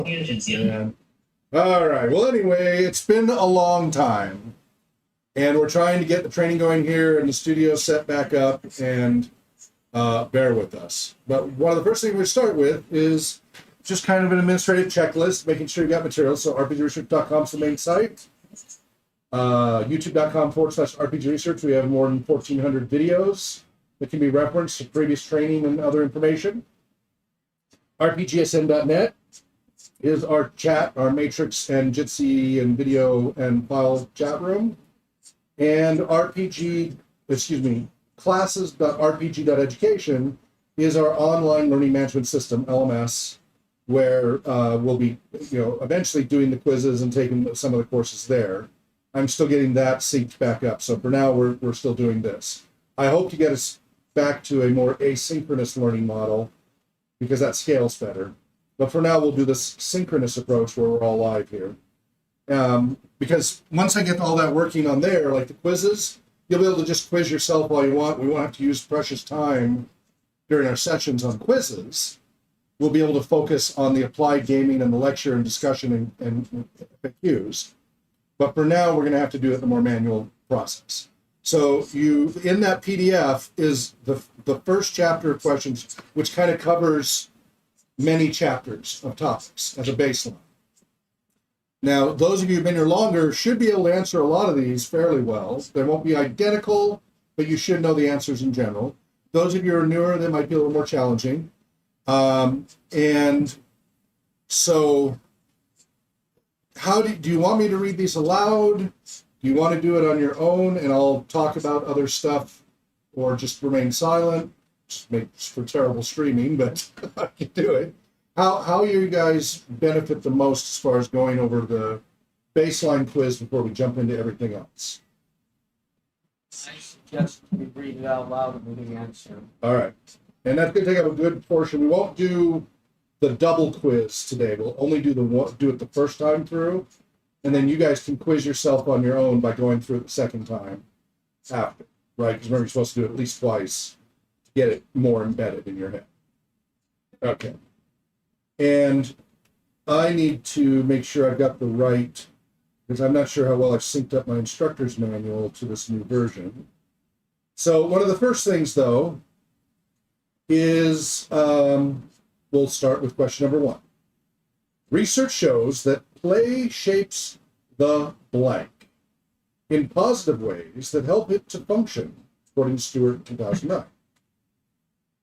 Yeah. All right. Well, anyway, it's been a long time, and we're trying to get the training going here and the studio set back up, and bear with us. But one of the first things we start with is just kind of an administrative checklist, making sure you got materials. So rpgresearch.com is the main site. YouTube.com/RPG Research. We have more than 1,400 videos that can be referenced to previous training and other information. RPGSN.net is our chat, our matrix and Jitsi and video and file chat room. And classes.rpg.education is our online learning management system, LMS, where we'll be, eventually doing the quizzes and taking some of the courses there. I'm still getting that synced back up. So for now, we're still doing this. I hope to get us back to a more asynchronous learning model because that scales better. But for now, we'll do this synchronous approach where we're all live here. Because once I get all that working on there, like the quizzes, you'll be able to just quiz yourself all you want. We won't have to use precious time during our sessions on quizzes. We'll be able to focus on the applied gaming and the lecture and discussion and FAQs. But for now, we're going to have to do it in a more manual process. So in that PDF is the first chapter of questions, which kind of covers many chapters of topics as a baseline. Now, those of you who've been here longer should be able to answer a lot of these fairly well. They won't be identical, but you should know the answers in general. Those of you who are newer, they might be a little more challenging. And so do you want me to read these aloud? Do you want to do it on your own and I'll talk about other stuff, or just remain silent? Just makes for terrible streaming, but I can do it. How you guys benefit the most as far as going over the baseline quiz before we jump into everything else? I suggest we read it out loud and we can answer. All right. And that's going to take up a good portion. We won't do the double quiz today. We'll only do it the first time through, and then you guys can quiz yourself on your own by going through it the second time after, right? Because remember, you're supposed to do it at least twice to get it more embedded in your head. Okay. And I need to make sure I've got the right, because I'm not sure how well I've synced up my instructor's manual to this new version. So one of the first things, though, is we'll start with question number 1. Research shows that play shapes the blank in positive ways that help it to function, according to Stewart 2009.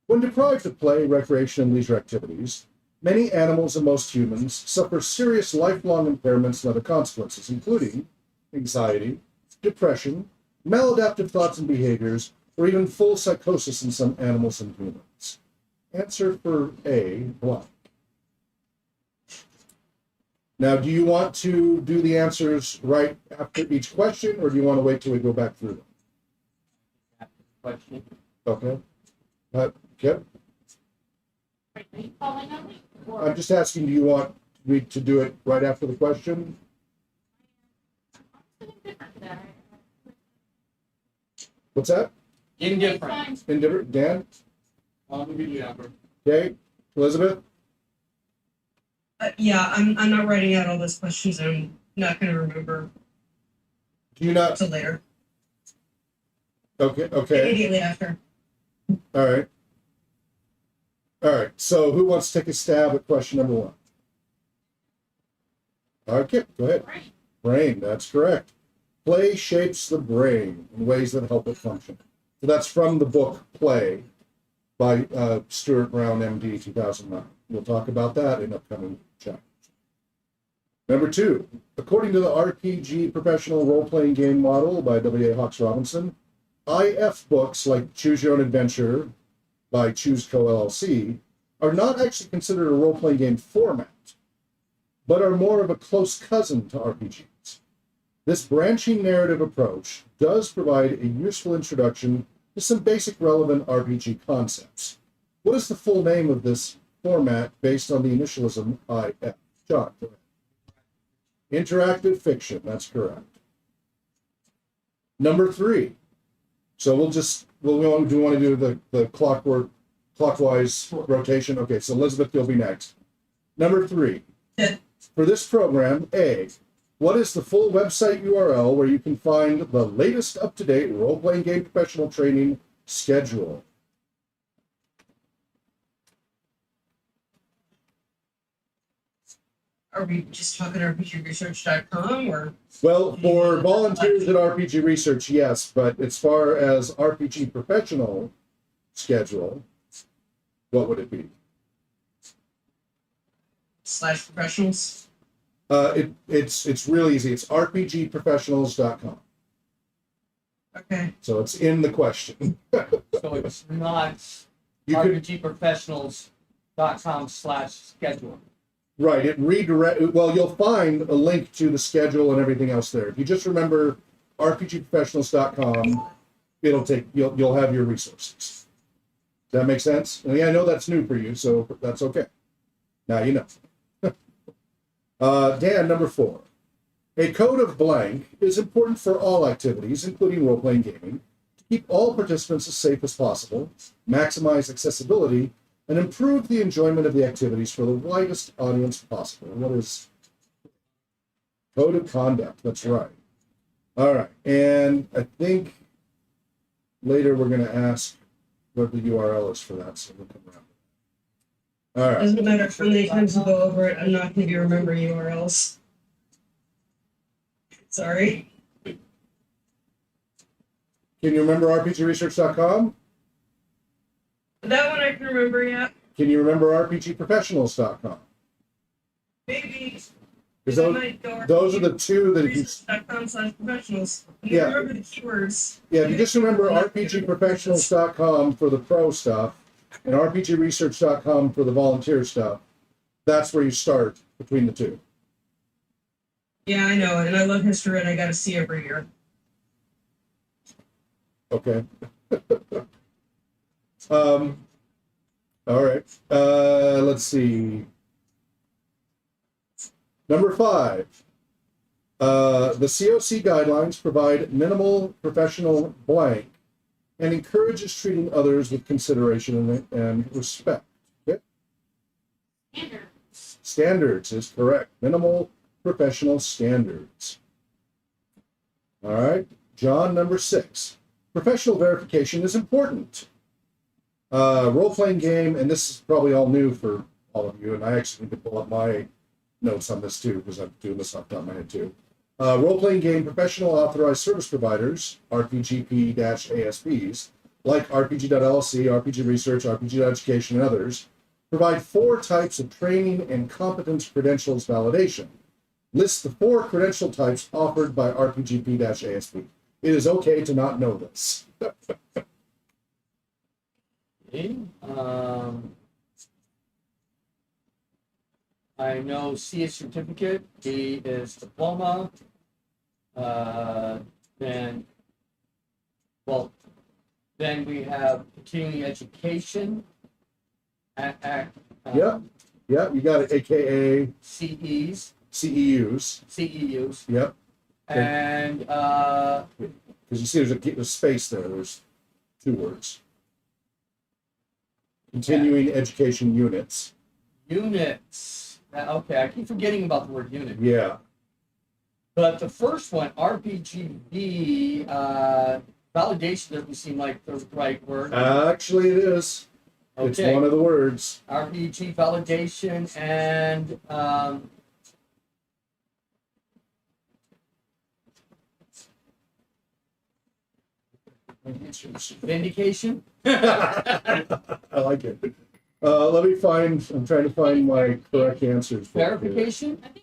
When deprived of play, recreation, and leisure activities, many animals and most humans suffer serious lifelong impairments and other consequences, including anxiety, depression, maladaptive thoughts and behaviors, or even full psychosis in some animals and humans. Answer for A, blank. Now, do you want to do the answers right after each question, or do you want to wait till we go back through them? After the question. Okay. Kip? I'm just asking, do you want me to do it right after the question? What's that? Indifferent. Indifferent. Dan? Okay. Elizabeth? Yeah, I'm not writing out all those questions. I'm not going to remember Do you not? until later. Okay. Immediately after. All right. So who wants to take a stab at question number 1? Okay, go ahead. Brain, that's correct. Play shapes the brain in ways that help it function. So that's from the book Play by Stuart Brown, MD, 2009. We'll talk about that in upcoming chapters. Number 2, according to the RPG professional role-playing game model by W.A. Hawks Robinson, IF books like Choose Your Own Adventure by Choose Co. LLC are not actually considered a role-playing game format, but are more of a close cousin to RPGs. This branching narrative approach does provide a useful introduction to some basic relevant RPG concepts. What is the full name of this format based on the initialism IF? John, go ahead. Interactive fiction, that's correct. Number 3. So do we want to do the clockwise rotation? Okay, so Elizabeth, you'll be next. Number 3. Yeah. For this program, A, what is the full website URL where you can find the latest up-to-date role-playing game professional training schedule? Are we just talking RPGresearch.com or? Well, for volunteers at RPG Research, yes, but as far as RPG professional schedule, what would it be? /professionals? It's really easy. It's rpgprofessionals.com. Okay. So it's in the question. So it's not You could, rpgprofessionals.com/schedule. right, it redirect. Well, you'll find a link to the schedule and everything else there. If you just remember rpgprofessionals.com, it'll take you'll have your resources. Does that make sense? And yeah, I know that's new for you, so that's okay. Now you know. Dan, number 4. A code of blank is important for all activities, including role-playing gaming, to keep all participants as safe as possible, maximize accessibility, and improve the enjoyment of the activities for the widest audience possible. What is code of conduct? That's right. All right. And I think later we're going to ask what the URL is for that, so we'll come around. All right. Doesn't matter how many times you go over it, I'm not going to be remembering URLs. Sorry. Can you remember rpgresearch.com? That one I can remember, yeah. Can you remember rpgprofessionals.com? Maybe. Because those are the two that if you, research.com/professionals. Yeah. Remember the keywords. yeah, if you just remember rpgprofessionals.com for the pro stuff and rpgresearch.com for the volunteer stuff, that's where you start between the two. Yeah, I know it, and I love history, and I got to see every year. Okay. All right. Let's see. Number 5. The COC guidelines provide minimal professional blank and encourages treating others with consideration and respect. Okay? Standards is correct. Minimal professional standards. All right. John, number 6. Professional verification is important. Role-playing game, and this is probably all new for all of you, and I actually need to pull up my notes on this too, because I'm doing this off the top of my head too. Role-playing game professional authorized service providers, RPGP-ASPs, like RPG.LLC, RPG Research, RPG.Education, and others, provide 4 types of training and competence credentials validation. List the 4 credential types offered by RPGP-ASP. It is okay to not know this. Okay. I know C is certificate, D is diploma, then we have continuing education. Yeah, you got it, AKA CEs, CEUs. Yep. and Because you see there's a space there, there's 2 words. Continuing education units. units. Okay, I keep forgetting about the word unit. Yeah. But the first one, RPGB, validation doesn't seem like the right word. Actually, it is. It's Okay. one of the words. RPG validation and vindication. I like it. Let me find. I'm trying to find my correct answers. For it. Verification. I think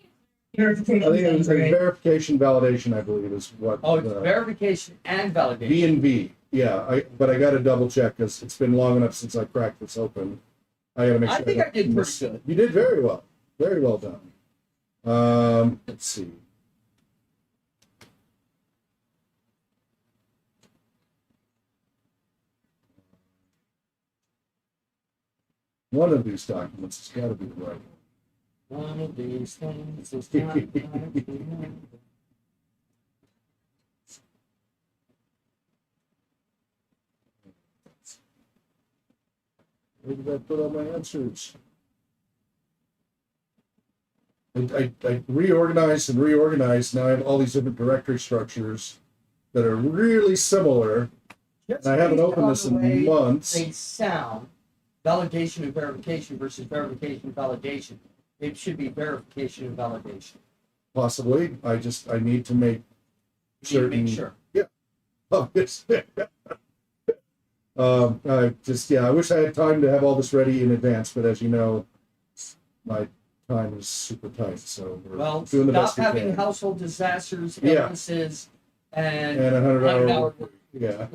Verification. it's verification validation. I believe is what. Oh, it's verification and validation. V and V. Yeah, but I got to double check because it's been long enough since I cracked this open. I got to make sure. I think I did pretty good. You did very well. Very well done. Let's see. One of these documents has got to be the right one. One of these things is not like the other. Where did I put all my answers? I reorganized and reorganized. Now I have all these different directory structures that are really similar. Just And I haven't based opened on this the in way months. They sound validation and verification versus verification and validation. It should be verification and validation. Possibly. I need to make You need to make certain. sure. Yeah. Obvious. I wish I had time to have all this ready in advance, but as you know, my time is super tight. So we're doing the best Stop we having can. household disasters, Yeah. illnesses, and And 100 hour. hour. Yeah.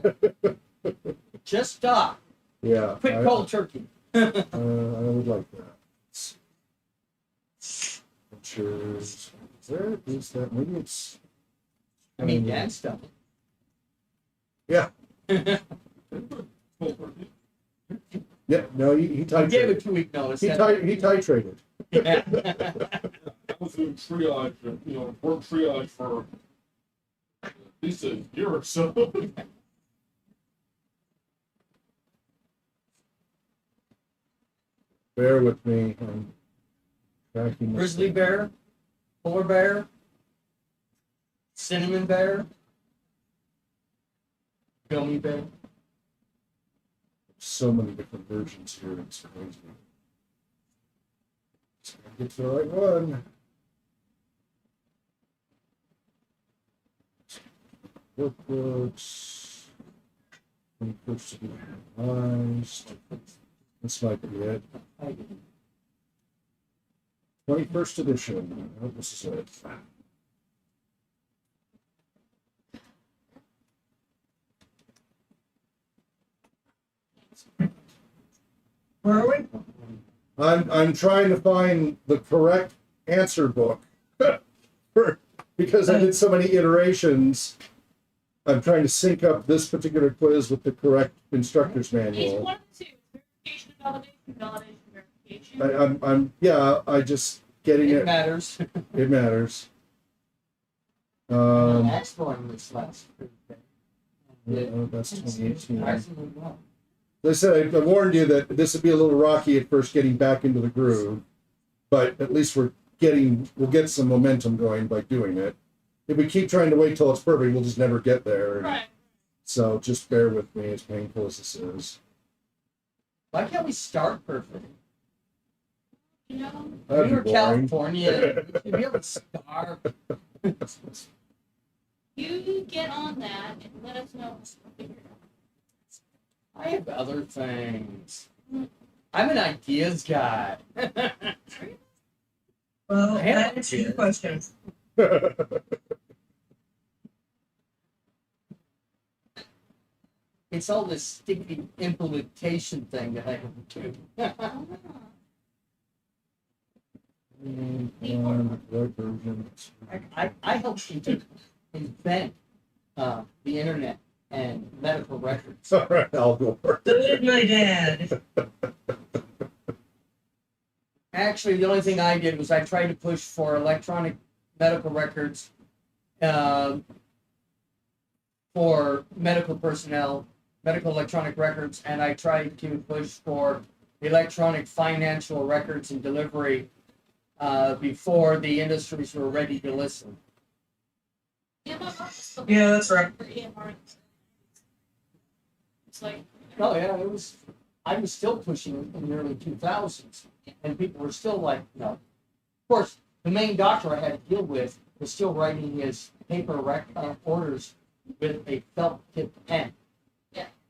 Just stop. Yeah. Quit cold turkey. I would like that. Pictures. Where is that? Maybe it's. I mean, Dan stuff. Yeah. Yeah. No, he I gave a titrated. 2-week notice. He titrated. Yeah. I was doing triage, work triage for at least a year or so. Bear with me. I'm tracking this Grizzly thing. bear, polar bear, cinnamon bear, gummy bear. So many different versions here. It's crazy. Just gotta get to the right one. Workbooks. 21st to be revised. This might be it. 21st edition. I hope this is it. Where are we? I'm trying to find the correct answer book because I did so many iterations. I'm trying to sync up this particular quiz with the correct instructor's Each manual. one of the two. Verification and validation, I just getting It it. matters. It matters. I'm exploring this last Thursday. That's 2018. Surprisingly well. As I said, I warned you that this would be a little rocky at first getting back into the groove, but at least we'll get some momentum going by doing it. If we keep trying to wait till it's perfect, we'll just never get there. right? So just bear with me, as painful as this is. Why can't we start perfect? You know, That'd We be were boring. California. You'd be able to start. you get on that and let us know. I have other things. I'm an ideas guy. Well, I have that answers your question. It's all this sticky implementation thing that I have to do. What version? I helped you to invent the internet and medical records. All right, I'll go for So it. did my dad. Actually, the only thing I did was I tried to push for electronic medical records for medical personnel, medical electronic records, and I tried to push for electronic financial records and delivery before the industries were ready to listen. Yeah, my mom was still Yeah, that's right. for EMR. It's like, Oh yeah, I was still pushing in the early 2000s, and people were still like, no. Of course, the main doctor I had to deal with was still writing his paper orders with a felt tip pen.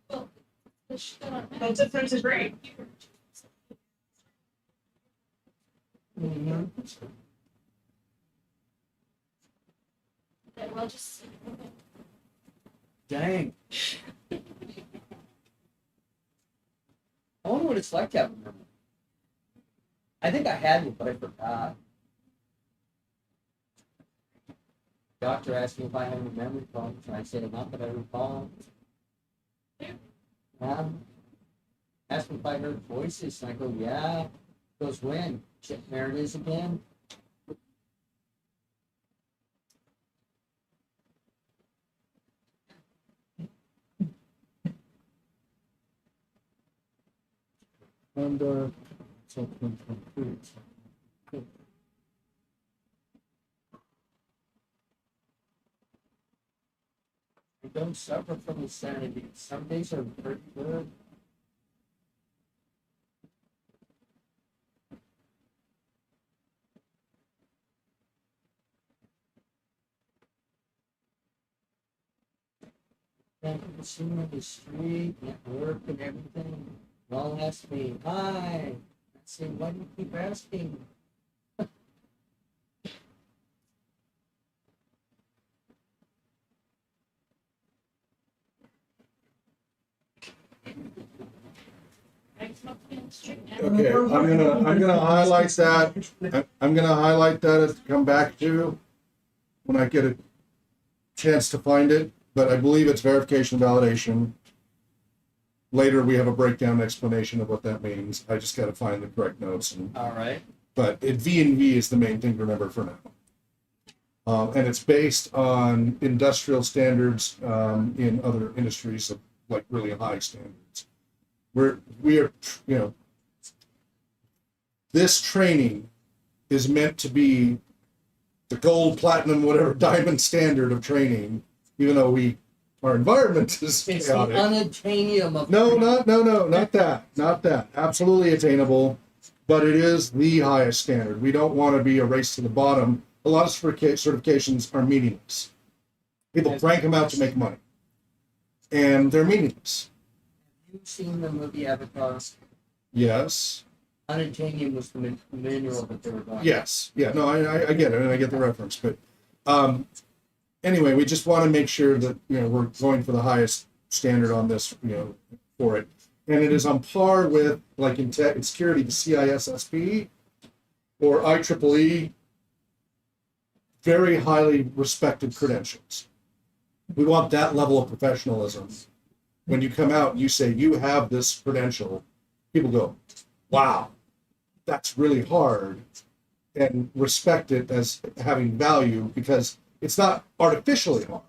well, the shit on Well, difference is great. Mm-hmm. Okay, well, just Dang. I wonder what it's like to have a memory. I think I had it, but I forgot. Doctor asked me if I had any memory problems, and I said, not that I recall. Asked me if I heard voices, and I go, yeah. He goes, when? Shit, there it is again. And it's all 2023. I don't suffer from insanity. Some days are pretty good. And you see me on the street, at work and everything. They'll ask me, hi. I say, why do you keep asking? Next month in the street now. Okay, I'm gonna highlight that. I'm gonna highlight that to come back to when I get a chance to find it. But I believe it's verification validation. Later, we have a breakdown explanation of what that means. I just got to find the correct notes. All right. But V and V is the main thing to remember for now. And it's based on industrial standards in other industries of like really high standards. We are, this training is meant to be the gold, platinum, whatever diamond standard of training, even though our environment is It's the chaotic. unattainium of No, not that. Absolutely attainable, but it is the highest standard. We don't want to be a race to the bottom. A lot of certifications are meaningless. People crank them out to make money, and they're meaningless. Have you seen the movie Avatar? Yes, Unattainium was the manual that they were going. yes, yeah. No, I get it, and I get the reference. But anyway, we just want to make sure that we're going for the highest standard on this, for it, and it is on par with like in tech and security, the CISSP or IEEE. Very highly respected credentials. We want that level of professionalism. When you come out and you say you have this credential, people go, wow, that's really hard, and respect it as having value because it's not artificially hard.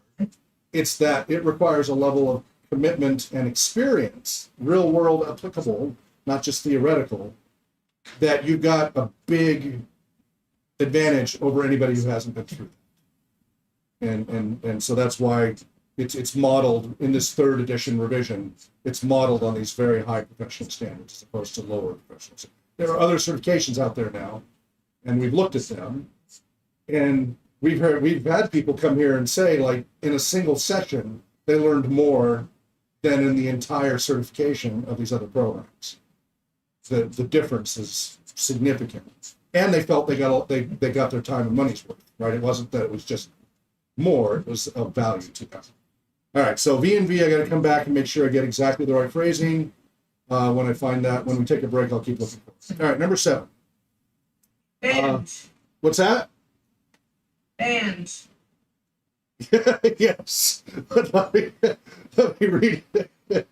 It's that it requires a level of commitment and experience, real world applicable, not just theoretical, that you've got a big advantage over anybody who hasn't been through that. And so that's why it's modeled in this third edition revision. It's modeled on these very high professional standards as opposed to lower professional standards. There are other certifications out there now, and we've looked at them, and we've had people come here and say, like, in a single session, they learned more than in the entire certification of these other programs. The difference is significant. And they felt they got their time and money's worth, right? It wasn't that it was just more, it was of value to them. All right, so V and V, I got to come back and make sure I get exactly the right phrasing. When I find that, when we take a break, I'll keep looking for it. All right, number 7. And. What's that? And. Yes. Let me read it.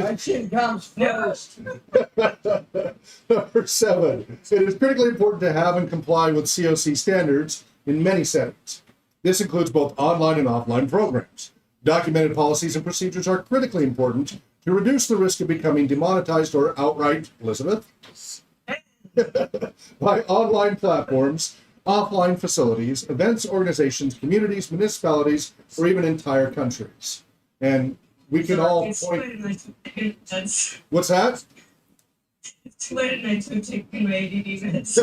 Question comes first. Number 7. It is critically important to have and comply with COC standards in many settings. This includes both online and offline programs. Documented policies and procedures are critically important to reduce the risk of becoming demonetized or outright, Elizabeth, by online platforms, offline facilities, events, organizations, communities, municipalities, or even entire countries. And we can all point. What's that? It's too late at night to take my ADD meds.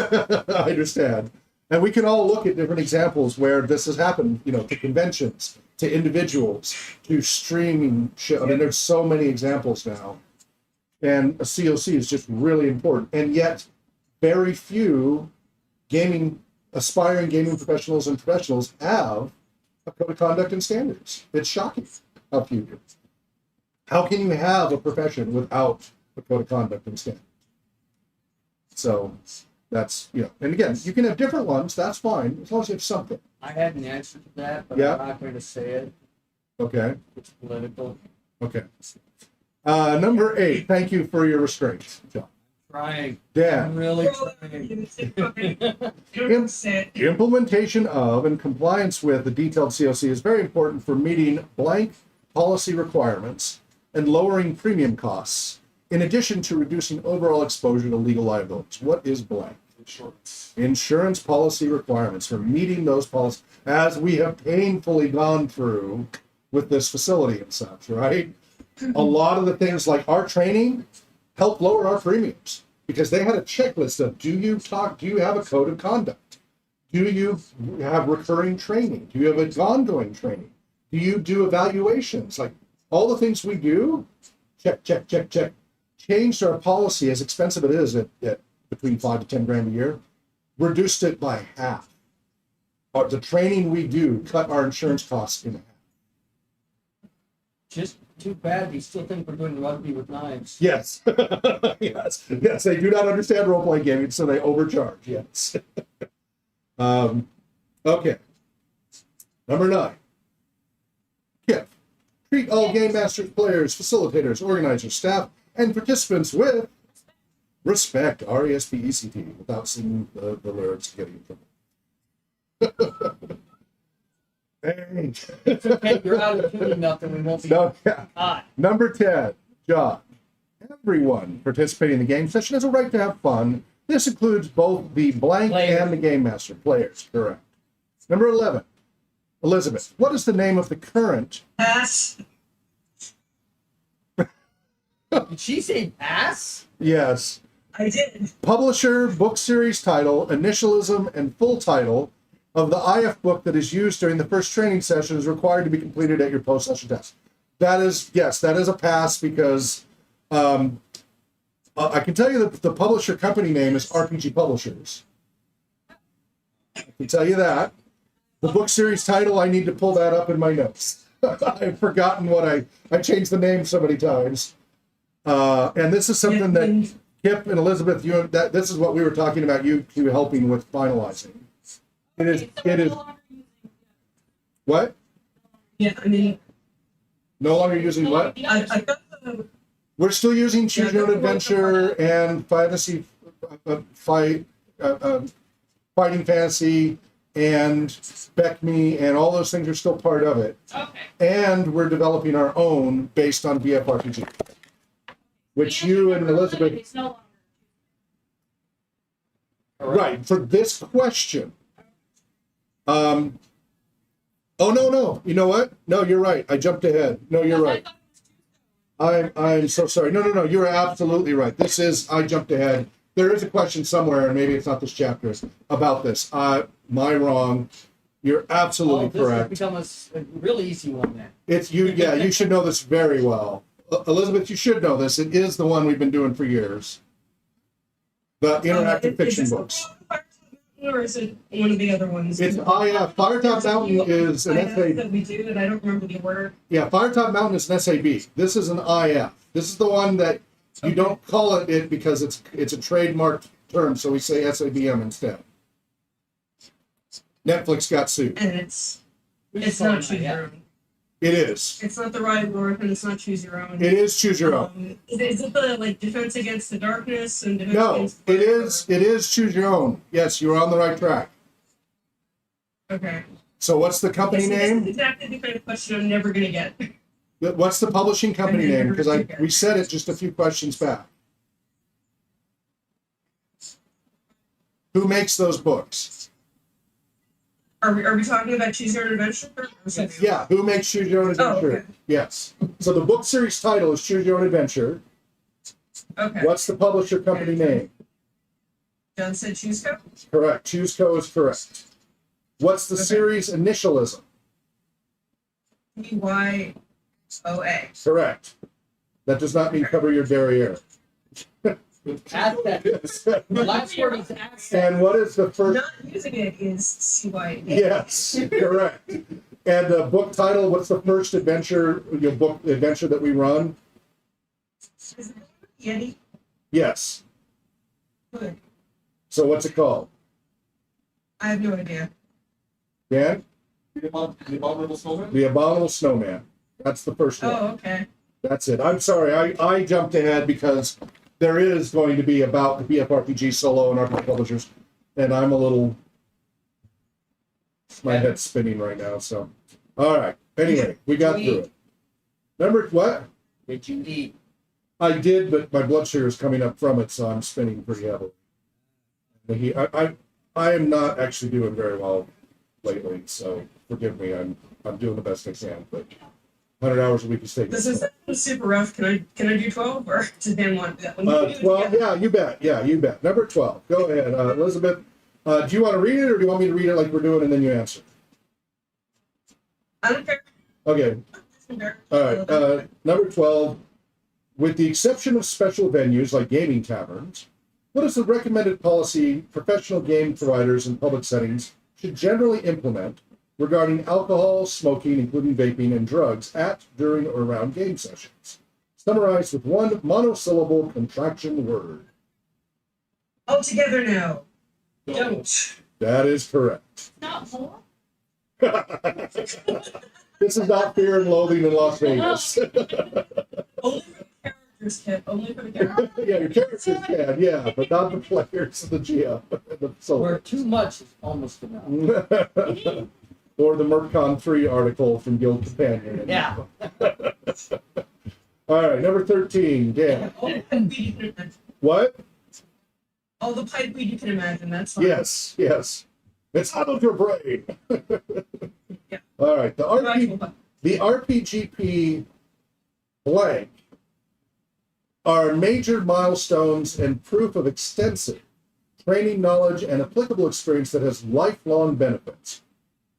I understand. And we can all look at different examples where this has happened, to conventions, to individuals, to streaming shit. I mean, there's so many examples now. And a COC is just really important. And yet, very few aspiring gaming professionals and professionals have a code of conduct and standards. It's shocking how few do. How can you have a profession without a code of conduct and standards? So that's, and again, you can have different ones, that's fine, as long as you have something. I had an answer to that, but Yeah. I'm not going to say it. Okay, It's political. okay. Number 8, thank you for your restraint, John. Trying. Dan, I'm really trying. implementation of and compliance with the detailed COC is very important for meeting blank policy requirements and lowering premium costs, in addition to reducing overall exposure to legal liabilities. What is blank? Insurance. Insurance policy requirements for meeting those policies, as we have painfully gone through with this facility and such, right? A lot of the things like our training helped lower our premiums because they had a checklist of do you have a code of conduct? Do you have recurring training? Do you have ongoing training? Do you do evaluations? Like all the things we do, check, check, check, check. Changed our policy, as expensive it is at between 5 to 10 grand a year, reduced it by half. The training we do cut our insurance costs in half. Just too bad you still think we're doing rugby with knives. Yes. Yes, they do not understand role-playing gaming, so they overcharge, yes. Okay. Number 9. KIP. Treat all game masters, players, facilitators, organizers, staff, and participants with respect, R-E-S-P-E-C-T, without singing the lyrics and getting in trouble. Hey. It's okay, you're out of tune enough and we won't be No, yeah. hot. Number 10, John. Everyone participating in the game session has a right to have fun. This includes both the blank Players. and the game master. Players, correct. Number 11, Elizabeth. What is the name of the current... Pass. Did she say pass? Yes. I did. Publisher, book series title, initialism, and full title of the IF book that is used during the first training session is required to be completed at your post-session test. That is, yes, that is a pass because I can tell you that the publisher company name is RPG Publishers. I can tell you that. The book series title, I need to pull that up in my notes. I've forgotten what I changed the name so many times. And this is something that Kip and Elizabeth, this is what we were talking about, you helping with finalizing. It is. What? Yeah, I mean, No longer using what? I got the. We're still using Choose Your Own Yeah, Adventure and Fantasy Fighting Fantasy and Spec Me, and all those things are still part of it. Okay. And we're developing our own based on BFRPG, which you and Elizabeth. It's no longer. Right, for this question. Oh, no. You know what? No, you're right. I jumped ahead. No, you're right. I'm so sorry. No. You are absolutely right. I jumped ahead. There is a question somewhere, and maybe it's not this chapter, about this. My wrong. You're absolutely This correct. has become a really easy one then. It's you. Yeah, you should know this very well. Elizabeth, you should know this. It is the one we've been doing for years. The interactive fiction is books. Or is it one of the other ones? It's Firetop Mountain is an SAB. that we do, and I don't remember the order. Yeah, Firetop Mountain is an SAB. This is an IF. This is the one that you don't call it because it's a trademarked term, so we say SABM instead. Netflix got sued. And it's We it's just call not it choose IF. your own. It is. It's not the Ride North, and it's not choose your own. It is Choose Your Own. Is it the like Defense Against the Darkness and Defense No, Against it is. It is Choose Your Own. Yes, you're on the right track. Okay. So what's the company This name? is exactly the kind of question I'm never gonna get. What's the publishing company name? Because we said it just a few questions back. Who makes those books? Are we talking about Choose Your Own Adventure? Or something? Yeah, who makes Choose Your Own Adventure? okay. Yes. So the book series title is Choose Your Own Adventure. Okay. What's the publisher company name? John said Choose Co. Correct. ChooseCo is correct. What's the Okay. series initialism? BYOA. Correct. That does not mean cover your derriere. Asset. The last word is asset. And what is the first? Not using it is CYA. Yes, correct. And the book title, what's the first adventure, your book adventure that we run? Is it Yeti? Yes. Good. So what's it called? I have no idea. Dan? The Abominable Snowman? The Abominable Snowman. That's the first one. Oh, okay. That's it. I'm sorry, I jumped ahead because there is going to be about the BFRPG solo and RPG publishers, and I'm a little, my head's spinning right now, so. All right, anyway, we got through it. Remember, what? Did you eat? I did, but my blood sugar is coming up from it, so I'm spinning pretty heavily. I am not actually doing very well lately, so forgive me. I'm doing the best I can, but 100 hours a week is taken. This is super rough. Can I do 12 or does Dan want that one? 12, yeah, you bet. Yeah, you bet. Number 12. Go ahead, Elizabeth. Do you want to read it or do you want me to read it like we're doing and then you answer? I don't care. Okay. All right. Number 12. With the exception of special venues like gaming taverns, what is the recommended policy professional game providers in public settings should generally implement regarding alcohol, smoking, including vaping, and drugs at, during, or around game sessions? Summarized with one monosyllable contraction word. All together now. So, Don't. That is correct. Not more? This is not Fear and Loathing in Las Vegas. Only for the characters, Kip. Only for the characters. Yeah, your characters can, yeah, but not the players of the GM. Where too much is almost enough. Or the Mercon 3 article from Guild Companion. Yeah. All right, number 13, Dan. All the pipe weed you can imagine. What? All the pipe weed you can imagine. That's fine. Yes, yes. It's out of your brain. Yeah. All right, Actual pipe. the RPGP blank are major milestones and proof of extensive training, knowledge, and applicable experience that has lifelong benefits.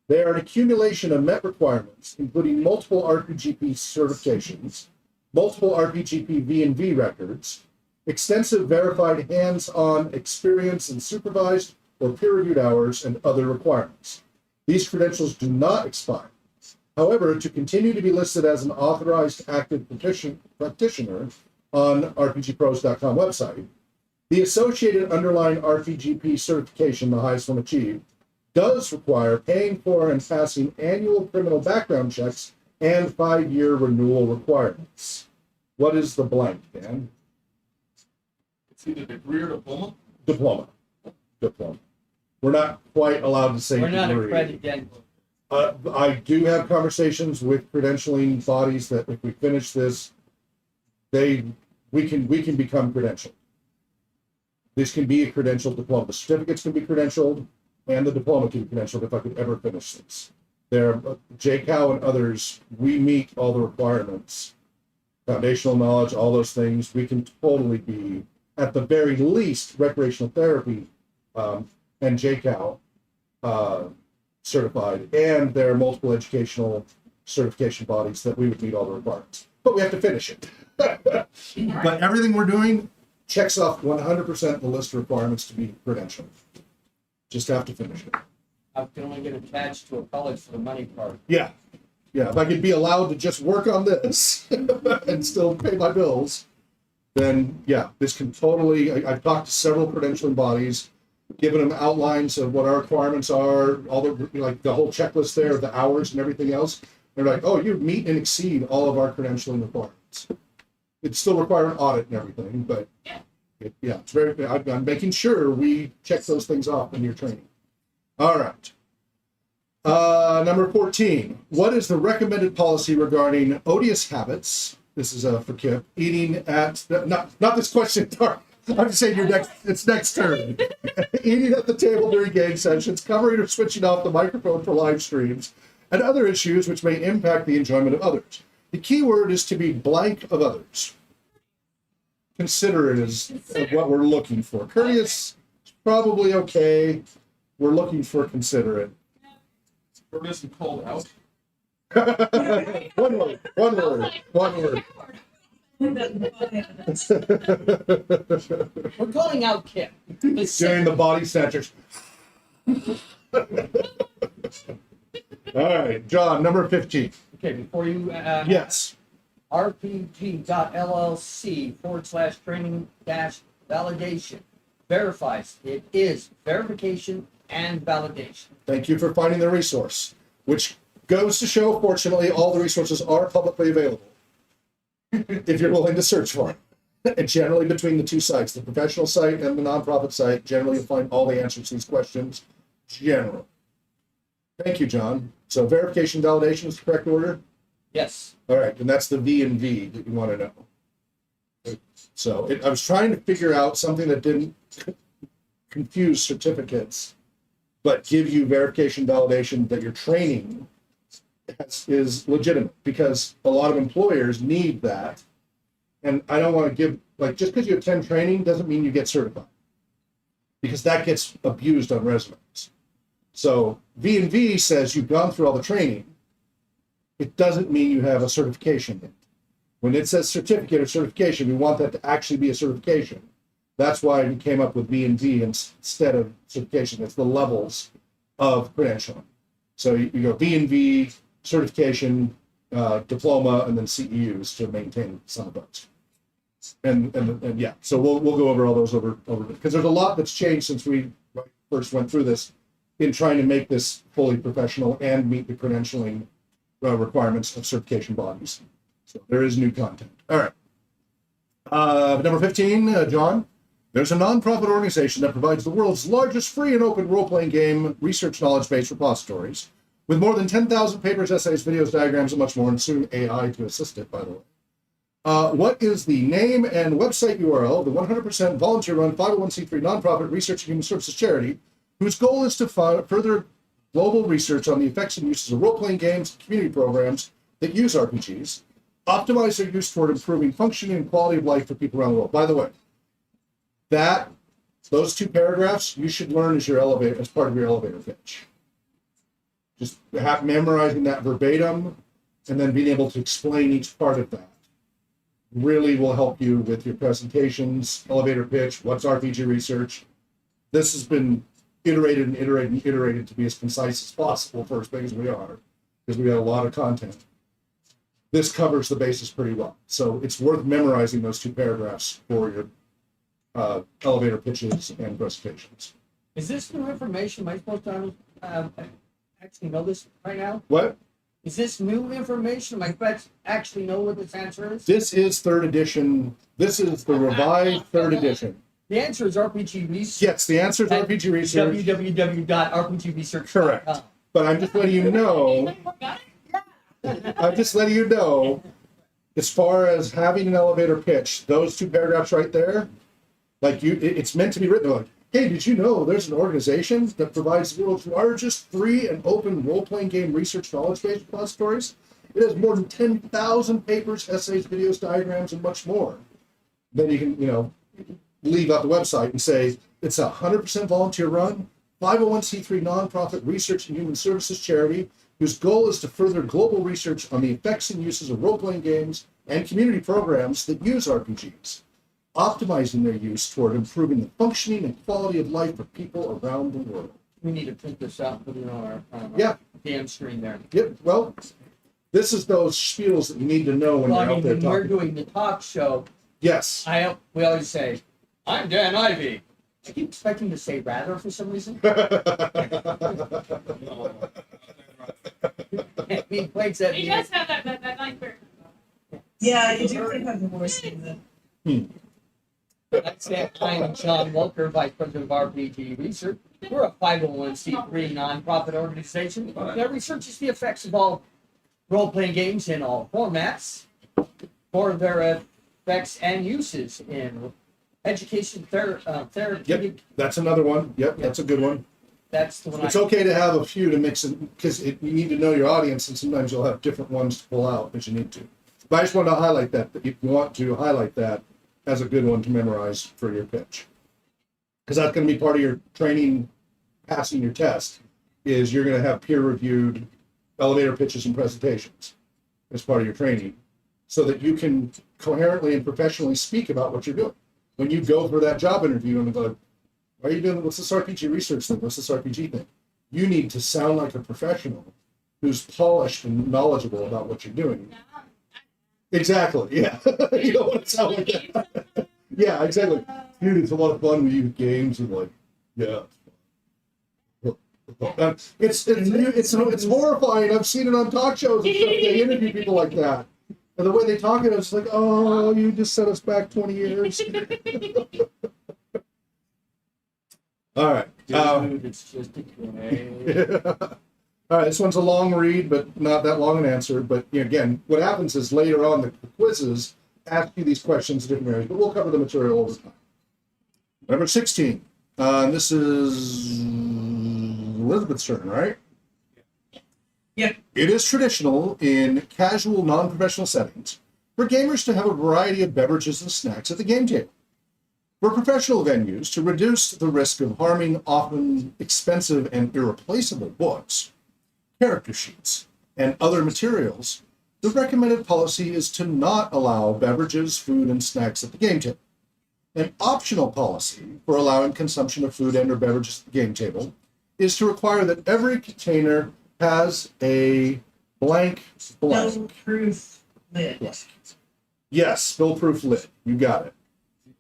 They are an accumulation of met requirements, including multiple RPGP certifications, multiple RPGP V&V records, extensive verified hands-on experience in supervised or peer-reviewed hours, and other requirements. These credentials do not expire. However, to continue to be listed as an authorized active practitioner on RPGpros.com website, the associated underlying RPGP certification, the highest one achieved, does require paying for and passing annual criminal background checks and 5-year renewal requirements. What is the blank, Dan? it's either degree or diploma. Diploma. Diploma. We're not quite allowed to say We're not degree. accredited. I do have conversations with credentialing bodies that if we finish this, we can become credentialed. This can be a credentialed diploma. The certificates can be credentialed, and the diploma can be credentialed if I could ever finish this. There, JCOW and others, we meet all the requirements, foundational knowledge, all those things. We can totally be, at the very least, recreational therapy and JCOW certified, and there are multiple educational certification bodies that we would meet all the requirements. But we have to finish it. But everything we're doing checks off 100% the list of requirements to be credentialed. Just have to finish it. I can only get attached to a college for the money part. Yeah. Yeah, if I could be allowed to just work on this and still pay my bills, then yeah, this can totally, I've talked to several credentialing bodies, given them outlines of what our requirements are, all the, like the whole checklist there, the hours and everything else. They're like, oh, you meet and exceed all of our credentialing requirements. It still require an audit and everything, but yeah, it's very, I'm making sure we check those things off in your training. All right. Number 14. What is the recommended policy regarding odious habits? This is for Kip. Eating at not this question. I'm just saying it's next turn. Eating at the table during game sessions, covering or switching off the microphone for live streams, and other issues which may impact the enjoyment of others. The key word is to be blank of others. Considerate is what we're looking for. Courteous is probably okay. We're looking for considerate. Or this is called out. One word. We're calling out Kip. During the body snatchers. All right, John, number 15. Okay, before you Yes. rpg.llc/training-validation verifies it is verification and validation. Thank you for finding the resource, which goes to show, fortunately, all the resources are publicly available if you're willing to search for them. And generally between the two sites, the professional site and the nonprofit site, generally you'll find all the answers to these questions. Generally. Thank you, John. So verification validation is the correct order? Yes. All right, and that's the V and V that you want to know. So I was trying to figure out something that didn't confuse certificates, but give you verification validation that your training is legitimate because a lot of employers need that. And I don't want to give, like, just because you attend training doesn't mean you get certified, because that gets abused on resumes. So V&V says you've gone through all the training. It doesn't mean you have a certification yet. When it says certificate or certification, we want that to actually be a certification. That's why we came up with V&V instead of certification. It's the levels of credentialing. So you go V&V, certification, diploma, and then CEUs to maintain some of those. And yeah, so we'll go over all those over because there's a lot that's changed since we first went through this in trying to make this fully professional and meet the credentialing requirements of certification bodies. So there is new content. All right. Number 15, John. There's a nonprofit organization that provides the world's largest free and open role-playing game research knowledge-based repositories with more than 10,000 papers, essays, videos, diagrams, and much more, and soon AI to assist it, by the way. What is the name and website URL of the 100% volunteer-run 501c3 nonprofit research and human services charity whose goal is to further global research on the effects and uses of role-playing games and community programs that use RPGs, optimize their use toward improving functioning and quality of life for people around the world? By the way, those two paragraphs you should learn as part of your elevator pitch. Just memorizing that verbatim and then being able to explain each part of that really will help you with your presentations, elevator pitch, what's RPG research. This has been iterated and iterated and iterated to be as concise as possible for as big as we are, because we got a lot of content. This covers the basis pretty well. So it's worth memorizing those two paragraphs for your elevator pitches and presentations. Is this new information? Am I supposed to actually know this right now? What? Is this new information? Am I supposed to actually know what this answer is? This is third edition. This is the revised third edition. The answer is RPG Research. Yes, the answer is RPG Research. www.rpgresearch.com. Correct. But I'm just letting you know. I'm just letting you know, as far as having an elevator pitch, those two paragraphs right there, like it's meant to be written like, hey, did you know there's an organization that provides the world's largest free and open role-playing game research knowledge-based repositories? It has more than 10,000 papers, essays, videos, diagrams, and much more. Then you can, leave out the website and say, it's a 100% volunteer run, 501c3 nonprofit research and human services charity whose goal is to further global research on the effects and uses of role-playing games and community programs that use RPGs, optimizing their use toward improving the functioning and quality of life for people around the world. We need to print this out and put it on our Yeah. damn screen there. Yep. Well, this is those spiels that you need to know when you're out there when we're talking. doing the talk show, Yes. we always say, I'm Dan Ivy. I keep expecting to say rather for some reason. He plays that. He does have that nice bird. Yeah, you do think of the voice in the. That's that I'm John Walker, Vice President of RPG Research. We're a 501c3 nonprofit organization that researches the effects of all role-playing games in all formats for their effects and uses in education, therapeutic. Yep. That's another one. Yep. That's a good one. That's the one. It's okay to have a few to mix in because you need to know your audience, and sometimes you'll have different ones to pull out as you need to. But I just want to highlight that if you want to highlight that as a good one to memorize for your pitch, because that's going to be part of your training, passing your test. Is you're going to have peer-reviewed elevator pitches and presentations as part of your training, so that you can coherently and professionally speak about what you're doing when you go for that job interview and go, why are you doing, what's this RPG research thing? What's this RPG thing? You need to sound like a professional who's polished and knowledgeable about what you're doing. Exactly, yeah. You don't want to sound like that. Yeah, exactly. Dude, it's a lot of fun with you games and like, yeah. It's horrifying. I've seen it on talk shows and stuff. They interview people like that. And the way they talk it, it's like, oh, you just set us back 20 years. All right. Dude, it's just a game. All right, this one's a long read, but not that long an answer. But again, what happens is later on the quizzes ask you these questions in different areas, but we'll cover the material over time. Number 16. This is Elizabeth's turn, right? Yeah. It is traditional in casual, non-professional settings for gamers to have a variety of beverages and snacks at the game table. For professional venues, to reduce the risk of harming often expensive and irreplaceable books, character sheets, and other materials, the recommended policy is to not allow beverages, food, and snacks at the game table. An optional policy for allowing consumption of food and or beverages at the game table is to require that every container has a blank. Spill-proof lid. Yes, spill-proof lid. You got it.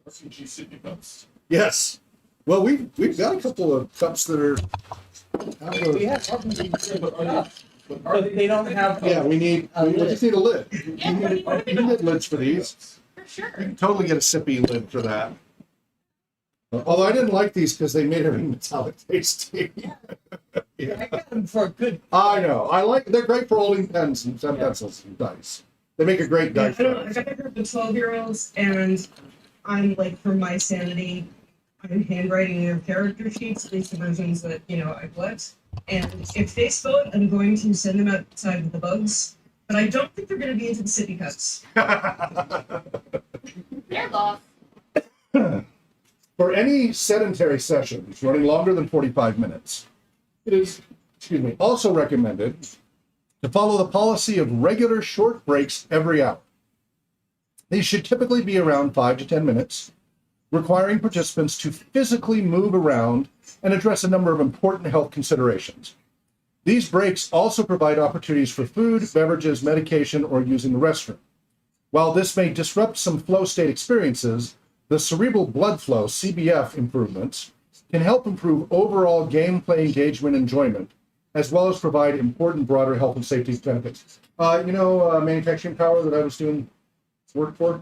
RCG City cups. Yes. Well, we've got a couple of cups that are. We have but they don't have. Yeah, we just need a lid. Yeah, You need lids for these. For sure. You can totally get a sippy lid for that. Although I didn't like these because they made everything metallic tasty. I got them for a good. I know. They're great for holding pens and pencils and dice. They make a great Yeah, dice. I don't know. I got a group of 12-year-olds, and I'm like, for my sanity, I'm handwriting their character sheets, at least the versions that, I've left. And if they spill it, I'm going to send them outside with the bugs. But I don't think they're going to be into the sippy cups. They're lost. For any sedentary sessions running longer than 45 minutes, it is, also recommended to follow the policy of regular short breaks every hour. These should typically be around 5 to 10 minutes, requiring participants to physically move around and address a number of important health considerations. These breaks also provide opportunities for food, beverages, medication, or using the restroom. While this may disrupt some flow state experiences, the cerebral blood flow, CBF improvements, can help improve overall gameplay engagement and enjoyment, as well as provide important broader health and safety benefits. Manufacturing Power that I was doing work for,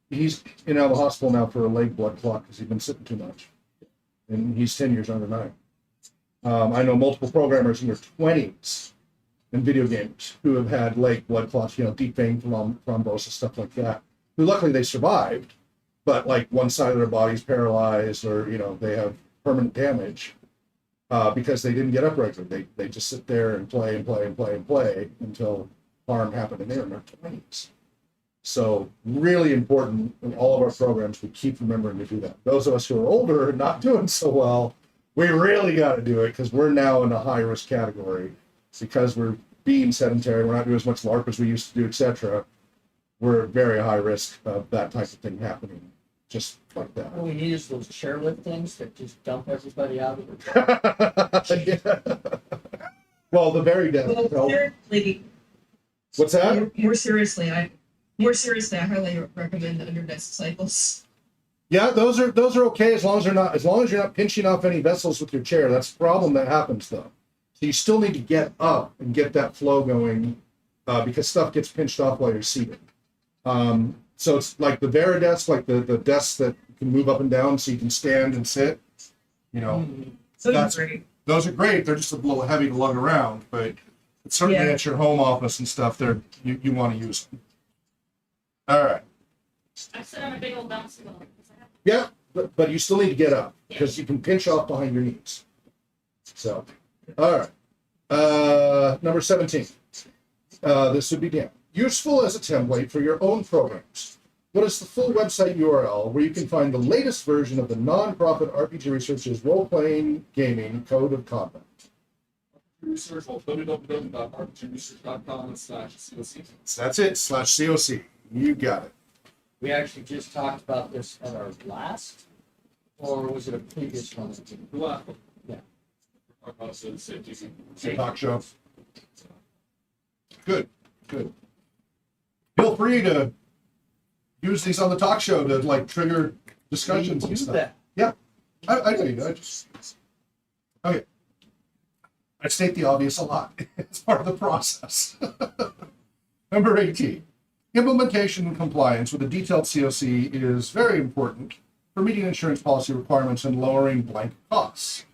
he's in the hospital now for a leg blood clot because he's been sitting too much. And he's 10 years younger than I am. I know multiple programmers in their 20s and video games who have had leg blood clots, deep vein thrombosis, stuff like that, who luckily they survived, but like one side of their body's paralyzed or, they have permanent damage because they didn't get up regularly. They just sit there and play until harm happened and they're in their 20s. So really important in all of our programs, we keep remembering to do that. Those of us who are older and not doing so well, we really got to do it because we're now in a high risk category because we're being sedentary. We're not doing as much LARP as we used to do, etc. We're at very high risk of that type of thing happening, just like that. What we need is those chairlift things that just dump everybody out of the. Yeah. Well, the very death. Well, seriously, What's that? more seriously, I highly recommend the under-desk cycles. Yeah, those are okay as long as you're not pinching off any vessels with your chair. That's the problem that happens though. So you still need to get up and get that flow going because stuff gets pinched off while you're seated. So it's like the Veridesk, like the desks that can move up and down so you can stand and sit. So That's great. Those are great. They're just a little heavy to lug around, but certainly Yeah. at your home office and stuff, you want to use them. All right. I sit on a big old bouncy ball. Yeah, but you still need to get up because you can pinch off behind your knees. So, all right. Number 17. This would be Dan. Useful as a template for your own programs. What is the full website URL where you can find the latest version of the nonprofit RPG Research's role-playing gaming code of conduct? Research on www.rpgresearch.com/COC. That's it, /COC. You got it. We actually just talked about this at our last, or was it a previous one? The last one. Yeah. About the safety. Talk show. Good. Feel free to use these on the talk show to trigger discussions We and do stuff. that. Yeah, I do. Okay. I state the obvious a lot. It's part of the process. Number 18. Implementation and compliance with a detailed COC is very important for meeting insurance policy requirements and lowering blanket costs.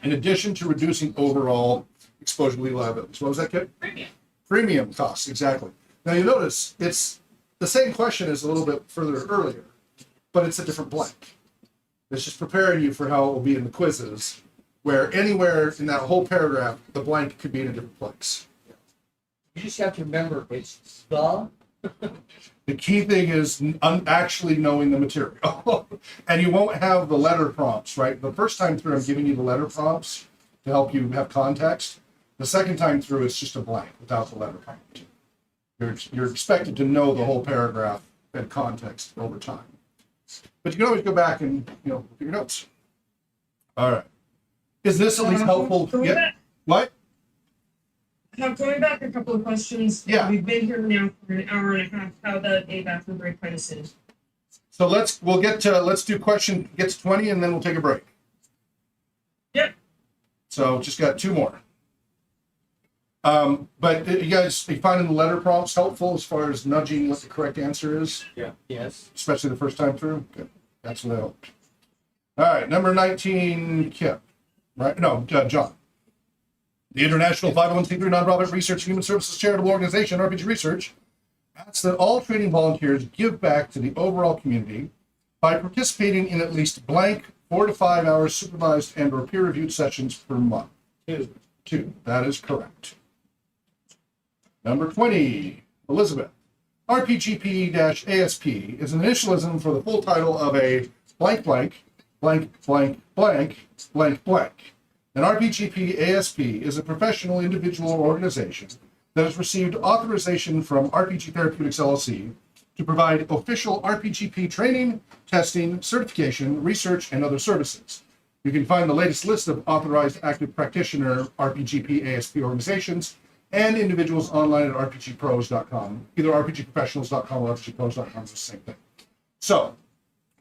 In addition to reducing overall exposure to legal liabilities. What was that, Kit? Premium. Premium costs, exactly. Now you notice it's the same question as a little bit further earlier, but it's a different blank. It's just preparing you for how it will be in the quizzes, where anywhere in that whole paragraph, the blank could be in a different place. You just have to remember it's the. The key thing is actually knowing the material. And you won't have the letter prompts, right? The first time through, I'm giving you the letter prompts to help you have context. The second time through, it's just a blank without the letter prompt. You're expected to know the whole paragraph and context over time. But you can always go back and, look at your notes. All right. Is this at least helpful? Yeah. What? Going back a couple of questions. Yeah. We've been here now for an hour and a half. How about a bathroom break kind of soon? So let's do question, get to 20, and then we'll take a break. Yep. So just got 2 more. But you finding the letter prompts helpful as far as nudging what the correct answer is? Yeah. Yes. Especially the first time through? Good. That's what I hoped. All right, number 19, Kip. Right? No, John. The International 501c3 Nonprofit Research and Human Services Charitable Organization, RPG Research, asks that all training volunteers give back to the overall community by participating in at least blank 4 to 5 hours supervised and or peer-reviewed sessions per month. 2. That is correct. Number 20, Elizabeth. RPGP-ASP is an initialism for the full title of a blank blank blank blank blank blank blank. An RPGP-ASP is a professional individual or organization that has received authorization from RPG Therapeutics LLC to provide official RPGP training, testing, certification, research, and other services. You can find the latest list of authorized active practitioner RPGP-ASP organizations and individuals online at rpgpros.com. Either rpgprofessionals.com or rpgpros.com is the same thing. So,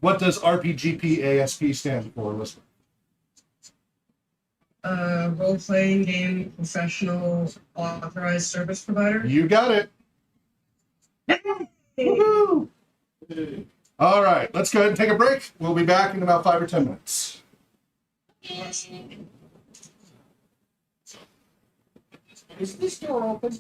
what does RPGP-ASP stand for, Elizabeth? Role-playing game professional authorized service provider. You got it. Woohoo! All right, let's go ahead and take a break. We'll be back in about 5 or 10 minutes. Is this door open?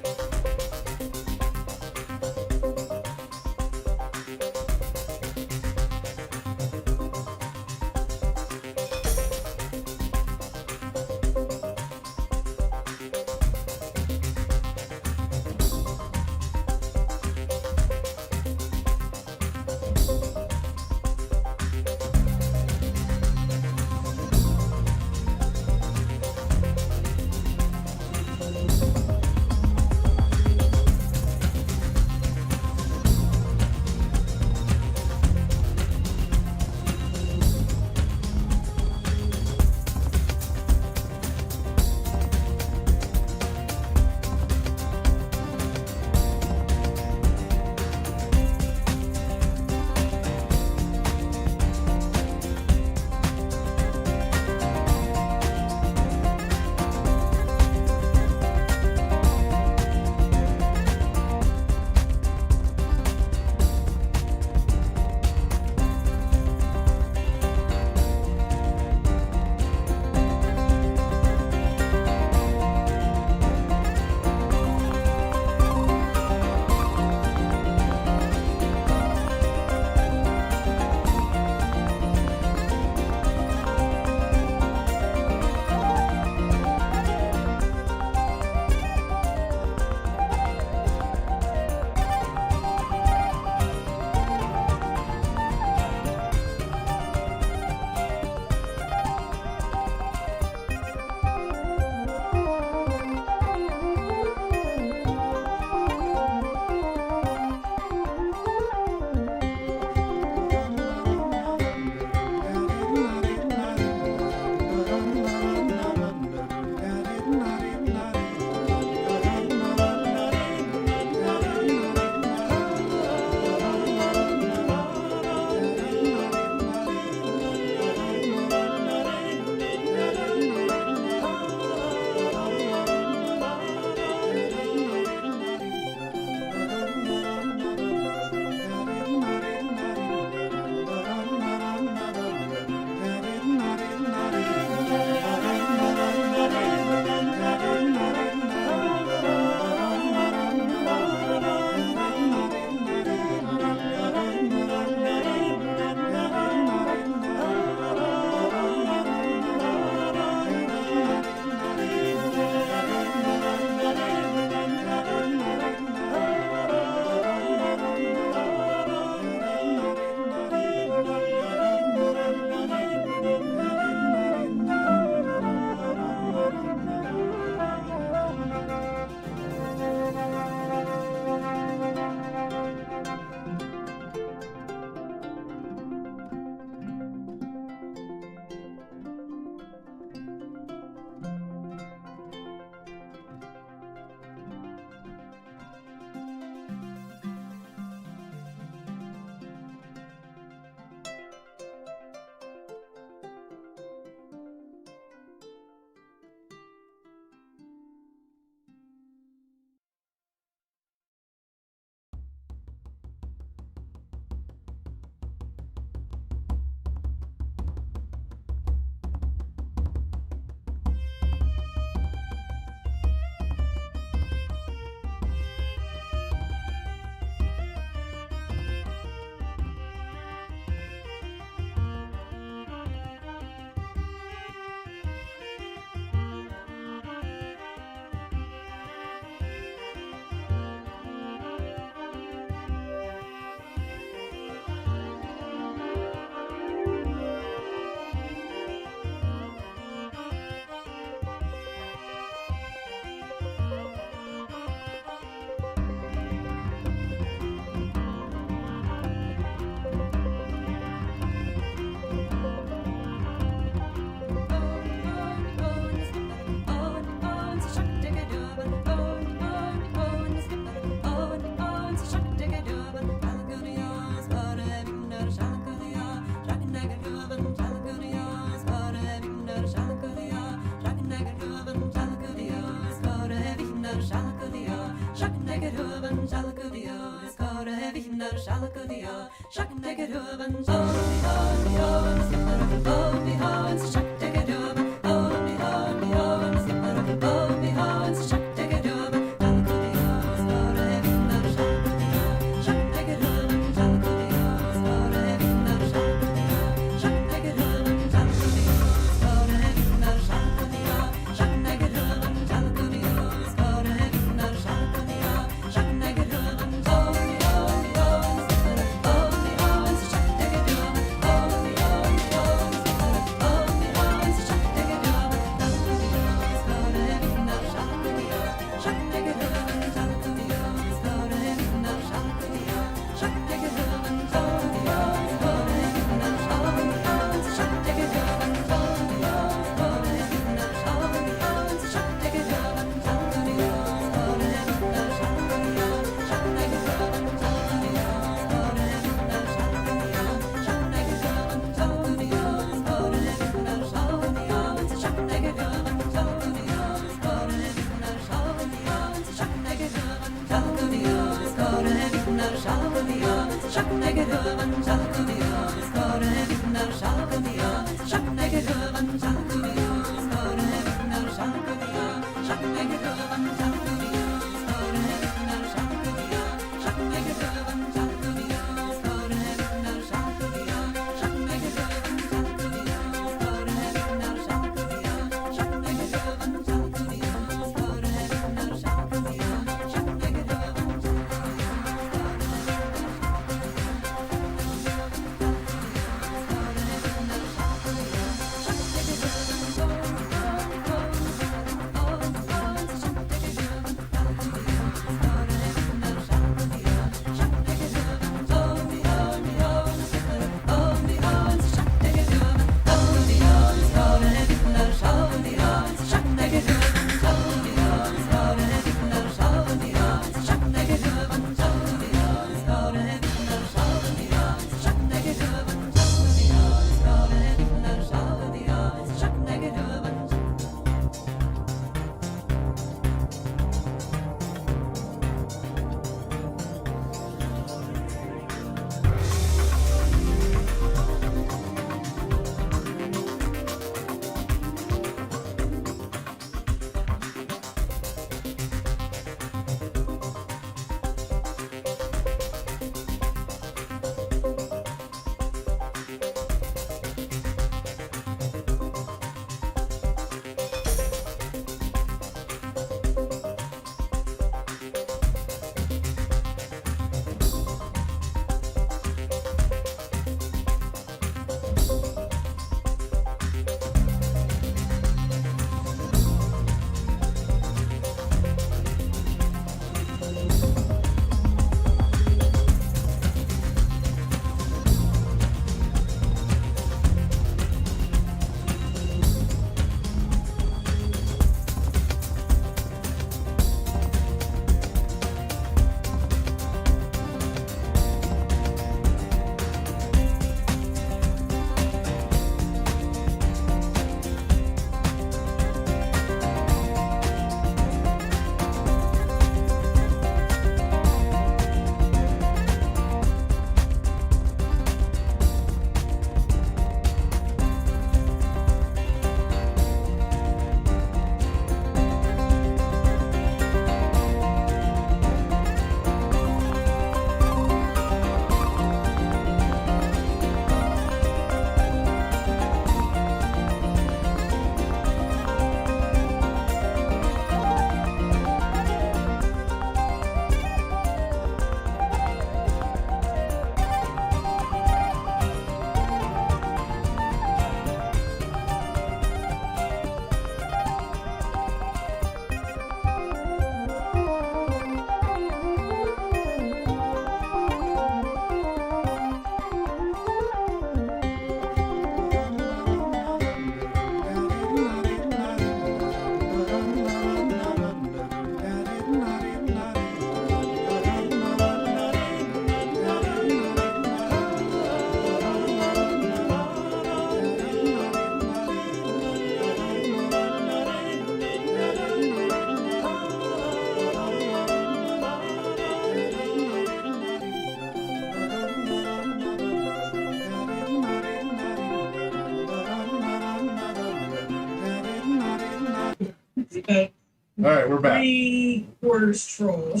about All right, we're back. 3/4 troll.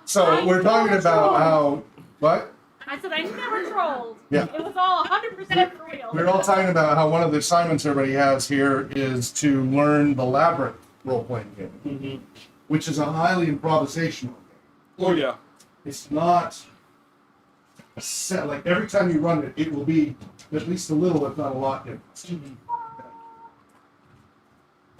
So we're talking about how what? I said I never trolled. Yeah. It was all 100% for real. We're all talking about how one of the assignments everybody has here is to learn the Labyrinth role-playing game, Mm-hmm. which is a highly improvisational game. Oh yeah. It's not a set, like every time you run it, it will be at least a little, if not a lot different.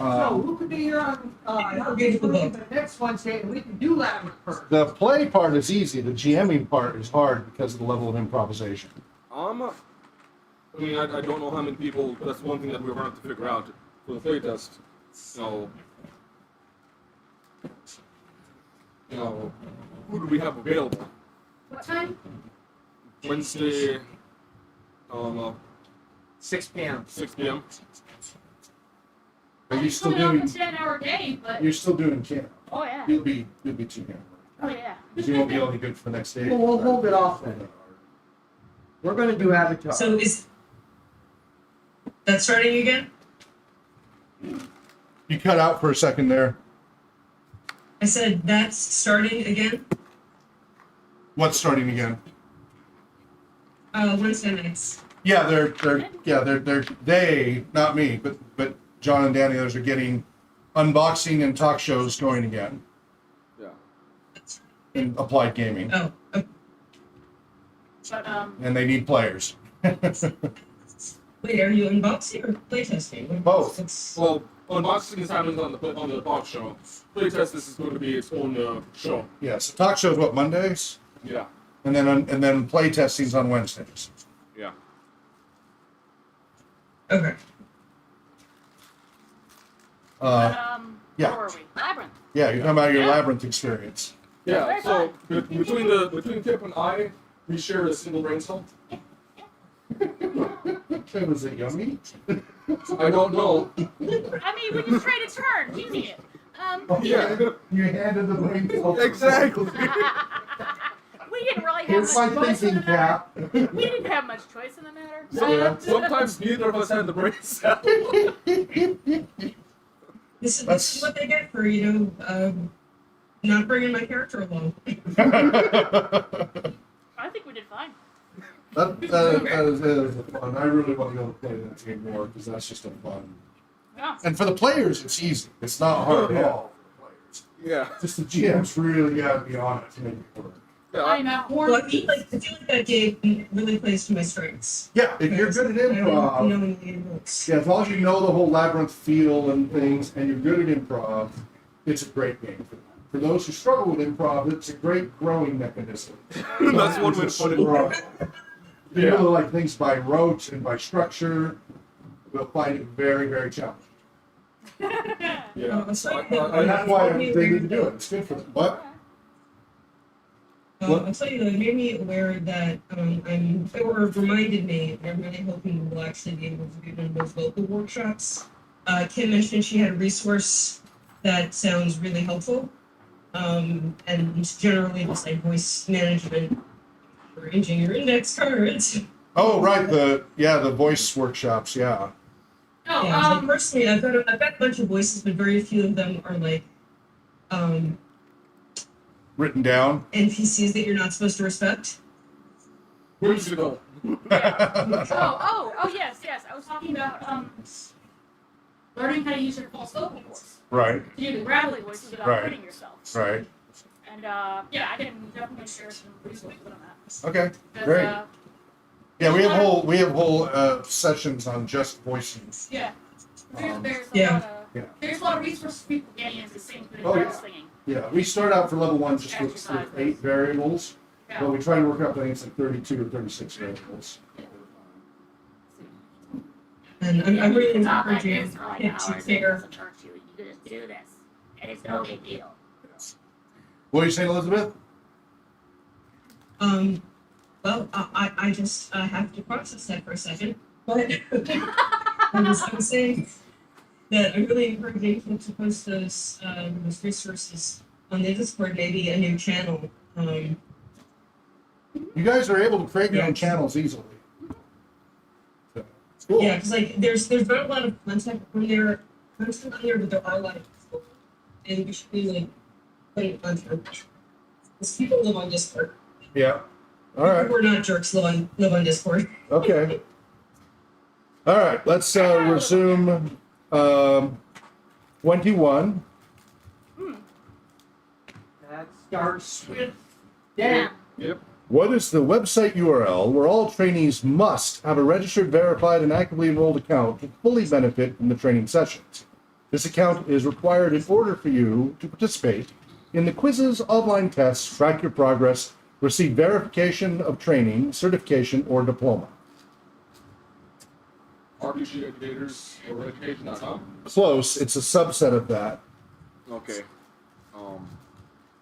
So Um, who could be here on, Okay, cool. the next Wednesday, and we can do that first. the play part is easy. The GMing part is hard because of the level of improvisation. I mean, I don't know how many people. That's one thing that we're going to have to figure out for the playtest. Who do we have available? What time? Wednesday, 6 p.m. 6 p.m. Are you I'm still coming off doing? a 10-hour day, but You're still doing camp. oh yeah, You'll be too hammered. oh yeah. You won't be able to good for the next day. Well, we'll hold it off then. We're gonna do Avatar. So is that starting again? You cut out for a second there. I said that's starting again. What's starting again? Wednesday nights. Yeah, they, not me, but John and Danny, those are getting unboxing and talk shows going again Yeah. in applied gaming, Oh, okay. But and they need players. Wait, are you unboxing or playtesting? What- Both. what's- Well, unboxing is happening on the talk show. Playtest, this is going to be its own show. Yeah, so talk shows what Mondays, Yeah. and then play testings on Wednesdays. Yeah. Okay. Yeah. where were we? Labyrinth. Yeah, you're talking about your labyrinth experience. Yeah. Very So between Kip and I, we share a single brain cell. Was it yummy? I don't know. I mean, we just traded turns using it. Yeah. You handed the brain cell. Exactly. We didn't really have Here's my much choice in thinking the matter. cap. We didn't have much choice in the matter. Yeah. Sometimes neither of us had the brain cell. This is That's- what they get for not bringing my character along. I think we did fine. That is fun. I really want to go play that game more because that's just a fun. Yeah. And for the players, it's easy. It's not hard at Yeah. all for the players. Yeah. Just the GMs really got to be on it to make it work. I'm at horn. Well, I feel like that game really plays to my strengths. Yeah, if you're good at I don't improv, know any rules. yeah, as long as you know the whole labyrinth feel and things, and you're good at improv, it's a great game for that. For those who struggle with improv, it's a great growing mechanism. That's one way to put it. If you really like things by rote and by structure, we'll find it very, very challenging. Yeah. So And that's why they need to do it. It's good for them. What? I'll tell you, it made me aware that or reminded me, and I'm really hoping we'll actually be able to do one of those local workshops. Kim mentioned she had a resource that sounds really helpful, and generally just like voice management, arranging your index cards. Oh, right. The voice workshops. Yeah. Oh, Yeah, so personally, I've got a bunch of voices, but very few of them are like Written down. NPCs that you're not supposed to respect. Whimsical. oh, yes. I was talking about learning how to use your false vocal voice. Right. To do the gravelly voices without Right. hurting yourself. Right. And yeah, I can definitely share some resources on that. Okay. 'Cause, Great. Yeah, we have whole sessions on just voicing. Yeah. There's Yeah. there's a lot of resources for people getting into singing, but Oh, not yeah. singing. Yeah, we start out for level 1 just with 8 variables, but Yeah. we try to work up, I think it's like 32 or 36 variables. And I'm really It's not like encouraging this for like Kim to hours, it care. doesn't hurt you. You just do this, and it's no big deal. What are you saying, Elizabeth? Well, I just have to process that for a second. But I was saying that I'm really encouraging people to post those resources on the Discord, maybe a new channel. You guys are able to create your own Yeah. channels easily. So, it's cool. Yeah, because like there's not a lot of content on there I'm familiar with the online school, and we should be like putting content. Because people live on Discord. Yeah. All right. We're not jerks. Live on Discord. Okay. All right. Let's resume 21. That starts with Dan. Yep. What is the website URL where all trainees must have a registered, verified, and actively enrolled account to fully benefit from the training sessions? This account is required in order for you to participate in the quizzes, online tests, track your progress, receive verification of training, certification, or diploma. RPG educators or education.com. Close. It's a subset of that. Okay.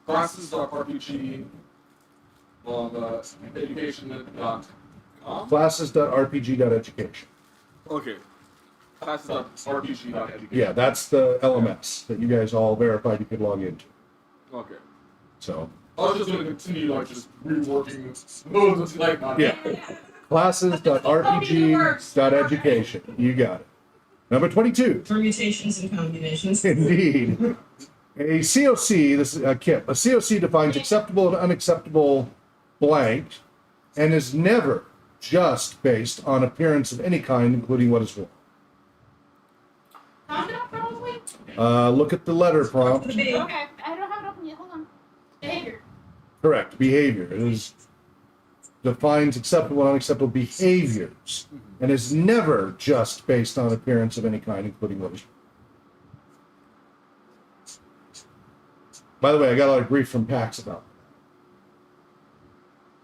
Classes.rpg. Education.com. Classes.rpg.education. Okay. Classes.rpg.education. Yeah, that's the LMS that you guys all verified you could log into. Okay. So, I was just going to continue, like, just reworking those, like, yeah. Classes.rpg.education. You got it. Number 22. Permutations and combinations. Indeed. A COC, this is a KIP. A COC defines acceptable and unacceptable blank and is never just based on appearance of any kind, including what is worn. Conduct, probably? Look at the letter prompt. Okay, I don't have it open yet. Hold on. Behavior. Correct. Behavior. It is defines acceptable and unacceptable behaviors and is never just based on appearance of any kind, including what is worn. By the way, I got a lot of grief from PAX about that.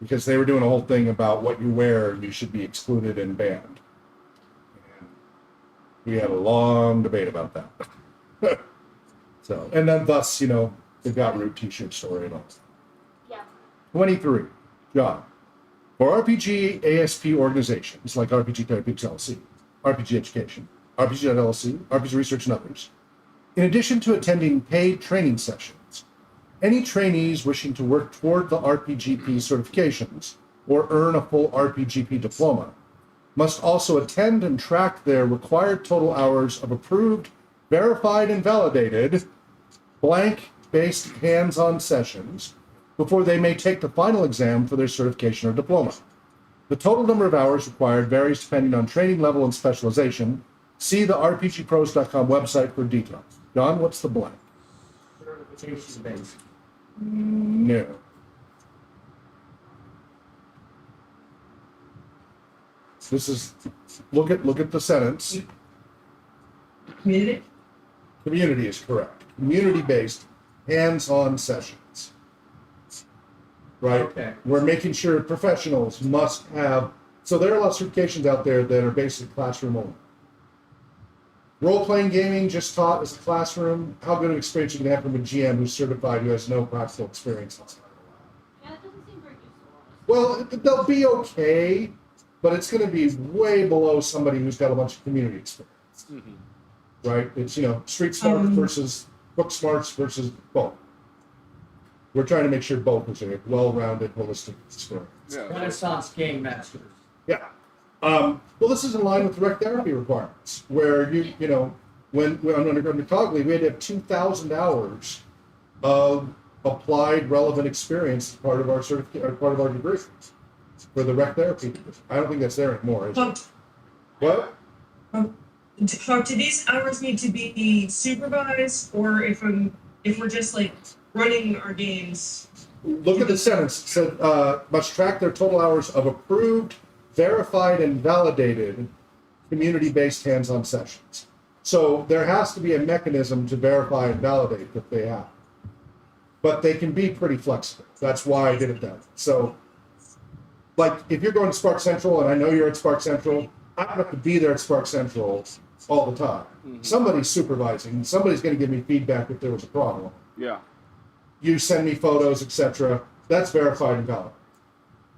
Because they were doing a whole thing about what you wear, you should be excluded and banned. And we had a long debate about that. So, and then thus, the Got Root t-shirt story and all. Yeah. 23. John. For RPG ASP organizations like RPG Therapeutics LLC, RPG Education, RPG.LLC, RPG Research, and others, in addition to attending paid training sessions, any trainees wishing to work toward the RPGP certifications or earn a full RPGP diploma must also attend and track their required total hours of approved, verified, and validated blank-based hands-on sessions before they may take the final exam for their certification or diploma. The total number of hours required varies depending on training level and specialization. See the rpgpros.com website for details. John, what's the blank? Certification based. No. This is look at the sentence. Community? Community is correct. Community-based, hands-on sessions. Right? Okay. We're making sure professionals must have. So there are a lot of certifications out there that are basically classroom only. Role-playing gaming just taught as a classroom. How good an experience you can have from a GM who's certified who has no practical experience outside of the lab. Yeah, that doesn't seem very useful. Well, they'll be okay, but it's going to be way below somebody who's got a bunch of community experience. Right? It's, street smart versus book smarts versus both. We're trying to make sure both is a well-rounded, holistic experience. Yeah. Renaissance game masters. Yeah. Well, this is in line with direct therapy requirements, where when under Cogley, we had to have 2,000 hours of applied relevant experience as part of our part of our degree for the rec therapy. I don't think that's there anymore. Is it? What? Do these hours need to be supervised, or if we're just like running our games? Look at the sentence. It said must track their total hours of approved, verified, and validated community-based hands-on sessions. So there has to be a mechanism to verify and validate that they have. But they can be pretty flexible. That's why I did it that way. So, like, if you're going to Spark Central, and I know you're at Spark Central, I don't have to be there at Spark Central all the time. Somebody's supervising. Somebody's going to give me feedback if there was a problem. Yeah. You send me photos, etc. That's verified and valid.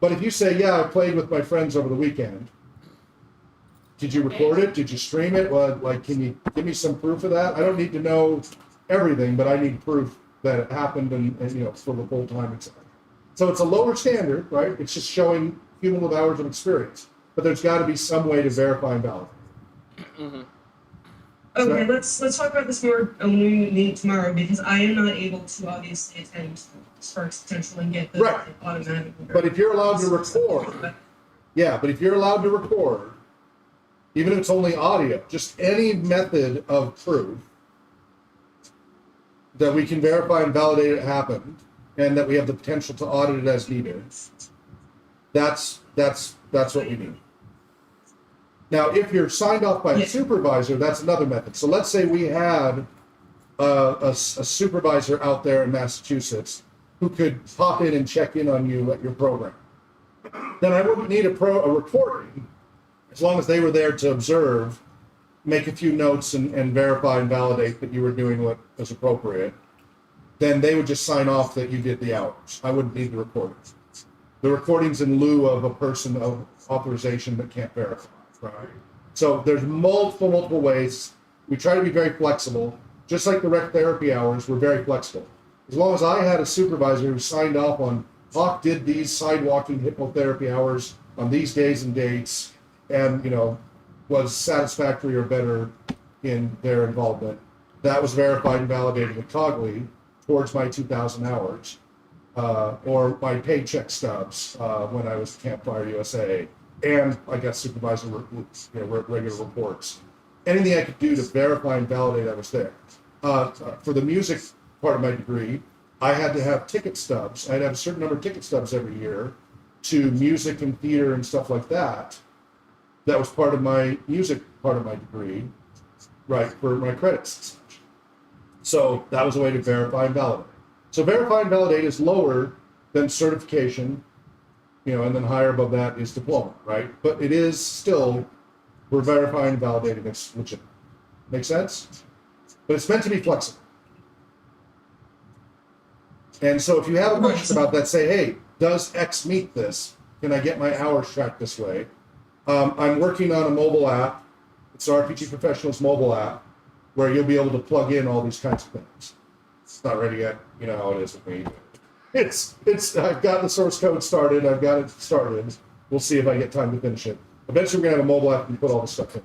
But if you say, yeah, I played with my friends over the weekend, did you record it? Did you stream it? Well, can you give me some proof of that? I don't need to know everything, but I need proof that it happened and for the whole time, etc. So it's a lower standard, right? It's just showing cumulative hours of experience. But there's got to be some way to verify and validate. Okay, let's talk about this more when we meet tomorrow because I am not able to obviously attend Sparks Potential and get the Right. automatic. But if you're allowed to record, yeah, but if you're allowed to record, even if it's only audio, just any method of proof that we can verify and validate it happened, and that we have the potential to audit it as needed, that's what we need. Now, if you're signed off by a supervisor, that's another method. So let's say we had a supervisor out there in Massachusetts who could pop in and check in on you at your program. Then I wouldn't need a recording, as long as they were there to observe, make a few notes and verify and validate that you were doing what was appropriate. Then they would just sign off that you did the hours. I wouldn't need the recordings. The recording's in lieu of a person of authorization that can't verify. Right. So there's multiple ways. We try to be very flexible. Just like the rec therapy hours, we're very flexible. As long as I had a supervisor who signed off on, Hawk did these sidewalking hypnotherapy hours on these days and dates, and was satisfactory or better in their involvement. That was verified and validated with Cogley towards my 2,000 hours, or my paycheck stubs when I was Campfire USA. And I got supervisor regular reports. Anything I could do to verify and validate I was there. For the music part of my degree, I had to have ticket stubs. I had to have a certain number of ticket stubs every year to music and theater and stuff like that. That was part of my music part of my degree, right, for my credits. So that was a way to verify and validate. So verify and validate is lower than certification, and then higher above that is diploma, right? But it is still, we're verifying and validating it's legitimate. Make sense? But it's meant to be flexible. And so if you have a question about that, say, hey, does X meet this? Can I get my hours tracked this way? I'm working on a mobile app. It's RPG Professional's mobile app where you'll be able to plug in all these kinds of things. It's not ready yet. You know how it is with me. I've got the source code started. I've got it started. We'll see if I get time to finish it. Eventually, we're going to have a mobile app and put all this stuff in.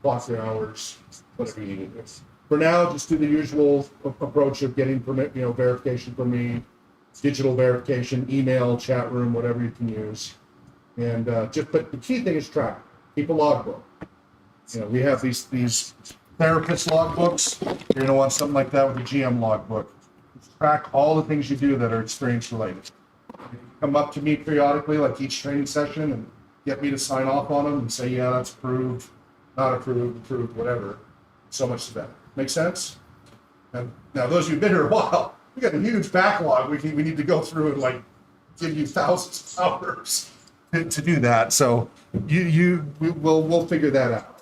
Clock your hours, whatever you need to do. For now, just do the usual approach of getting permit, verification from me, digital verification, email, chat room, whatever you can use. And but the key thing is track. Keep a logbook. We have these therapist logbooks. You're going to want something like that with a GM logbook. Track all the things you do that are experience related. You come up to me periodically, like each training session, and get me to sign off on them and say, yeah, that's approved, not approved, whatever. So much the better. Make sense? And now, those of you who've been here a while, we got a huge backlog. We need to go through and give you thousands of hours to do that. So we'll figure that out.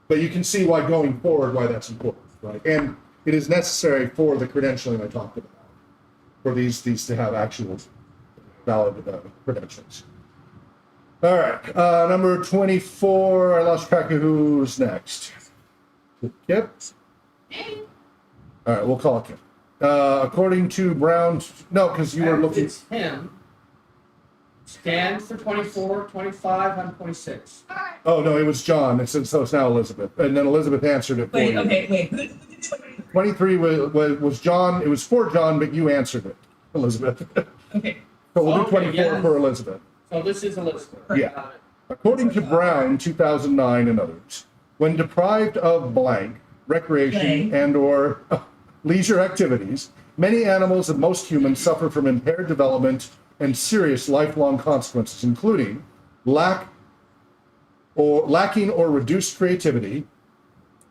But you can see why going forward, why that's important, right? And it is necessary for the credentialing I talked about, for these to have actual valid credentials. All right, number 24. I lost track of who's next. Kip? All right, we'll call it Kip. According to Brown, no, because you were looking. It's him. Stand for 24, 25, I'm 26. Oh no, it was John. So it's now Elizabeth, and then Elizabeth answered it for you. Wait. 23 was John. It was for John, but you answered it, Elizabeth. Okay. So we'll do 24 yeah. for Elizabeth. So this is Elizabeth. Yeah. According to Brown, 2009, and others, when deprived of blank, recreation and/or leisure activities, many animals and most humans suffer from impaired development and serious lifelong consequences, including lacking or reduced creativity,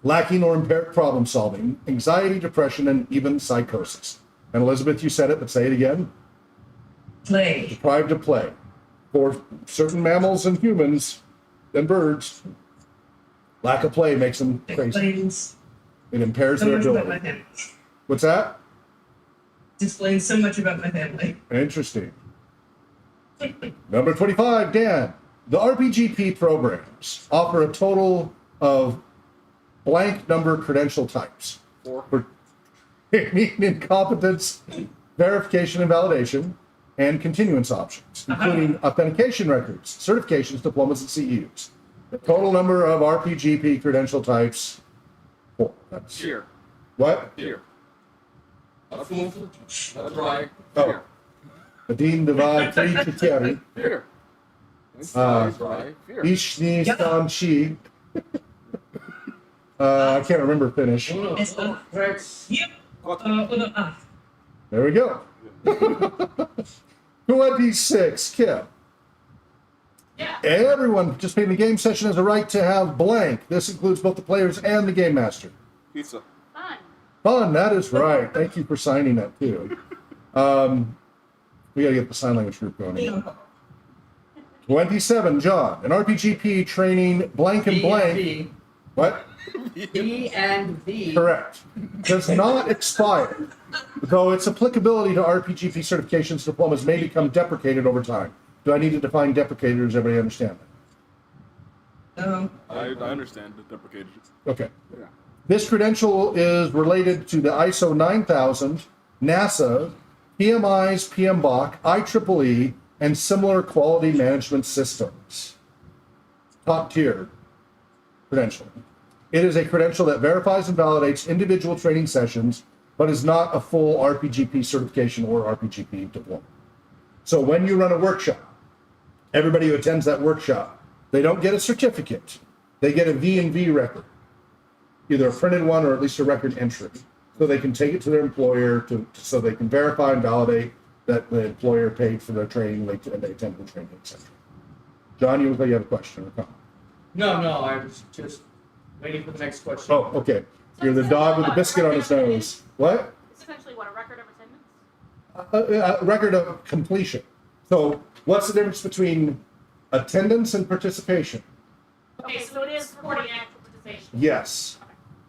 lacking or impaired problem solving, anxiety, depression, and even psychosis. And Elizabeth, you said it, but say it again. Play. Deprived of play. For certain mammals and humans and birds, lack of play makes them crazy. It impairs their ability. What's that? Explains so much about my family. Interesting. Number 25, Dan. The RPGP programs offer a total of blank number credential types for incompetence, verification and validation, and continuance options, including authentication records, certifications, diplomas, and CEUs. Total number of RPGP credential types, 4. That's Here. what? Here. That's right. Oh. Adin Divad 3 Chiteri. Here. That's right. Here. Ishni Stan Chi. I can't remember Finnish. Yep. There we go. 26, Kip. Yeah. Everyone participating in the game session has a right to have blank. This includes both the players and the game master. Pizza. Fun. Fun, that is right. Thank you for signing that too. We gotta get the sign language group going again. 27, John. An RPGP training blank and blank. What? B and V. Correct. Does not expire, though its applicability to RPGP certifications diplomas may become deprecated over time. Do I need to define deprecated, or does everybody understand that? I understand the deprecated. Okay. Yeah. This credential is related to the ISO 9000, NASA, PMI's PMBOK, IEEE, and similar quality management systems. Top tier credential. It is a credential that verifies and validates individual training sessions, but is not a full RPGP certification or RPGP diploma. So when you run a workshop, everybody who attends that workshop, they don't get a certificate. They get a V&V record, either a printed one or at least a record entry, so they can take it to their employer so they can verify and validate that the employer paid for their training and they attended the training, etc. John, you look like you have a question or comment. No, I was just waiting for the next question. Oh, okay. You're the dog with the biscuit on his nose. What? It's essentially what, a record of attendance? A record of completion. So what's the difference between attendance and participation? Okay, so it is recording actual participation. Yes.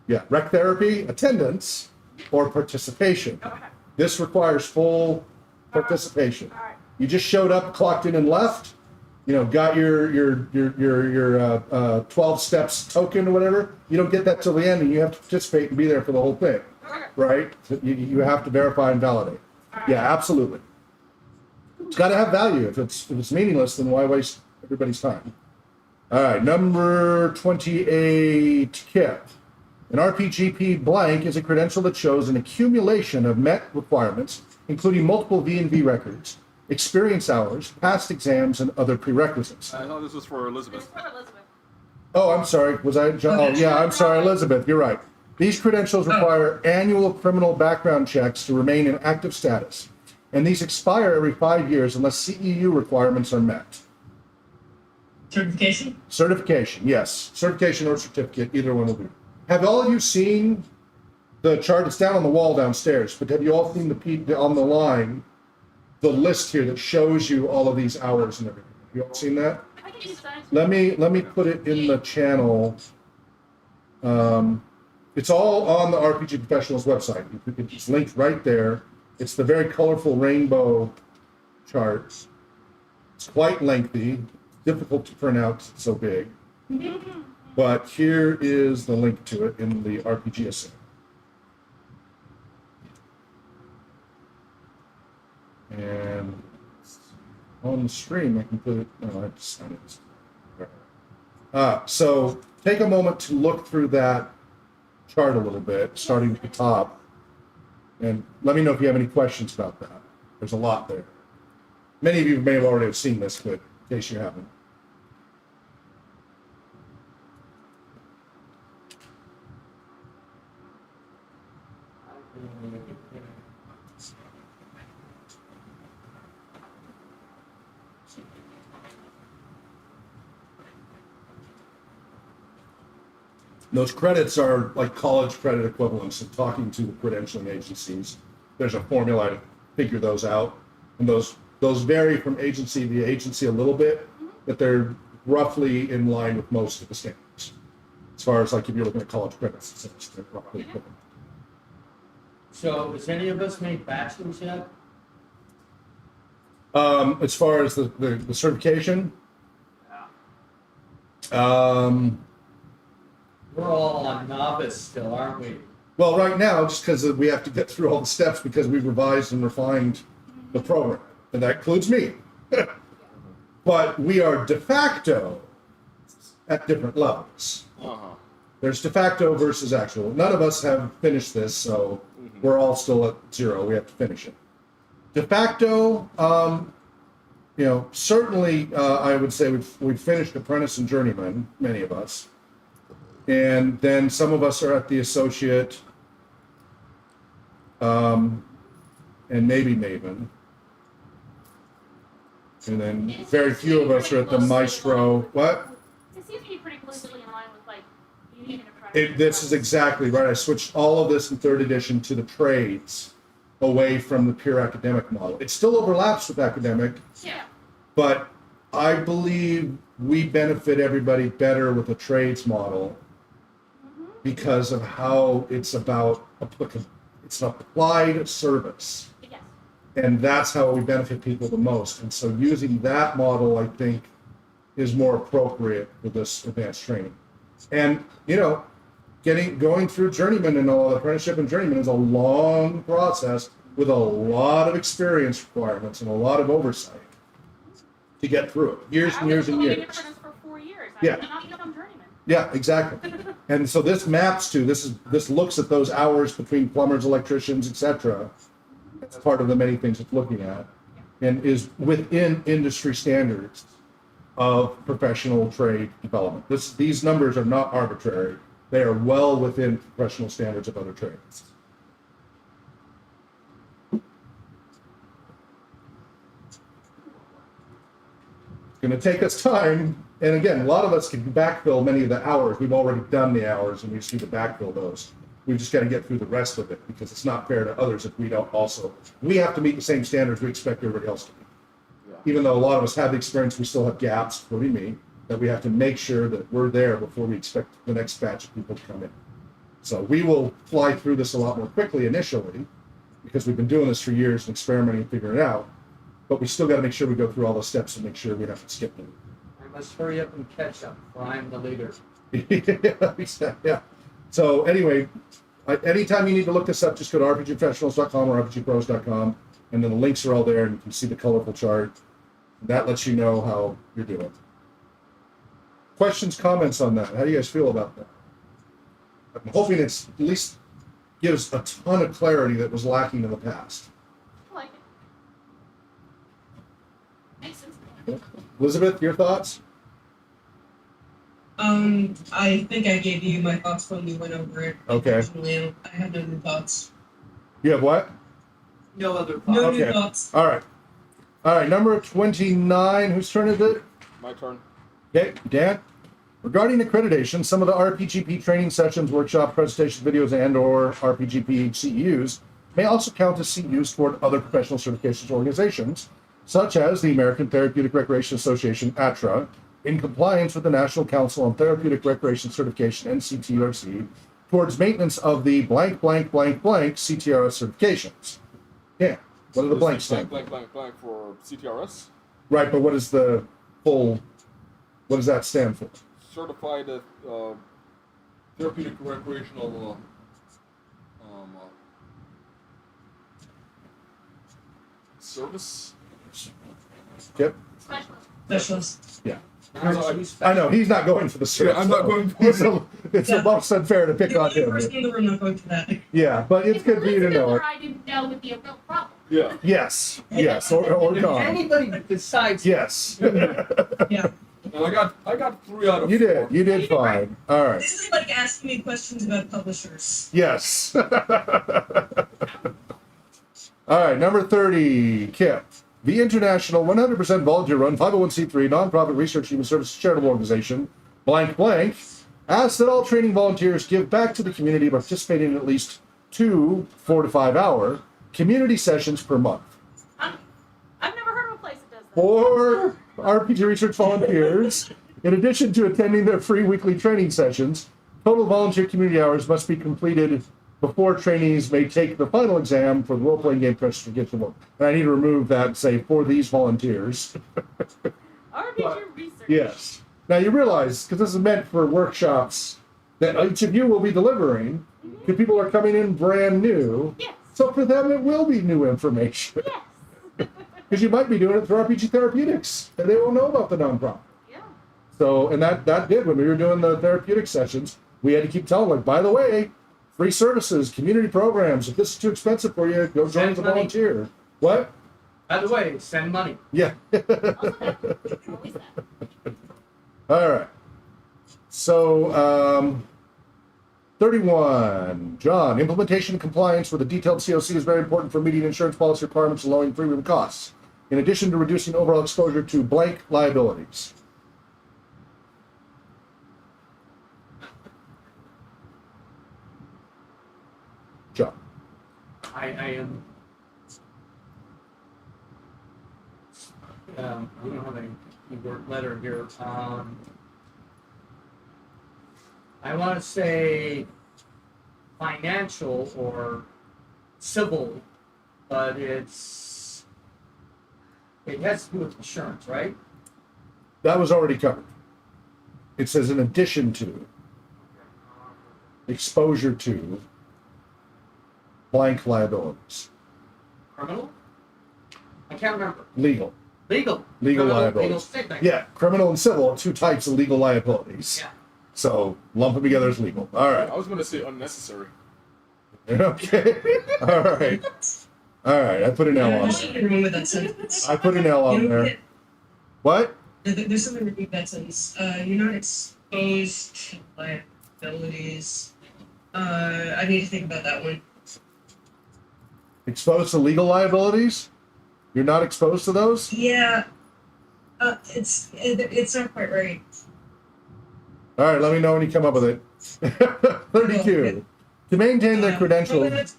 Yeah. Rec therapy, attendance, or participation. Okay. This requires full participation. All right. You just showed up, clocked in, and left. You know, got your 12 steps token or whatever. You don't get that till the end, and you have to participate and be there for the whole thing, Okay. right? So you have to verify and validate. All right. Yeah, absolutely. It's got to have value. If it's meaningless, then why waste everybody's time? All right, number 28, Kip. An RPGP blank is a credential that shows an accumulation of met requirements, including multiple V&V records, experience hours, past exams, and other prerequisites. I thought this was for It's Elizabeth. for Elizabeth. Oh, I'm sorry. Was I? Oh, yeah, I'm sorry, Elizabeth. You're right. These credentials require annual criminal background checks to remain in active status, and these expire every 5 years unless CEU requirements are met. Certification? Certification, yes. Certification or certificate, either one will do. Have all of you seen the chart? It's down on the wall downstairs, but have you all seen on the line, the list here that shows you all of these hours and everything? Have you all seen that? I can use that. Let me put it in the channel. It's all on the RPG Professionals website. It's linked right there. It's the very colorful rainbow chart. It's quite lengthy, difficult to print out 'cause it's so big. But here is the link to it in the RPG essay. And on the stream, I can put it. No, I have to sign it. So take a moment to look through that chart a little bit, starting at the top, and let me know if you have any questions about that. There's a lot there. Many of you may have already seen this, but in case you haven't. Those credits are like college credit equivalents of talking to the credentialing agencies. There's a formula to figure those out. And those vary from agency to agency a little bit, but they're roughly in line with most of the standards. As far as like if you're looking at college credits, they're roughly equivalent. So, has any of us made bachelor's yet? As far as the certification, We're all on novice still, aren't we? well, right now, just because we have to get through all the steps because we've revised and refined the program, and that includes me. But we are de facto at different levels. Uh-huh. There's de facto versus actual. None of us have finished this, so we're all still at 0. We have to finish it. De facto, certainly I would say we've finished apprentice and journeyman, many of us. And then some of us are at the associate, and maybe maven. And then very few of us are at the maestro. What? It seems to be pretty closely in line with like union and apprentice. This is exactly right. I switched all of this in 3rd edition to the trades, away from the pure academic model. It still overlaps with academic, Yeah. but I believe we benefit everybody better with a trades model because of how it's about it's an applied service. Yes. And that's how we benefit people the most. And so using that model, I think, is more appropriate for this advanced training. And, going through journeyman and all apprenticeship and journeyman is a long process with a lot of experience requirements and a lot of oversight to get through it. Years and years and I was years. an apprentice for 4 years. Yeah. I did not become journeyman. Yeah, exactly. And so this maps to this looks at those hours between plumbers, electricians, etc. That's part of the many things it's looking at, and is within industry standards of professional trade development. These numbers are not arbitrary. They are well within professional standards of other trades. It's going to take us time. And again, a lot of us can backfill many of the hours. We've already done the hours and we just need to backfill those. We've just got to get through the rest of it because it's not fair to others if we don't also. We have to meet the same standards we expect everybody else to meet. Yeah. Even though a lot of us have the experience, we still have gaps, including me, that we have to make sure that we're there before we expect the next batch of people to come in. So we will fly through this a lot more quickly initially because we've been doing this for years and experimenting and figuring it out. But we still got to make sure we go through all those steps and make sure we don't skip them. I must hurry up and catch up, for I am the leader. Yeah. So anyway, anytime you need to look this up, just go to rpgprofessionals.com or rpgpros.com, and then the links are all there, and you can see the colorful chart. That lets you know how you're doing. Questions, comments on that? How do you guys feel about that? I'm hoping it's at least gives a ton of clarity that was lacking in the past. I like it. Makes sense. Elizabeth, your thoughts? I think I gave you my thoughts when we went over it. Okay. Originally. I have no new thoughts. You have what? No other thoughts. No Okay. new thoughts. All right, number 29. Whose turn is it? My turn. Okay, Dan. Regarding accreditation, some of the RPGP training sessions, workshop, presentations, videos, and/or RPGP CEUs may also count as CEUs toward other professional certifications organizations, such as the American Therapeutic Recreation Association (ATRA), in compliance with the National Council on Therapeutic Recreation Certification (NCTRC), towards maintenance of the blank blank blank blank CTRS certifications. Yeah, what are the blanks stand? Blank for CTRS. Right, but what is the full? What does that stand for? Certified Therapeutic recreational service. Yep. Specialist. Specialist. Yeah. Aren't you I know he's not going for the search. I'm not so going for it's Yeah. almost unfair to pick The on only him. person in the room not going for that. Yeah, but it's good for you to know it. I didn't know would be a real problem. Yeah. Yes, or If gone. anybody besides Yes. Yeah. And I got 3 out of 4. You did fine. All right. This is like asking me questions about publishers. Yes. All right, number 30, Kip. The International 100% volunteer-run 501c3 nonprofit research human services charitable organization, blank blank, asks that all training volunteers give back to the community by participating in at least 2 4 to 5 hour community sessions per month. I've never heard of a place that does that. For RPG research volunteers, in addition to attending their free weekly training sessions, total volunteer community hours must be completed before trainees may take the final exam for the role-playing game certification work. And I need to remove that and say, for these volunteers. RPG research. Yes. Now you realize, because this is meant for workshops that each of you will be delivering, because people are coming in brand new. Yes. So for them, it will be new information. Yes. Because you might be doing it through RPG Therapeutics, and they won't know about the nonprofit. Yeah. So, and that did, when we were doing the therapeutic sessions, we had to keep telling, like, by the way, free services, community programs. If this is too expensive for you, go join as a Send money. volunteer. What? By the way, send money. Yeah. Always that. All right. So, 31. John, implementation and compliance with a detailed COC is very important for meeting insurance policy requirements and lowering premium costs, in addition to reducing overall exposure to blank liabilities. John. I am. We don't have any keyword letter here. I want to say financial or civil, but it has to do with insurance, right? That was already covered. It says in addition to, exposure to blank liabilities. Criminal? I can't remember. Legal. Legal. Legal Criminal, liabilities. Legal, same thing. Yeah, criminal and civil are two types of legal liabilities. Yeah. So lump them together as legal. All right. I was gonna say unnecessary. Okay. All right. All right. I put an L on There's there. something wrong with that sentence. I put an L on there. What? There's something wrong with that sentence. You're not exposed to liabilities. I need to think about that one. Exposed to legal liabilities? You're not exposed to those? Yeah. It's not quite right. All right. Let me know when you come up with it. 32. To maintain their credentials.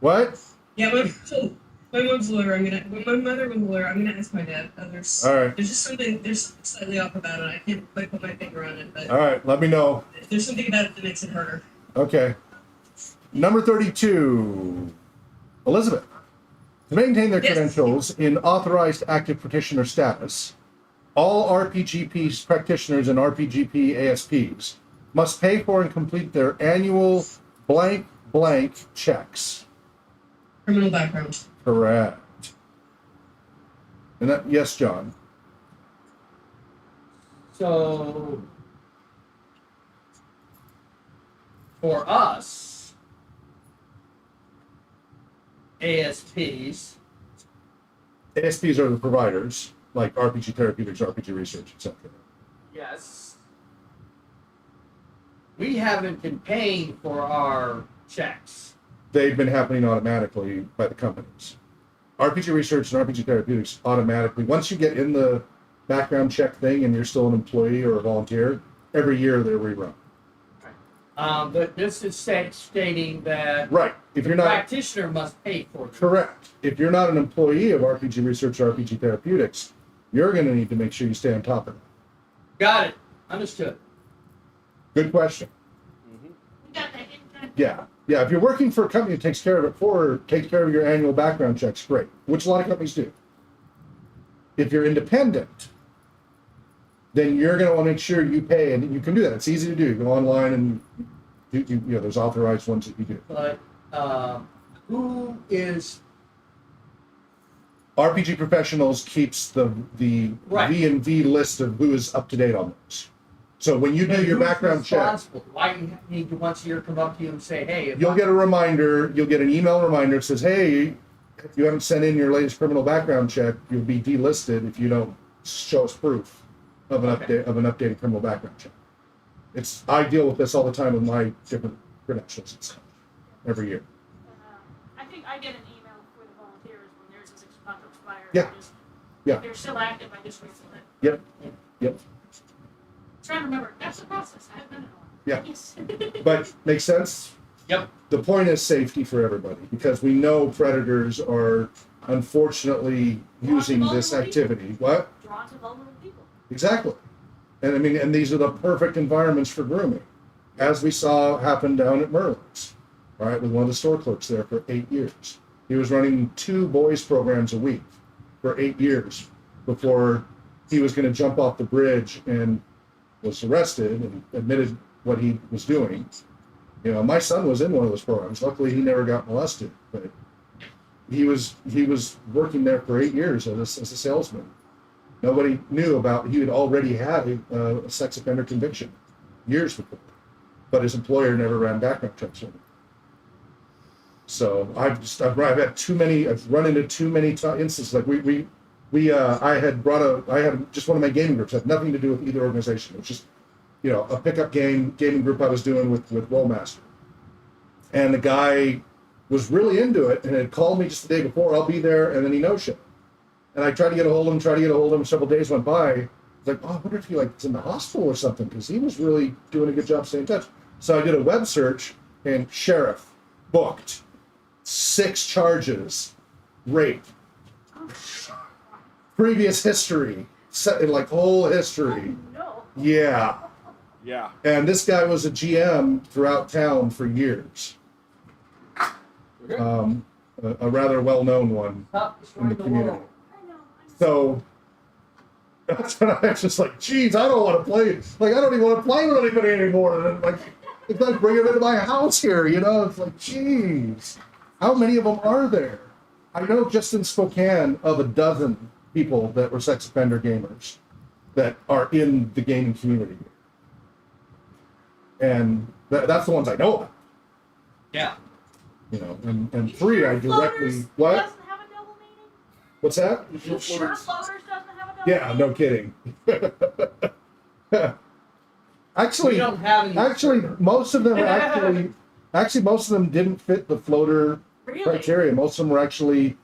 What? Yeah, my mom's a lawyer. When my mother was a lawyer, I'm gonna ask my dad. There's All right. just something slightly off about it. I can't quite put my finger on it, but All right. Let me know. there's something about it that makes it harder. Okay. Number 32. Elizabeth. To maintain their Yes. credentials in authorized active practitioner status, all RPGP practitioners and RPGP ASPs must pay for and complete their annual blank checks. Criminal background. Correct. And that, yes, John. So for us, ASPs, ASPs are the providers, like RPG Therapeutics, RPG Research, etc. yes, we haven't been paying for our checks. They've been happening automatically by the companies. RPG Research and RPG Therapeutics automatically, once you get in the background check thing and you're still an employee or a volunteer, every year they're rerun. But this is stating that Right. If the you're not practitioner must pay for it. correct, if you're not an employee of RPG Research or RPG Therapeutics, you're going to need to make sure you stay on top of it. Got it. Understood. Good question. We got that in. Yeah. Yeah. If you're working for a company that takes care of your annual background checks, great, which a lot of companies do. If you're independent, then you're going to want to make sure you pay, and you can do that. It's easy to do. You go online and there's authorized ones that you do. But who is RPG Professionals keeps the Right. V&V list of who is up to date on those. So when you do your who's background check, responsible? Why do you need to once a year come up to you and say, hey, if you'll get a reminder. You'll get an email reminder that says, "Hey, if you haven't sent in your latest criminal background check, you'll be delisted if you don't show us proof of an updated criminal background check." I deal with this all the time with my different credentials and stuff every year. I think I get an email for the volunteers when theirs is about to expire. Yeah. Yeah. If they're still active, I just refill it. Yep. Yep. Trying to remember. That's the process. I haven't done it in a while. Yeah. Yes. But makes sense. Yep. The point is safety for everybody, because we know predators are unfortunately using this activity. What? Drawn to vulnerable people. Exactly. And I mean, and these are the perfect environments for grooming, as we saw happen down at Merlin's, right, with one of the store clerks there for 8 years. He was running 2 boys programs a week for 8 years before he was going to jump off the bridge and was arrested and admitted what he was doing. You know, my son was in one of those programs. Luckily, he never got molested, but he was working there for 8 years as a salesman. Nobody knew about. He had already had a sex offender conviction years before, but his employer never ran background checks on him. So I've had too many. I've run into too many instances. Like I had just one of my gaming groups, had nothing to do with either organization. It was just, a pickup gaming group I was doing with Rollmaster. And the guy was really into it and had called me just the day before, I'll be there, and then he no-showed. And I tried to get a hold of him, several days went by. I was like, I wonder if he is in the hospital or something, because he was really doing a good job staying in touch. So I did a web search, and sheriff, booked, 6 charges, rape, previous history, whole history. No. Yeah. Yeah. And this guy was a GM throughout town for years. Okay. A rather well-known one Top in the destroying the community. world. I know. So that's when I was just like, geez, I don't want to play. Like, I don't even want to play with anybody anymore. And like, it's like bring them into my house here, It's like, geez, how many of them are there? I know just in Spokane of a dozen people that were sex offender gamers that are in the gaming community. And that's the ones I know about. Yeah. And You 3 sure I directly Floaters what? Doesn't have a double meaning? What's that? You sure Floaters doesn't have a double Yeah, meaning? no kidding. We Actually, don't have any. most of them didn't fit the floater Really? criteria. Most of them were actually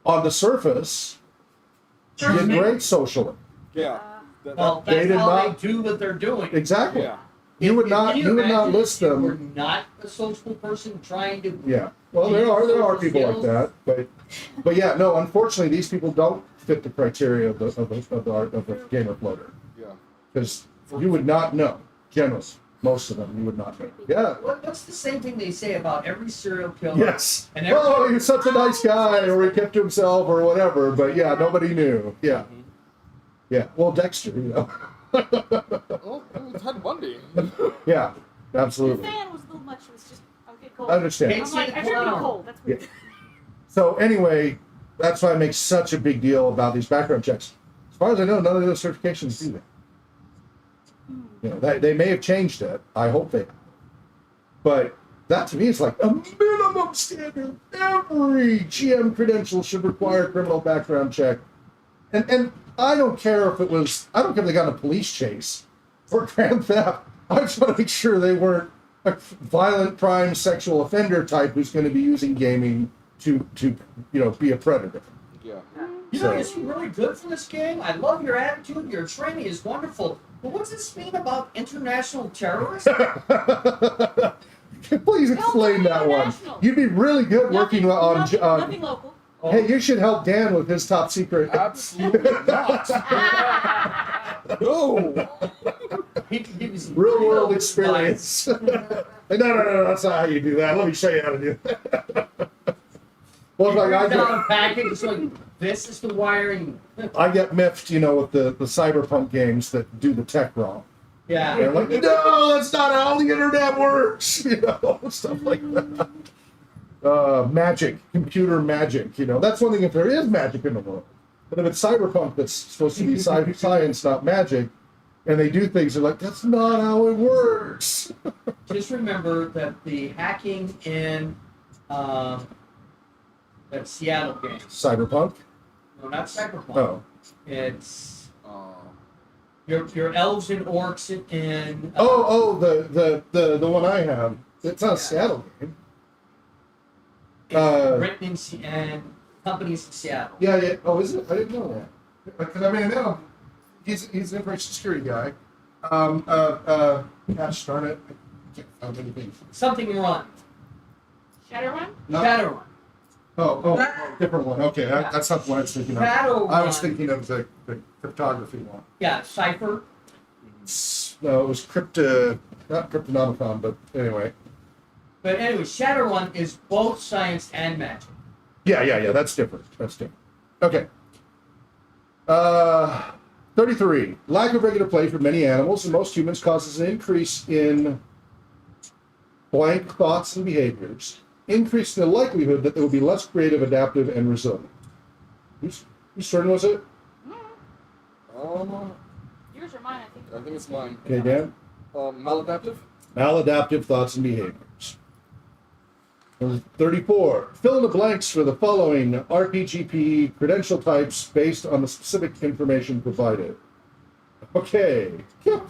on the surface did great socially. Yeah. Well, They that's did how not- they do what they're doing. Exactly. Yeah. You would Can not imagine list if you were them. not a social person trying to. Yeah. Well, there are people like that, but yeah, no. Unfortunately, these people don't fit the criteria of the gamer floater, Yeah. because you would not know. Generally, most of them you would not know. Yeah. What's the same thing they say about every serial killer? Yes. And every- Oh, he's such a nice guy, or he kept to himself, or whatever. But yeah, nobody knew. Yeah. Yeah. Well, Dexter, Well, it's Ted Bundy. Yeah, The absolutely. fan was a little much. It was just, okay, cold. I understand. I'm like, I should be cold. That's weird. So anyway, that's why I make such a big deal about these background checks. As far as I know, none of those certifications do that. They may have changed it. I hope they have. But that to me is like a minimum standard. Every GM credential should require a criminal background check. And I don't care if they got in a police chase or grand theft. I just want to make sure they weren't a violent crime sexual offender type who's going to be using gaming to be a predator. Yeah. You So- know, it's really good for this game. I love your attitude. Your training is wonderful. But what's this mean about international terrorists? Please explain that one. You'd be really good working on. Nothing local. Hey, you should help Dan with his top secret. Absolutely not. No. He can give you some Real world advice. experience. No, that's not how you do that. Let me show you how to do that. Well, You like bring down a package, it's like, this is the wiring. I get miffed, with the cyberpunk games that do the tech wrong. Yeah. They're like, no, that's not how the internet works. Stuff like that. Magic, computer magic. That's one thing if there is magic in the world. But if it's cyberpunk that's supposed to be science, not magic, and they do things, they're like, that's not how it works. Just remember that the hacking in that Seattle game, Cyberpunk? no, not Cyberpunk. Oh. It's Uh, your elves and orcs in. The one I have. It's not a Seattle game. written in and companies in Seattle. Yeah. Oh, is it? I didn't know that. Because I know he's an information security guy. Gosh darn it. I can't find anything. Something wrong. Shadowrun? No. Shadowrun. Oh, different one. Okay, that's not the one I was thinking of. Shadowrun. I was thinking of the cryptography one. Yeah, Cipher. No, it was not Cryptonomicon, but anyway. But anyway, Shadowrun is both science and magic. Yeah, that's different. Okay. 33. Lack of regular play for many animals and most humans causes an increase in blank thoughts and behaviors, increase in the likelihood that they will be less creative, adaptive, and resilient. Whose turn was it? Yours or mine, I think. I think it's mine. Okay, Dan? Maladaptive? Maladaptive thoughts and behaviors. Number 34. Fill in the blanks for the following RPGP credential types based on the specific information provided. Okay. Yep.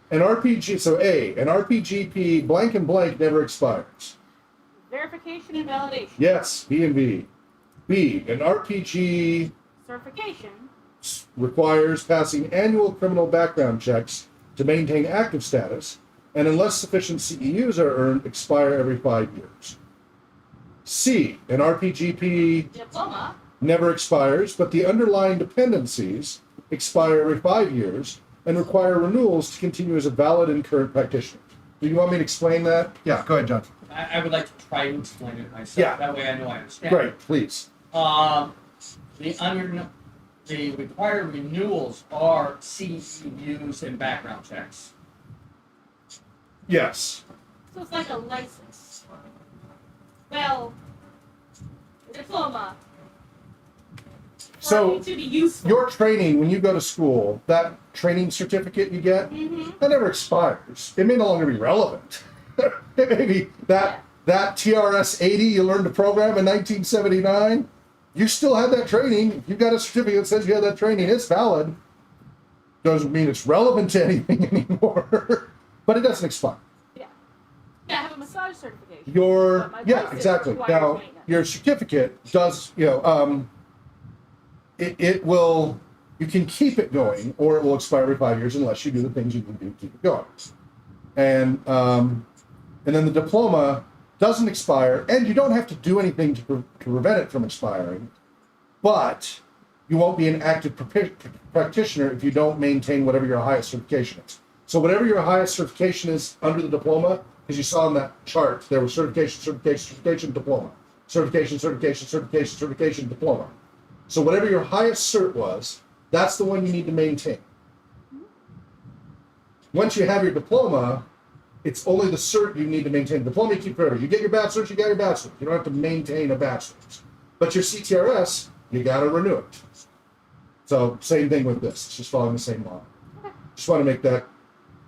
An RPG, so A, an RPGP blank and blank never expires. Verification and validation. Yes, B and B. B, an RPG Certification. requires passing annual criminal background checks to maintain active status, and unless sufficient CEUs are earned, expire every 5 years. C, an RPGP Diploma. never expires, but the underlying dependencies expire every 5 years and require renewals to continue as a valid and current practitioner. Do you want me to explain that? Yeah, go ahead, John. I would like to try to explain it myself. Yeah. That way I know I understand. Great, please. The required renewals are CEUs and background checks. Yes. So it's like a license. Well, a diploma. So, For it to be useful. your training, when you go to school, that training certificate you get, that never expires. It may no longer be relevant. It may be that TRS 80 you learned to program in 1979. You still had that training. If you've got a certificate that says you had that training, it's valid. Doesn't mean it's relevant to anything anymore. But it doesn't expire. Yeah. Yeah, I have a massage certification. Your But my yeah, license exactly. requires Now maintenance. your certificate does, it will, you can keep it going, or it will expire every 5 years unless you do the things you can do to keep it going. And then the diploma doesn't expire, and you don't have to do anything to prevent it from expiring, but you won't be an active practitioner if you don't maintain whatever your highest certification is. So whatever your highest certification is under the diploma, as you saw in that chart, there was certification, diploma. Certification, diploma. So whatever your highest cert was, that's the one you need to maintain. Once you have your diploma, it's only the cert you need to maintain. The diploma you keep forever. You get your bachelor's, you got your bachelor's. You don't have to maintain a bachelor's. But your CTRS, you got to renew it. So same thing with this. It's just following the same model. Just want to make that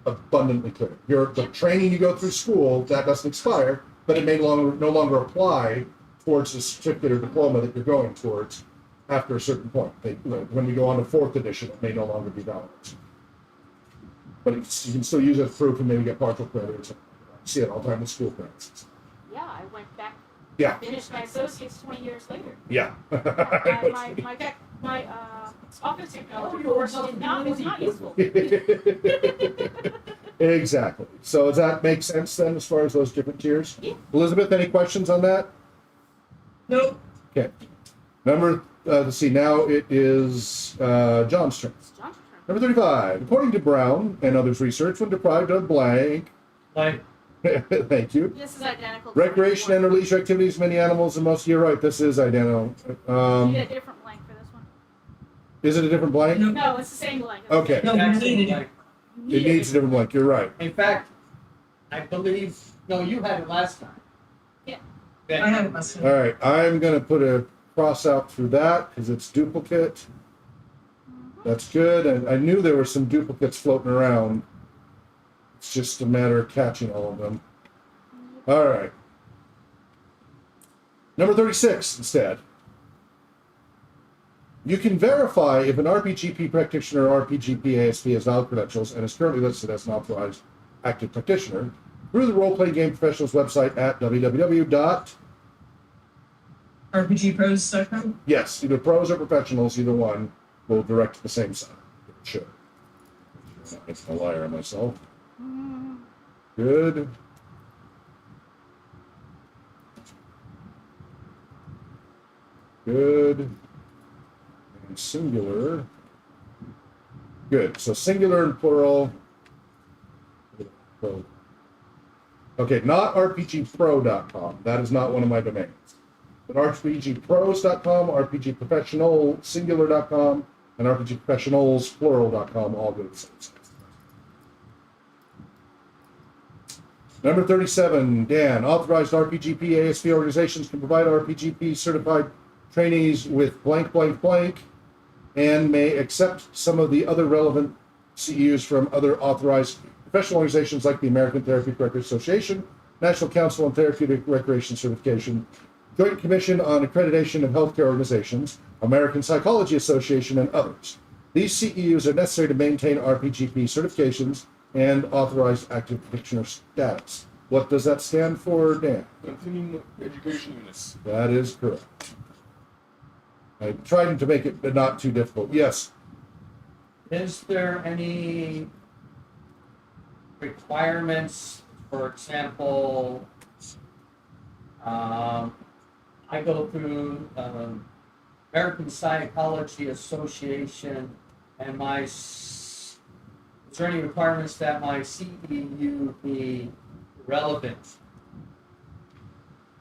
abundantly clear. The training you go through school, that doesn't expire, but it may no longer apply towards the certificate or diploma that you're going towards after a certain point. When we go on to 4th edition, it may no longer be valid. But you can still use it as proof and maybe get partial credit or something. You see it all the time with school credits. Yeah, I went back. Yeah. Finished my associates 20 years later. Yeah. My office technology course was not useful. Exactly. So does that make sense then as far as those different tiers? Yeah. Elizabeth, any questions on that? Nope. Okay. Let's see, now it is John's turn. It's John's turn. Number 35. According to Brown and others' research, when deprived of blank, Like, thank you, This is identical. to recreation and or leisure activities, many animals, and most, you're right, this is identical. You get a different blank for this one. Is it a different blank? No. No, it's the same blank. Okay. No, it's we needed like, It needs a different blank, you're right. in fact, I believe, no, you had it last time. Yeah. Then- I have a question. All right, I'm going to put a cross out through that because it's duplicate. That's good. And I knew there were some duplicates floating around. It's just a matter of catching all of them. All right. Number 36 instead. You can verify if an RPGP practitioner or RPGP ASP has valid credentials and is currently listed as an authorized active practitioner through the Role-Playing Game Professionals website at www. RPGpros.com? Yes, either pros or professionals, either one will direct to the same site. It should. I'm not making a liar of myself. Good. Good. And singular. Good. So singular and plural. Okay, not rpgpro.com. That is not one of my domains. But rpgpros.com, rpgprofessionalsingular.com, and rpgprofessionalsplural.com all go to the same site. Number 37, Dan. Authorized RPGP ASP organizations can provide RPGP certified trainees with blank, blank, blank. and may accept some of the other relevant CEUs from other authorized professional organizations like the American Therapeutic Recreation Association, National Council on Therapeutic Recreation Certification, Joint Commission on Accreditation of Healthcare Organizations, American Psychology Association, and others. These CEUs are necessary to maintain RPGP certifications and authorized active practitioner status. What does that stand for, Dan? Continuing education units. That is correct. I tried to make it not too difficult. Yes. Is there any requirements, for example, I go through American Psychology Association, and is there any requirements that my CEU be relevant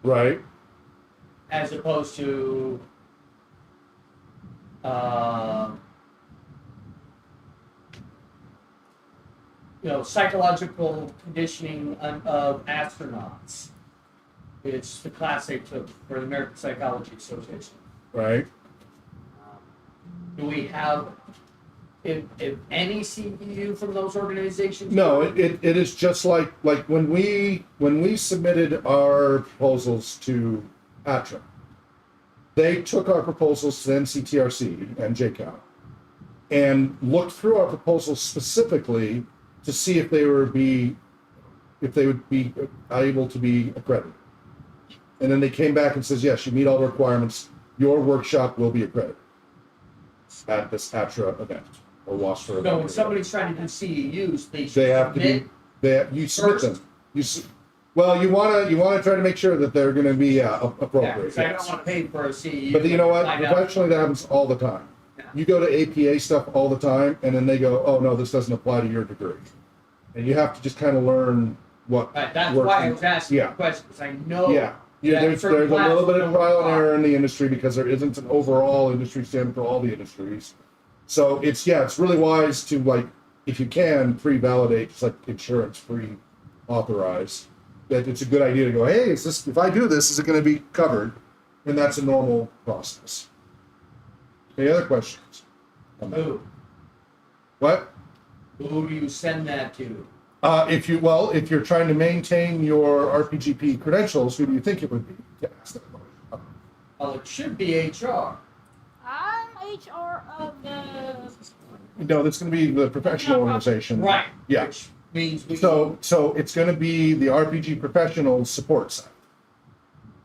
Right. as opposed to psychological conditioning of astronauts? It's the class they took for the American Psychology Association. Right. Do we have, if any CEU from those organizations? No, it is just like when we submitted our proposals to ATRA, they took our proposals to NCTRC and JCAL and looked through our proposals specifically to see if they would be able to be accredited. And then they came back and says, yes, you meet all the requirements. Your workshop will be accredited at this ATRA event or WASFR event. No, when somebody's trying to do CEUs, they should They have to submit. you submit them. Well, you want to try to make sure that they're going to be appropriate. Yeah, 'cause I Yes. don't want to pay for a CEU. But you know what? Find out- Professionally, that happens all the time. Yeah. You go to APA stuff all the time, and then they go, "Oh no, this doesn't apply to your degree," and you have to just kind of learn what. Right, that's works. why I was asking Yeah. the question, because I know. Yeah. Yeah, that there's certain a little bit of classes trial and don't error in the industry because there isn't an overall industry standard for all the industries. So it's really wise to, if you can, pre-validate, it's like insurance pre-authorize. That it's a good idea to go, hey, if I do this, is it going to be covered? And that's a normal process. Any other questions? Who? What? Who do you send that to? If you're trying to maintain your RPGP credentials, who do you think it would be? Yeah, ask that question. Well, it should be HR. I'm HR of the. No, that's going to be the professional organization. Right. Yeah. Which means we. So it's going to be the RPG Professionals support site.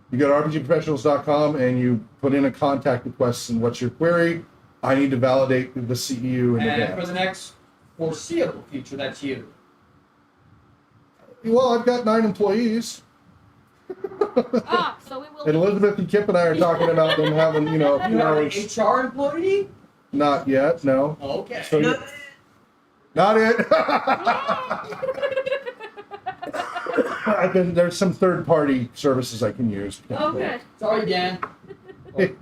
You go to rpgprofessionals.com and you put in a contact request and what's your query. I need to validate the CEU in And for advance. the next foreseeable future, that's you. Well, I've got 9 employees. So we will. And Elizabeth and Kip and I are talking about them having, a You few have an hours. HR employee? Not yet, no. Okay. So not it. There's some third-party services I can use. Okay. Sorry, Dan. Due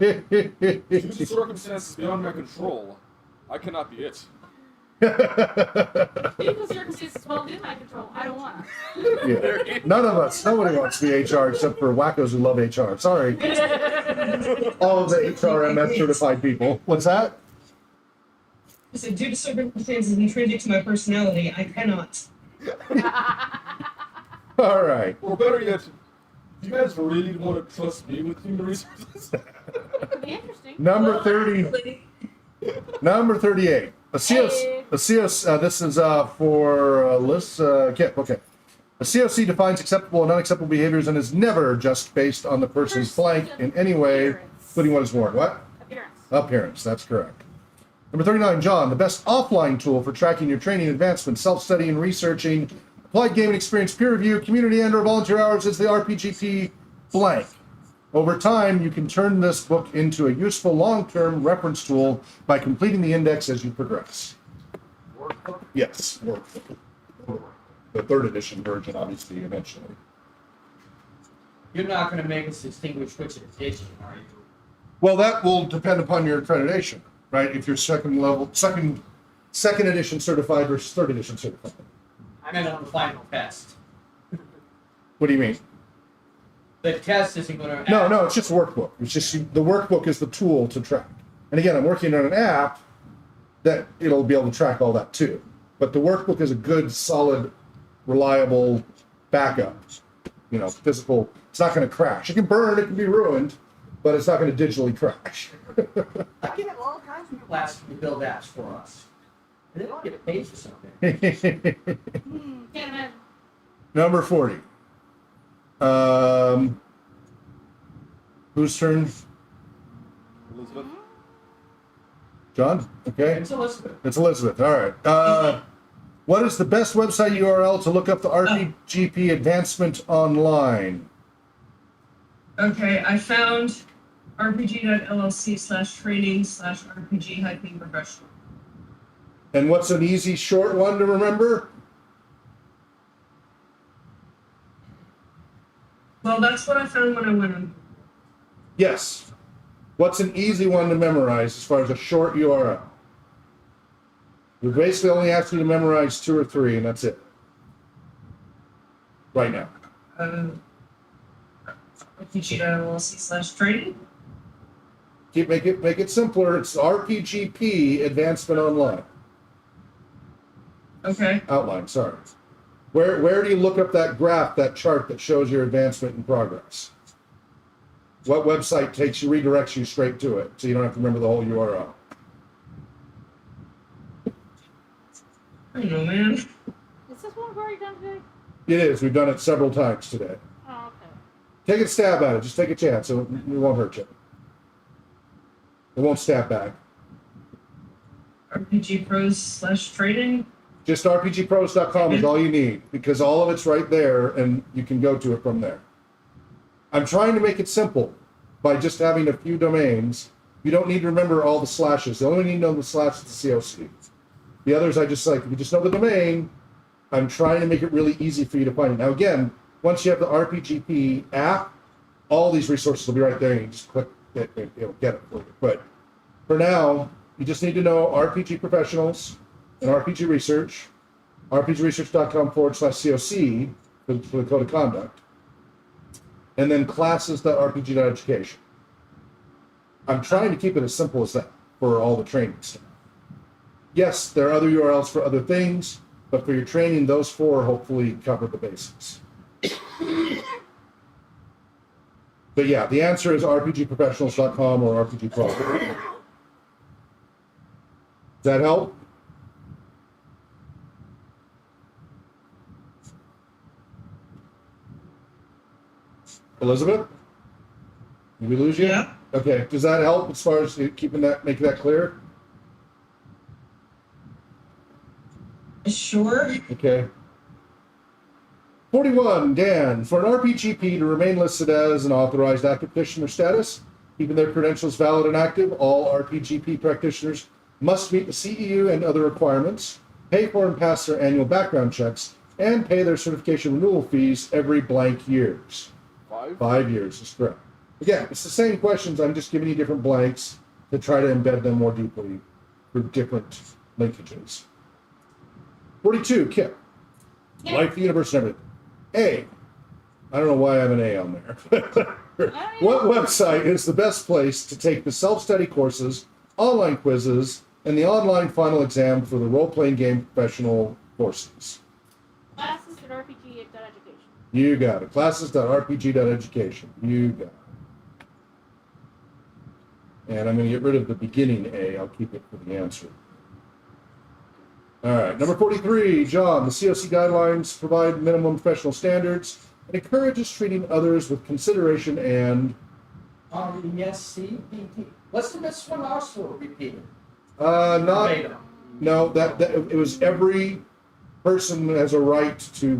to circumstances beyond my control, I cannot be it. Even circumstances well in my control. I don't want. Yeah. Nobody wants to be HR except for wackos who love HR. Sorry. All of the HRMS certified people. What's that? So due to circumstances intrinsic to my personality, I cannot. All right. Or better yet, do you guys really want to trust me with human resources? Could be interesting. Number 30. Number 38. This is for Liz Kip. Okay. A COC defines acceptable and unacceptable behaviors and is never just based on the person's blank in any way, including what is worn. What? Appearance. Appearance. That's correct. Number 39, John. The best offline tool for tracking your training advancement, self-study, and researching applied gaming experience, peer review, community, and/or volunteer hours is the RPGP blank. Over time, you can turn this book into a useful long-term reference tool by completing the index as you progress. Yes, workbook. The 3rd edition version, obviously, eventually. You're not going to make us distinguish which edition, are you? Well, that will depend upon your accreditation, right? If you're second edition certified versus 3rd edition certified. I meant on the final test. What do you mean? The test isn't going to. No, it's just a workbook. It's just the workbook is the tool to track. And again, I'm working on an app that it'll be able to track all that too. But the workbook is a good, solid, reliable backup. You know, physical. It's not going to crash. It can burn, it can be ruined, but it's not going to digitally crash. I get all kinds of people asking to build apps for us. And they don't get paid for something. Can't imagine. Number 40. Whose turn? Elizabeth? John? Okay. It's Elizabeth. It's Elizabeth. All right. What is the best website URL to look up the RPGP advancement online? Okay, I found rpg.llc/training/rpg-professional. And what's an easy short one to remember? Well, that's what I found when I went on. Yes. What's an easy one to memorize as far as a short URL? We basically only ask you to memorize 2 or 3, and that's it. Right now. rpg.llc/training. Make it simpler. It's RPGP Advancement Online. Okay. Outline, sorry. Where do you look up that graph, that chart that shows your advancement in progress? What website redirects you straight to it, so you don't have to remember the whole URL? I don't know, man. Is this one we've already done today? It is. We've done it several times today. Oh, okay. Take a stab at it. Just take a chance. It won't hurt you. It won't stab back. rpgpros/training. Just rpgpros.com is all you need, because all of it's right there, and you can go to it from there. I'm trying to make it simple by just having a few domains. You don't need to remember all the slashes. The only one you need to know the slash is the COC. The others, I just like, if you just know the domain, I'm trying to make it really easy for you to find it. Now, again, once you have the RPGP app, all these resources will be right there, and you just click it, it'll get it for you. But for now, you just need to know RPG Professionals and RPG Research, rpgresearch.com/COC for the code of conduct, and then classes.rpg.education. I'm trying to keep it as simple as that for all the training stuff. Yes, there are other URLs for other things, but for your training, those 4 hopefully cover the basics. But yeah, the answer is rpgprofessionals.com or RPG Pro. Does that help? Elizabeth? Did we lose you? Yeah. Okay. Does that help as far as making that clear? Sure. Okay. 41, Dan. For an RPGP to remain listed as an authorized active practitioner status, keeping their credentials valid and active, all RPGP practitioners must meet the CEU and other requirements, pay for and pass their annual background checks, and pay their certification renewal fees every blank years. 5? 5 years is correct. Again, it's the same questions. I'm just giving you different blanks to try to embed them more deeply for different linkages. 42, Kip. Life, the universe, and everything. A. I don't know why I have an A on there. What website is the best place to take the self-study courses, online quizzes, and the online final exam for the role-playing game professional courses? Classes at RPG.education. You got it. Classes.rpg.education. You got it. And I'm going to get rid of the beginning A. I'll keep it for the answer. All right, number 43, John. The COC guidelines provide minimum professional standards and encourages treating others with consideration and... RESCPT. What's the best one also repeated? No, that it was every person has a right to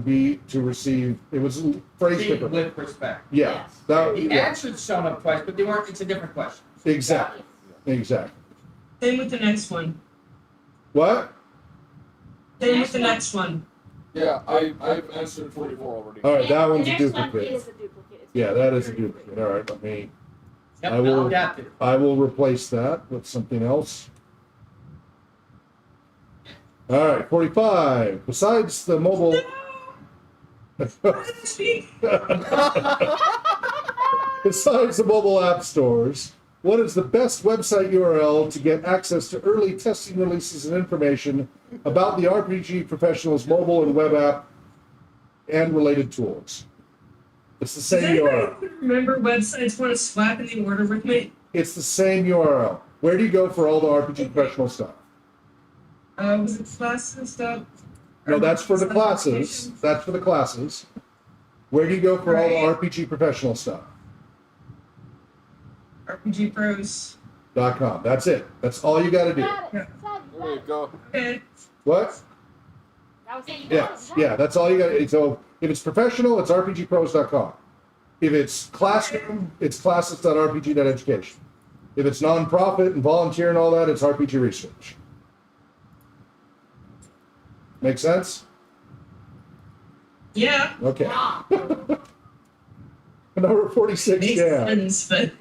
receive. It was phrased Treated differently. with respect. Yeah, Yes. that, The yeah, answer's shown up twice, but they weren't. It's a different question. exactly, exactly. Same with the next one. What? Same with the next one. Yeah, I've answered 44 already. All right, that The one's a next one duplicate. is a duplicate. It's Yeah, that is a 33. duplicate. All right, let me. Yep, I will- I'll adapt it. I will replace that with something else. All right, 45. Besides the mobile. Speak. Besides the mobile app stores, What is the best website URL to get access to early testing releases and information about the RPG Professional's mobile and web app and related tools? It's the Does same anybody URL. remember websites want to swap in the order with me? It's the same URL. Where do you go for all the RPG Professional stuff? Was it classes and stuff? No, that's for the classes. That's for the classes. Where do you go for all the Right. RPG Professional stuff? RPGpros.com. .com. That's it. That's all you got to do. Got it. Yeah. There you go. Okay. What? I was saying you Yeah, got it. yeah. That's all you got. So if it's professional, it's rpgpros.com. If it's classroom, it's classes.rpg.education. If it's nonprofit and volunteer and all that, it's RPG Research. Make sense? Yeah. Okay. Yeah. Number 46. Makes Yeah. sense, but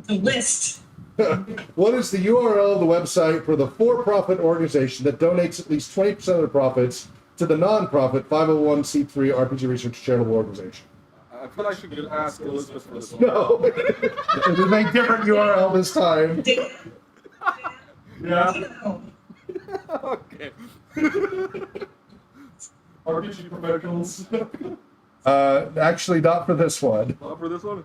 the list. What is the URL of the website for the for-profit organization that donates at least 20% of the profits to the non-profit 501c3 RPG Research charitable organization? I feel like I should ask Elizabeth for this one. No. It's a very different URL this time. Yeah. Oh, Okay. RPG professionals. Actually, not for this one. Not for this one.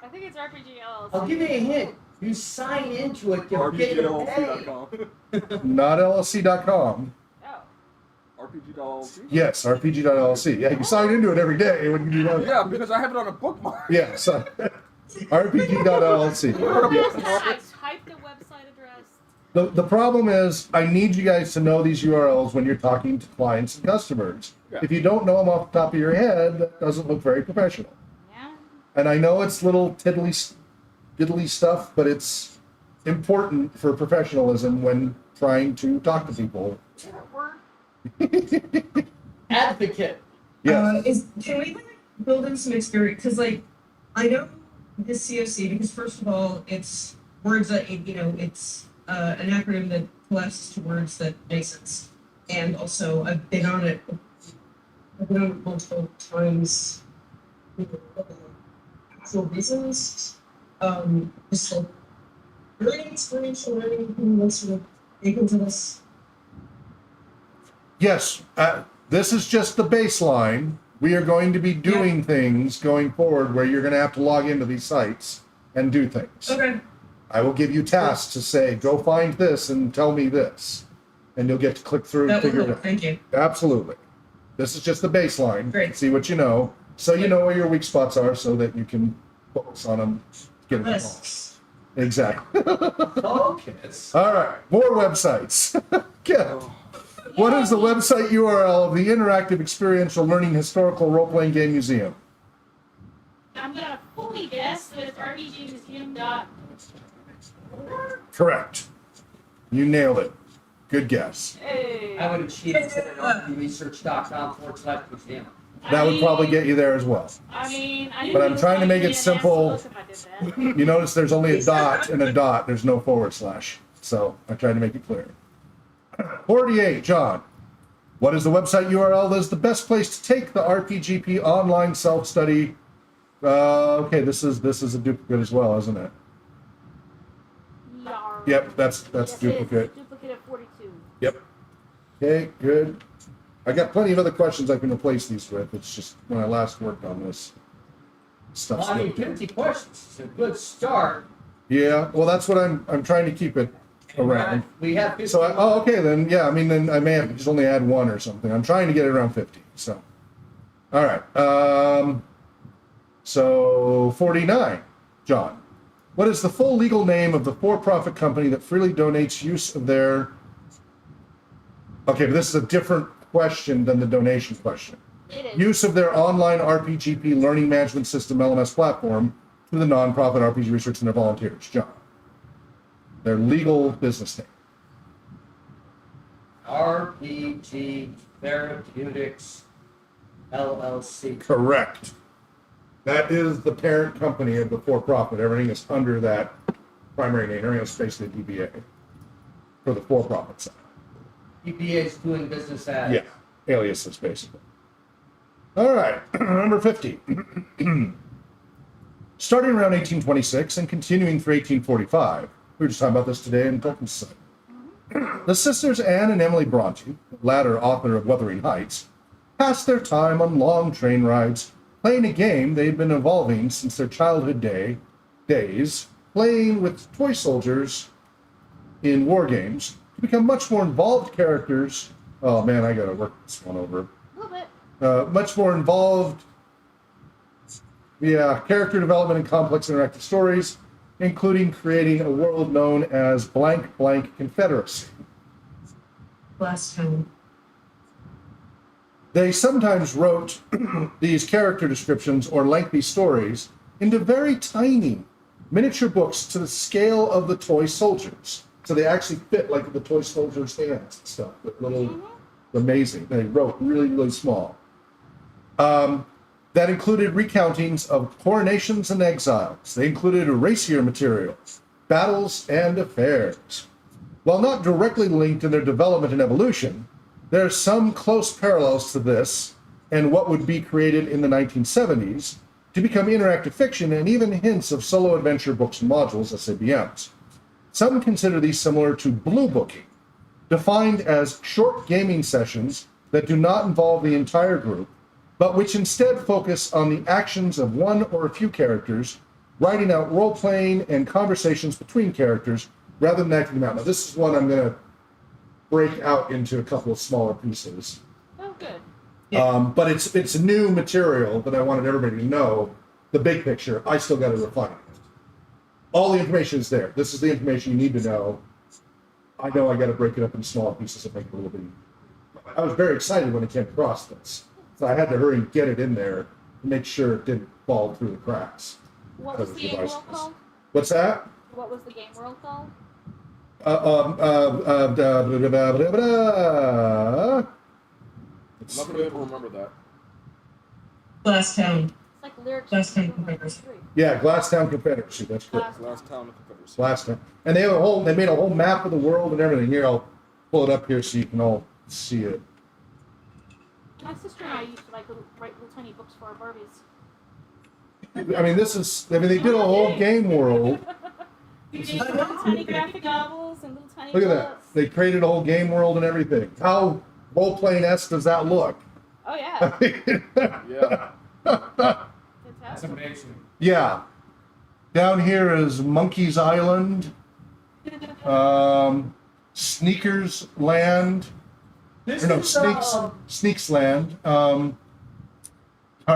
I think it's RPG LLC. I'll give you a hint. You sign into it, you're getting paid. RPGLLC.com. Not LLC.com. Oh. RPG.LLC? Yes, RPG.LLC. Yeah, you sign into it every day when you do that. Yeah, because I have it on a bookmark. Yeah, so RPG.LLC. Yes, Yeah. I typed the website address. The problem is, I need you guys to know these URLs when you're talking to clients and customers. Yeah. If you don't know them off the top of your head, that doesn't look very professional. Yeah. And I know it's little diddly stuff, but it's important for professionalism when trying to talk to people. Advocate. Yes. Can we build in some experience? Because I know this COC because first of all, it's words that it's an acronym that collapses to words that make sense, and also I've been on it. I've been on it multiple times. Actual reasons. Just like really experiential learning. Who wants to dig into this? Yes, this is just the baseline. We are going to be doing things going forward where you're going to have to log into these sites and do things. Okay. I will give you tasks to say, go find this and tell me this. And you'll get to click through and That will figure it help. out. Thank you. Absolutely. This is just the baseline. Great. See what you know. So you know where your weak spots are so that you can focus on them. Get them all. Lists. Exactly. Focus. All right. More websites. Get What is the website URL of the Interactive Experiential Learning Historical Role-Playing Game Museum? I'm gonna fully guess that it's RPGmuseum.org. Correct. You nailed it. Good guess. Hey. I would have cheated and said it on research.com/museum. That would probably get you there as well. I mean, I But I'm trying to make it didn't simple. ask if I did that. You notice there's only a dot and a dot. There's no /. So I tried to make it clear. 48, John. What is the website URL that is the best place to take the RPGP online self-study? Okay, this is a duplicate as well, isn't it? Yarr. Yep, that's Yes, it is. duplicate. Duplicate of 42. Yep. Okay, good. I got plenty of other questions I can replace these with. It's just when I last worked on this stuff. Well, I mean, 50 questions is a good start. Yeah, well, that's what I'm trying to keep it around. We have 50. So, okay, then, yeah, I mean, then I may have just only had one or something. I'm trying to get it around 50, so. All right, so 49, John. What is the full legal name of the for-profit company that freely donates use of their... Okay, but this is a different question than the donation question. It is. Use of their online RPGP learning management system LMS platform to the nonprofit RPG research and their volunteers, John. Their legal business name. RPG Therapeutics LLC. Correct. That is the parent company of the for-profit. Everything is under that primary name. Everything is basically DBA for the for-profit side. EPA is doing business as. Yeah, aliases basically. All right, number 50. Starting around 1826 and continuing through 1845. We were just talking about this today in Tolkien's Society. The sisters Anne and Emily Bronte, the latter author of Wuthering Heights, passed their time on long train rides, playing a game they'd been evolving since their childhood days, playing with toy soldiers in war games to become much more involved characters. Oh man, I gotta work this one over. A little bit. Much more involved, character development and complex interactive stories, including creating a world known as blank blank Confederacy. Last time. They sometimes wrote these character descriptions or lengthy stories into very tiny miniature books to the scale of the toy soldiers. So they actually fit like the toy soldiers' hands and stuff. With little, amazing. They wrote really, really small. That included recountings of coronations and exiles. They included racier materials, battles, and affairs. While not directly linked in their development and evolution, there are some close parallels to this and what would be created in the 1970s to become interactive fiction and even hints of solo adventure books and modules, SABMs. Some consider these similar to blue booking, defined as short gaming sessions that do not involve the entire group, but which instead focus on the actions of one or a few characters, writing out role-playing and conversations between characters rather than acting them out. Now, this is one I'm going to break out into a couple of smaller pieces. Oh, good. But it's new material that I wanted everybody to know. The big picture, I still got to refine it. All the information is there. This is the information you need to know. I know I got to break it up in smaller pieces and make it a little bit. I was very excited when it came across this, so I had to hurry and get it in there to make sure it didn't fall through the cracks. What was the game world called? What's that? What was the game world called? I'm not gonna be able to remember that. Last town. It's like lyrics. Last from time Doom compares. 3. Yeah, Glasstown Confederacy. That's correct. Last town of Confederacy. Glasstown, and they have a whole. They made a whole map of the world and everything. Here, I'll pull it up here so you can all see it. My sister and I used to like write little tiny books for our Barbies. I mean, this is. I mean, they did a whole game world. We made little tiny graphic novels and little tiny Look at that. books. They created a whole game world and everything. How role-playing-esque does that look? Oh yeah. Yeah. That's Fantastic. amazing. Yeah. Down here is Monkey's Island, Sneakers Land, This or no, is, Sneaks Land. Hard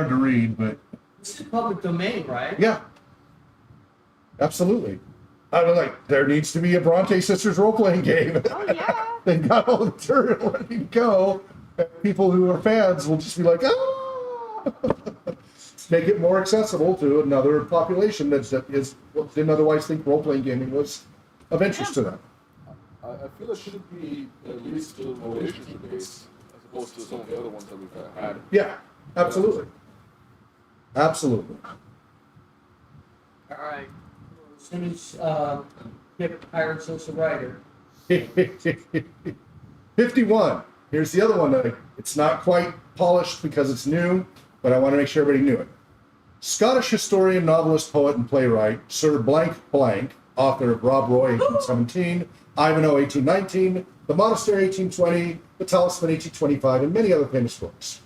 to read, but this is public domain, right? yeah, absolutely. I was like, there needs to be a Bronte Sisters role-playing game. Oh yeah. They got all the material ready to go. And people who are fans will just be like, ah! Make it more accessible to another population that didn't otherwise think role-playing gaming was of interest to them. I feel it should be at least a relationship base as opposed to some of the other ones that we've had. Yeah, absolutely. Absolutely. All right. As soon as Kip hires us a writer. 51. Here's the other one that it's not quite polished because it's new, but I want to make sure everybody knew it. Scottish historian, novelist, poet, and playwright Sir Blank Blank, author of Rob Roy, 1817, Ivanhoe, 1819, The Monastery, 1820, The Talisman, 1825, and many other famous books.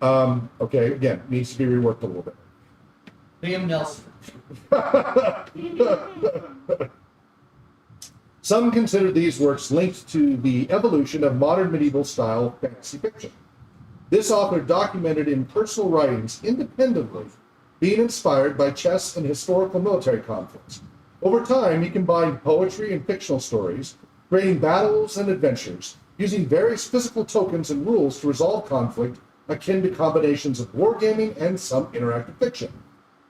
Okay, again, needs to be reworked a little bit. Liam Nelson. Some consider these works linked to the evolution of modern medieval style fantasy fiction. This author documented in personal writings independently being inspired by chess and historical military conflicts. Over time, he combined poetry and fictional stories, creating battles and adventures, using various physical tokens and rules to resolve conflict akin to combinations of wargaming and some interactive fiction.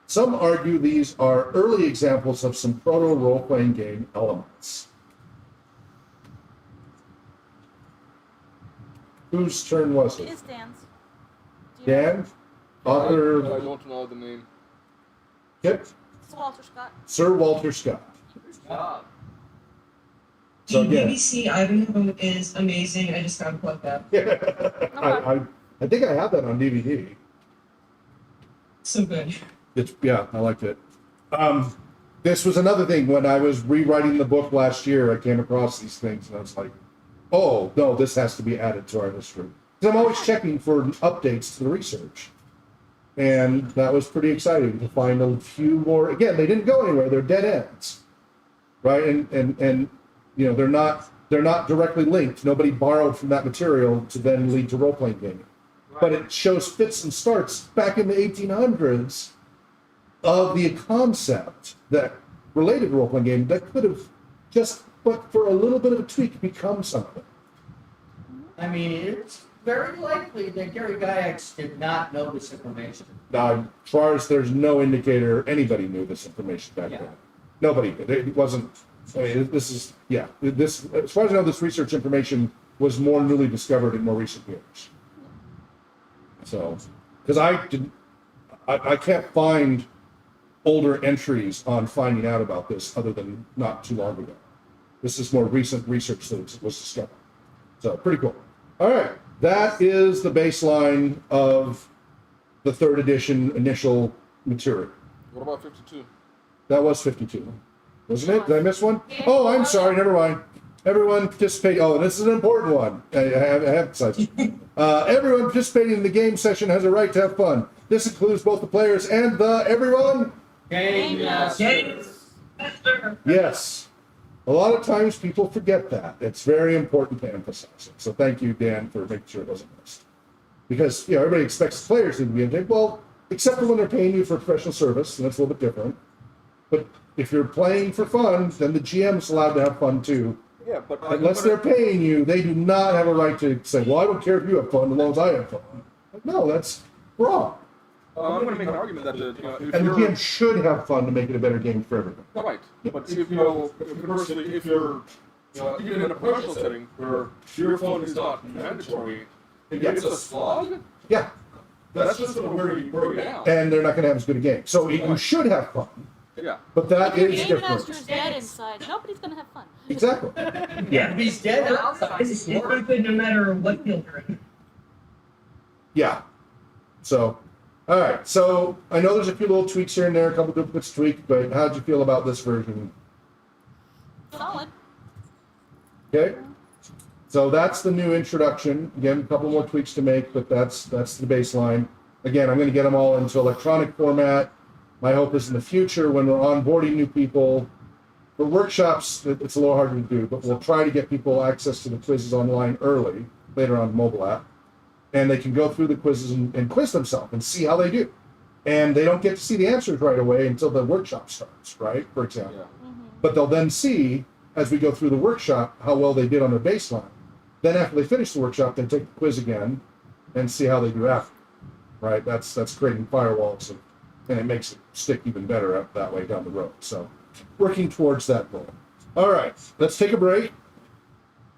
Some argue these are early examples of some proto-role-playing game elements. Whose turn was It it? is Dan's. Do you know? Dan? Author? I don't know the name. Yep. It's Walter Scott. Sir Walter Scott. Ah, So The again, BBC Ivanhoe is amazing. I just gotta plug that. I think I have that on DVD. So good. Yeah, I liked it. This was another thing when I was rewriting the book last year. I came across these things and I was like, "Oh no, this has to be added to our history." Because I'm always checking for updates to the research, and that was pretty exciting to find a few more. Again, they didn't go anywhere; they're dead ends, right? And you know they're not directly linked. Nobody borrowed from that material to then lead to role playing gaming, but it shows fits and starts back in the 1800s of the concept that related to role-playing game that could have just, but for a little bit of a tweak, become something. I mean, it's very likely that Gary Gygax did not know this information. Now, as far as there's no indicator anybody knew this information back Yeah. then. Nobody did. It wasn't. I mean, this is This, as far as I know, this research information was more newly discovered in more recent years. So, because I can't find older entries on finding out about this other than not too long ago. This is more recent research that was discovered. So pretty cool. All right, that is the baseline of the third edition initial material. What about 52? That was 52, wasn't it? Did I miss one? Oh, I'm sorry. Never mind. Everyone participate. Oh, this is an important one. I have such. Everyone participating in the game session has a right to have fun. This includes both the players and the everyone. Game masters. Yes. A lot of times people forget that. It's very important to emphasize it. So thank you, Dan, for making sure it wasn't missed. Because everybody expects players to be engaged. Well, except for when they're paying you for professional service, and that's a little bit different. But if you're playing for fun, then the GM's allowed to have fun too. Yeah, but Unless they're paying you, they do not have a right to say, "Well, I don't care if you have fun as long as I have fun." No, that's wrong. I'm going to make an argument that if And the you're GM should have fun to make it a better game for everyone. right, but conversely, if you're even in a professional setting where your fun is not mandatory, if it's a slog, Yeah. that's just going to wear you down. And they're not going to have as good a game. So you should have fun. Yeah. But that If your is game different. master is dead inside, nobody's gonna have fun. Exactly. Yeah, he's dead outside. It's not good no matter what field you're in. Yeah. So, all right. So I know there's a few little tweaks here and there, a couple duplicates tweaked, but how'd you feel about this version? Solid. Okay. So that's the new introduction. Again, a couple more tweaks to make, but that's the baseline. Again, I'm going to get them all into electronic format. My hope is in the future when we're onboarding new people, for workshops, it's a little harder to do, but we'll try to get people access to the quizzes online early, later on the mobile app, and they can go through the quizzes and quiz themselves and see how they do. And they don't get to see the answers right away until the workshop starts, right? For example. Yeah. But they'll then see, as we go through the workshop, how well they did on their baseline. Then after they finish the workshop, they take the quiz again and see how they do after, right? That's creating firewalls, and it makes it stick even better up that way down the road. So working towards that goal. All right, let's take a break.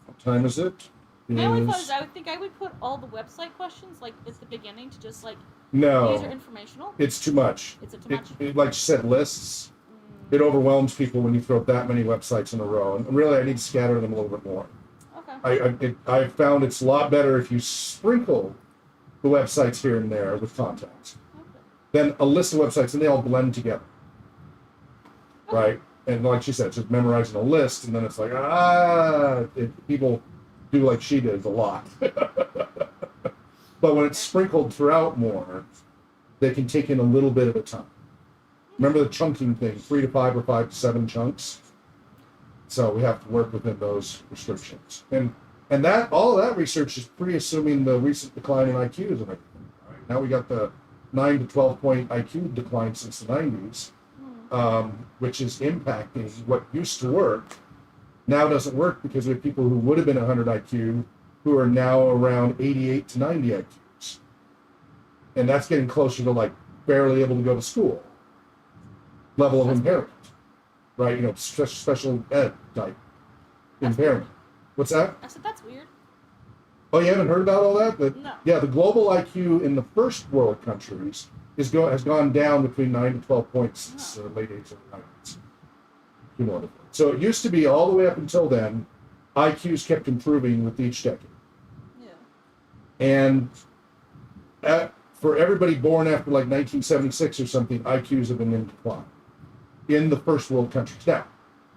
What time is it? My only thought is I would think I would put all the website questions like at the beginning to just like No, user informational. it's too much. Is it too much? Like you said, lists. It overwhelms people when you throw that many websites in a row. And really, I need to scatter them a little bit more. Okay. I found it's a lot better if you sprinkle the websites here and there with contacts. Then a list of websites, and they all blend together, right? And like she said, just memorizing a list, and then it's like, people do like she did a lot. But when it's sprinkled throughout more, they can take in a little bit at a time. Remember the chunking thing, 3 to 5 or 5 to 7 chunks? So we have to work within those restrictions. And that all of that research is pre-assuming the recent decline in IQs and everything. Right? Now we got the 9 to 12 point IQ decline since the 90s, which is impacting what used to work. Now doesn't work because we have people who would have been 100 IQ who are now around 88 to 90 IQs. And that's getting closer to like barely able to go to school level of impairment, right? Special ed type impairment. What's that? I said that's weird. Oh, you haven't heard about all that? No. Yeah, the global IQ in the first world countries has gone down between 9 to 12 points since the late 80s and 90s. Cumulatively. So it used to be all the way up until then, IQs kept improving with each decade. Yeah. And for everybody born after like 1976 or something, IQs have been in decline in the first world countries. Now,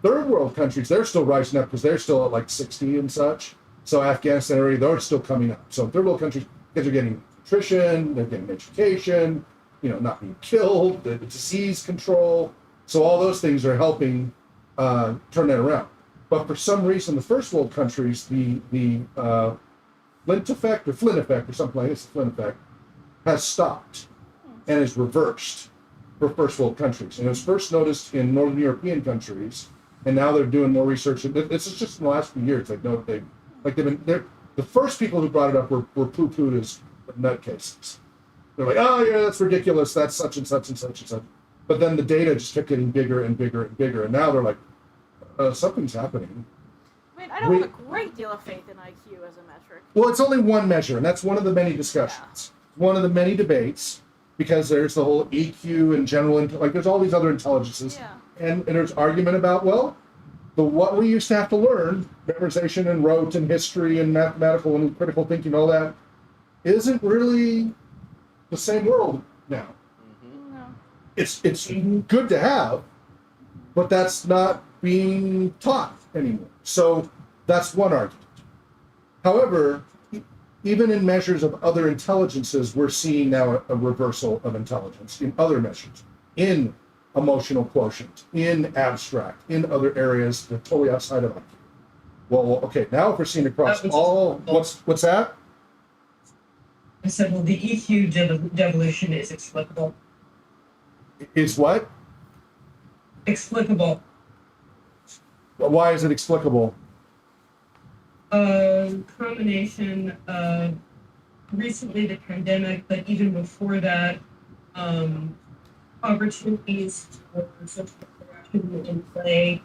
third world countries, they're still rising up because they're still at like 60 and such. So Afghanistan area, they're still coming up. So third world countries, kids are getting nutrition, they're getting education, not being killed, the disease control. So all those things are helping turn that around. But for some reason, the first world countries, the Flint effect or something like this, the Flint effect, has stopped and is reversed for first world countries. And it was first noticed in Northern European countries, and now they're doing more research. And this is just in the last few years. The first people who brought it up were poo-pooed as nutcases. They're like, oh yeah, that's ridiculous. That's such and such and such and such. But then the data just kept getting bigger and bigger and bigger, and now they're like, something's happening. I mean, I don't have a great deal of faith in IQ as a metric. Well, it's only one measure, and that's one of the many discussions. One of the many debates, because there's the whole EQ and general, there's all these other intelligences. Yeah. And there's argument about, what we used to have to learn, memorization and rote and history and mathematical and critical thinking, all that, isn't really the same world now. No. It's good to have, but that's not being taught anymore. So that's one argument. However, even in measures of other intelligences, we're seeing now a reversal of intelligence in other measures, in emotional quotient, in abstract, in other areas that are totally outside of IQ. Well, okay, now if we're seeing across all, what's that? I said, well, the EQ devolution is explicable. Is what? Explicable. Why is it explicable? Combination of recently the pandemic, but even before that, opportunities for social interaction in play,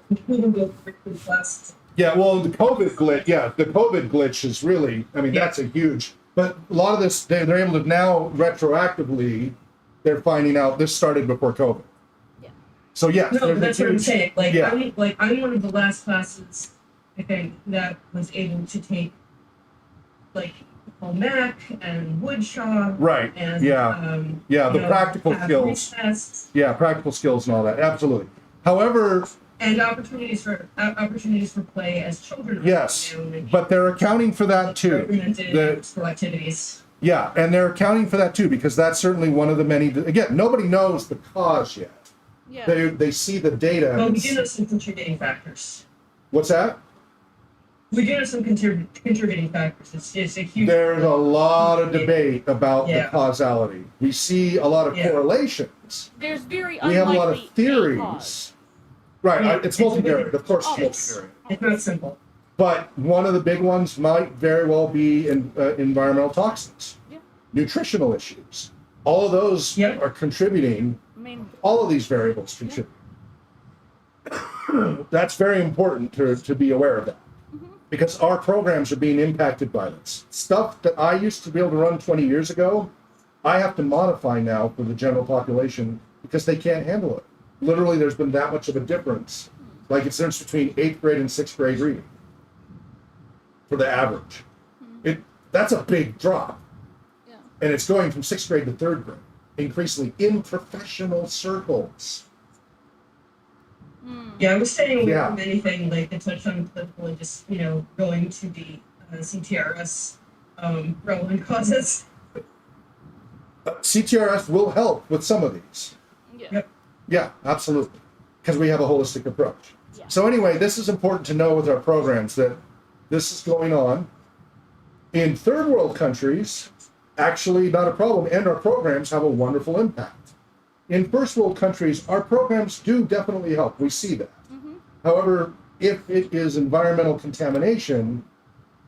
including the curriculum classes. Yeah, well, the COVID glitch is really, that's a huge, but a lot of this, they're able to now retroactively, they're finding out this started before COVID. Yeah. So yeah. No, that's what I'm saying. Yeah. I'm one of the last classes, I think, that was able to take Mac and woodshop. Right. And the practical skills. Tests. Yeah, practical skills and all that. Absolutely. However. And opportunities for play as children. Yes, but they're accounting for that too. The school activities. Yeah, and they're accounting for that too, because that's certainly one of the many. Again, nobody knows the cause yet. Yeah. They see the data. Well, we do know some contributing factors. What's that? We do know some contributing factors. It's a huge. There's a lot of debate about the causality. We see a lot of correlations. There's very We have a lot of unlikely theories. cause. Right, it's multivariate. Of course, it's multivariate. It's not simple. But one of the big ones might very well be environmental toxins, nutritional issues. All of those are contributing. All of these variables contribute. That's very important to be aware of that. Because our programs are being impacted by this. Stuff that I used to be able to run 20 years ago, I have to modify now for the general population because they can't handle it. Literally, there's been that much of a difference. Like it's the difference between 8th grade and 6th grade reading for the average. That's a big drop. Yeah. And it's going from 6th grade to 3rd grade, increasingly in professional circles. Yeah, I was staying away from anything like the touch on political and just, going to the CTRS relevant causes. CTRS will help with some of these. Yeah. Yep. Yeah, absolutely. Because we have a holistic approach. Yeah. So anyway, this is important to know with our programs that this is going on. In third world countries, actually not a problem, and our programs have a wonderful impact. In first world countries, our programs do definitely help. We see that. Mm-hmm. However, if it is environmental contamination,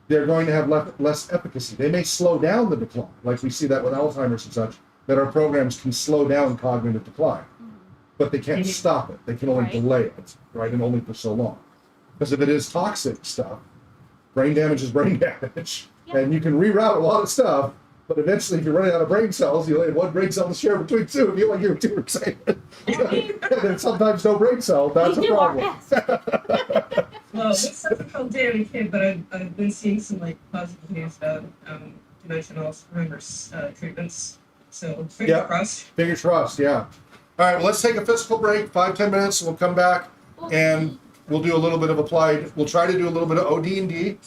they're going to have less efficacy. They may slow down the decline, like we see that with Alzheimer's and such, that our programs can slow down cognitive decline. But they can't stop it. They can only delay it, right? And only for so long. Because if it is toxic stuff, brain damage is brain damage. Yeah. And you can reroute a lot of stuff, but eventually if you're running out of brain cells, you only have one brain cell to share between two. If you like you're too excited. And then sometimes no brain cell, that's We a do our problem. Well, it's something called Danny Kid, but I've been seeing some positive news about unconventional treatments. So fingers Yeah. crossed. Fingers crossed, yeah. All right, well, let's take a physical break, 5-10 minutes. We'll come back and we'll do a little bit of applied. We'll try to do a little bit of OD&D.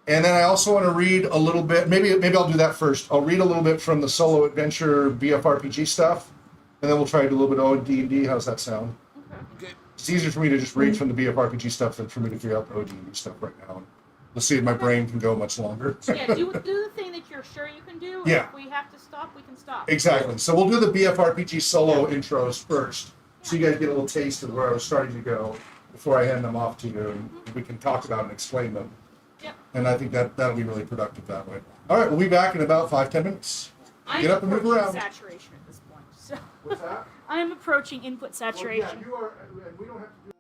And then I also want to read a little bit. Maybe I'll do that first. I'll read a little bit from the solo adventure BFRPG stuff, and then we'll try to do a little bit of OD&D. How's that sound? Okay. It's easier for me to just read from the BFRPG stuff than for me to figure out the OD&D stuff right now. Let's see if my brain can go much longer. Yeah, do the thing that you're sure you can do. And Yeah. if we have to stop, we can stop. Exactly. So we'll do the BFRPG solo intros first, so you guys get a little taste of where I was starting to go before I hand them off to you, and we can talk about and explain them. Yep. And I think that'll be really productive that way. All right, we'll be back in about 5-10 minutes. I'm Get up and move approaching around. saturation at this point. So What's that? I'm approaching input saturation. Well, yeah, you are. We don't have to do.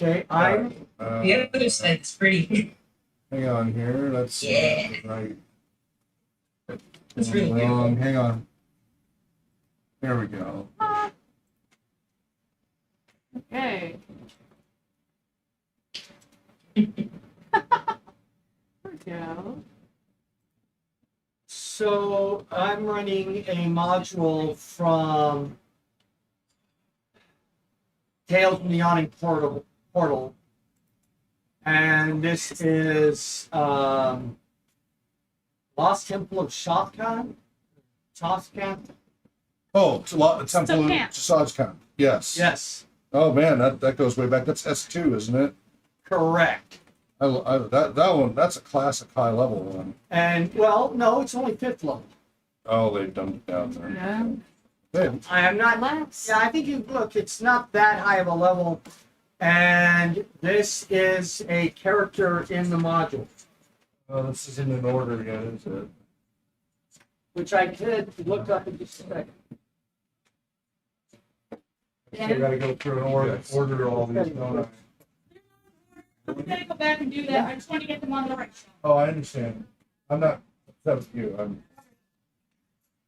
Okay, I'm The other side's pretty. Hang on here. That's Yeah. right. It's really Wrong. Hang on. There we go. Okay. There we go. so I'm running a module from Tales from the Yawning Portal, and this is Lost Temple of Shafkan. Oh, it's a lot. Temple of Camp. Sajkan. Yes. Yes, Oh man, that goes way back. That's S2, isn't it? correct. That one. That's a classic high level one. And well, no, it's only 5th level. Oh, they've dumped it down there. Yeah. Hey, I am not. Relax. Yeah, I think you look. It's not that high of a level, and this is a character in the module, oh, this isn't in order yet, is it? which I could look up in just a second. I gotta go through and order all these, don't I? We gotta go back and do that. I just want to get them on the right shelf. Oh, I understand. I'm not upset with you.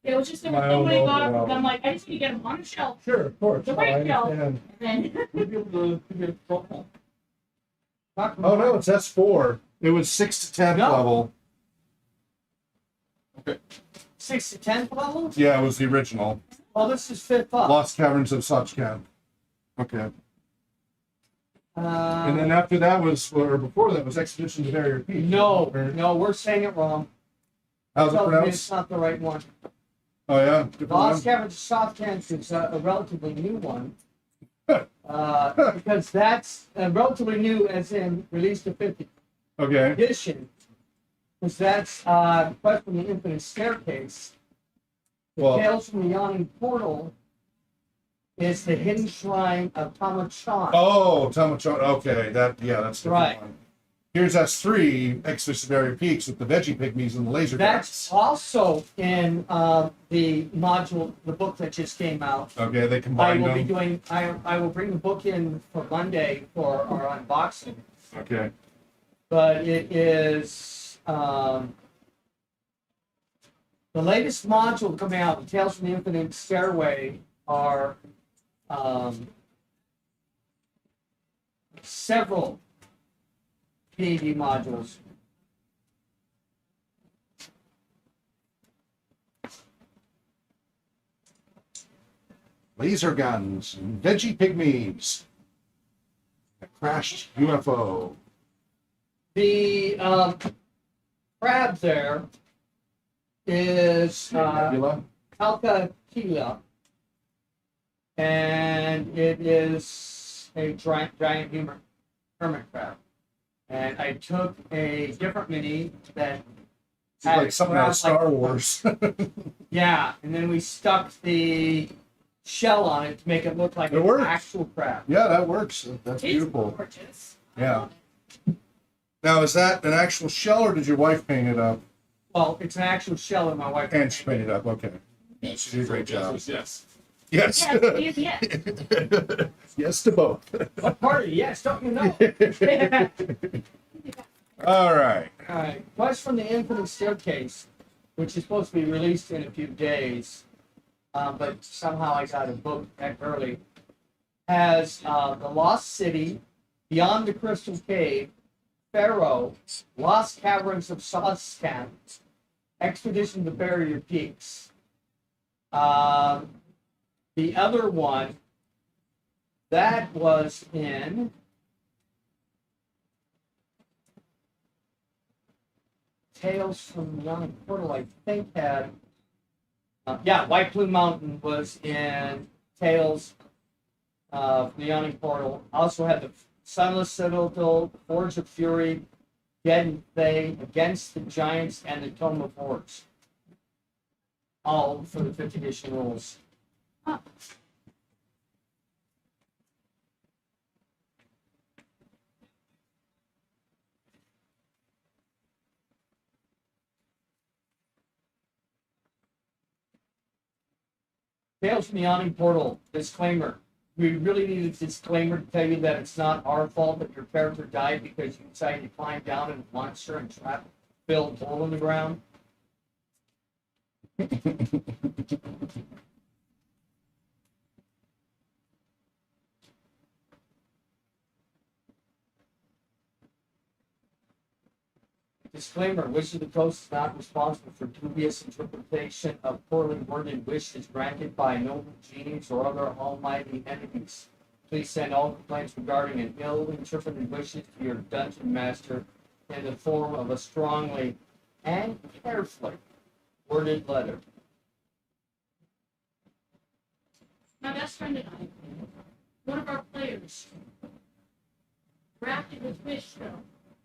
It was just there was My so own many boxes. overwhelm. I'm like, I just need to get them on the shelf. Sure, of course. The No, I right shelf. understand. And then You'd be able to get a couple. Oh no, it's S4. It was 6 to 10 No. level. 6 to 10th level. Yeah, it was the original. Oh, this is 5th up. Lost Caverns of Sajkan. Okay. And then Uh, after that was, or before that was Expedition to Barrier Peak. no, Or- no, we're saying it wrong. How's it Tells me pronounced? it's not the right one. Oh yeah. Different Lost one? Caverns of Soft Cans is a relatively new one. Because that's relatively new, as in released to 50 Okay. edition. Because that's Quest from the Infinite Staircase. Well, Tales from the Yawning Portal is the Hidden Shrine of Tamachan. oh, Tamachon. Okay, that's a different Right. one. Here's S3, Expedition to Barrier Peaks with the veggie pygmies and the laser That's guns. also in the module, the book that just came out. Okay, they I combined will be them. doing. I will bring the book in for Monday for our unboxing. Okay. But it is the latest module coming out. The Tales from the Infinite Stairway are several PED modules. Laser guns and veggie pygmies. A crashed UFO. The crab there is Nebula. Calcatila, and it is a giant hermit crab. And I took a different mini that It's like something out of Star Wars. yeah, and then we stuck the shell on it to make it look like It an works. actual crab. Yeah, that works. That's it's beautiful. gorgeous. Yeah. Now, is that an actual shell, or did your wife paint it up? Well, it's an actual shell that my wife And she painted it up. Okay. She did a great job. Yes. Yes. Yes, yes, yes. Yes to both. What part of it? Yes, don't you know? All right. All right, Quest from the Infinite Staircase, which is supposed to be released in a few days, but somehow I got a book that early, has The Lost City, Beyond the Crystal Cave, Pharaoh, Lost Caverns of Soscan, Expedition to Barrier Peaks. The other one, that was in Tales from the Yawning Portal, I think had, White Plume Mountain was in Tales from the Yawning Portal. Also had the Sunless Citadel, Forge of Fury, Dead and Thay, Against the Giants, and the Tome of Hordes. All for the 5th edition rules. Huh. Tales from the Yawning Portal, disclaimer. we really need a disclaimer to tell you that it's not our fault that your character died because you decided to climb down in a monster and trap filled hole in the ground. Disclaimer, Wish of the Coast is not responsible for dubious interpretation of poorly worded wishes granted by noble genies or other almighty entities. Please send all complaints regarding an ill-interpreted wishes to your dungeon master in the form of a strongly and carefully worded letter. My best friend and I, one of our players, drafted his wish show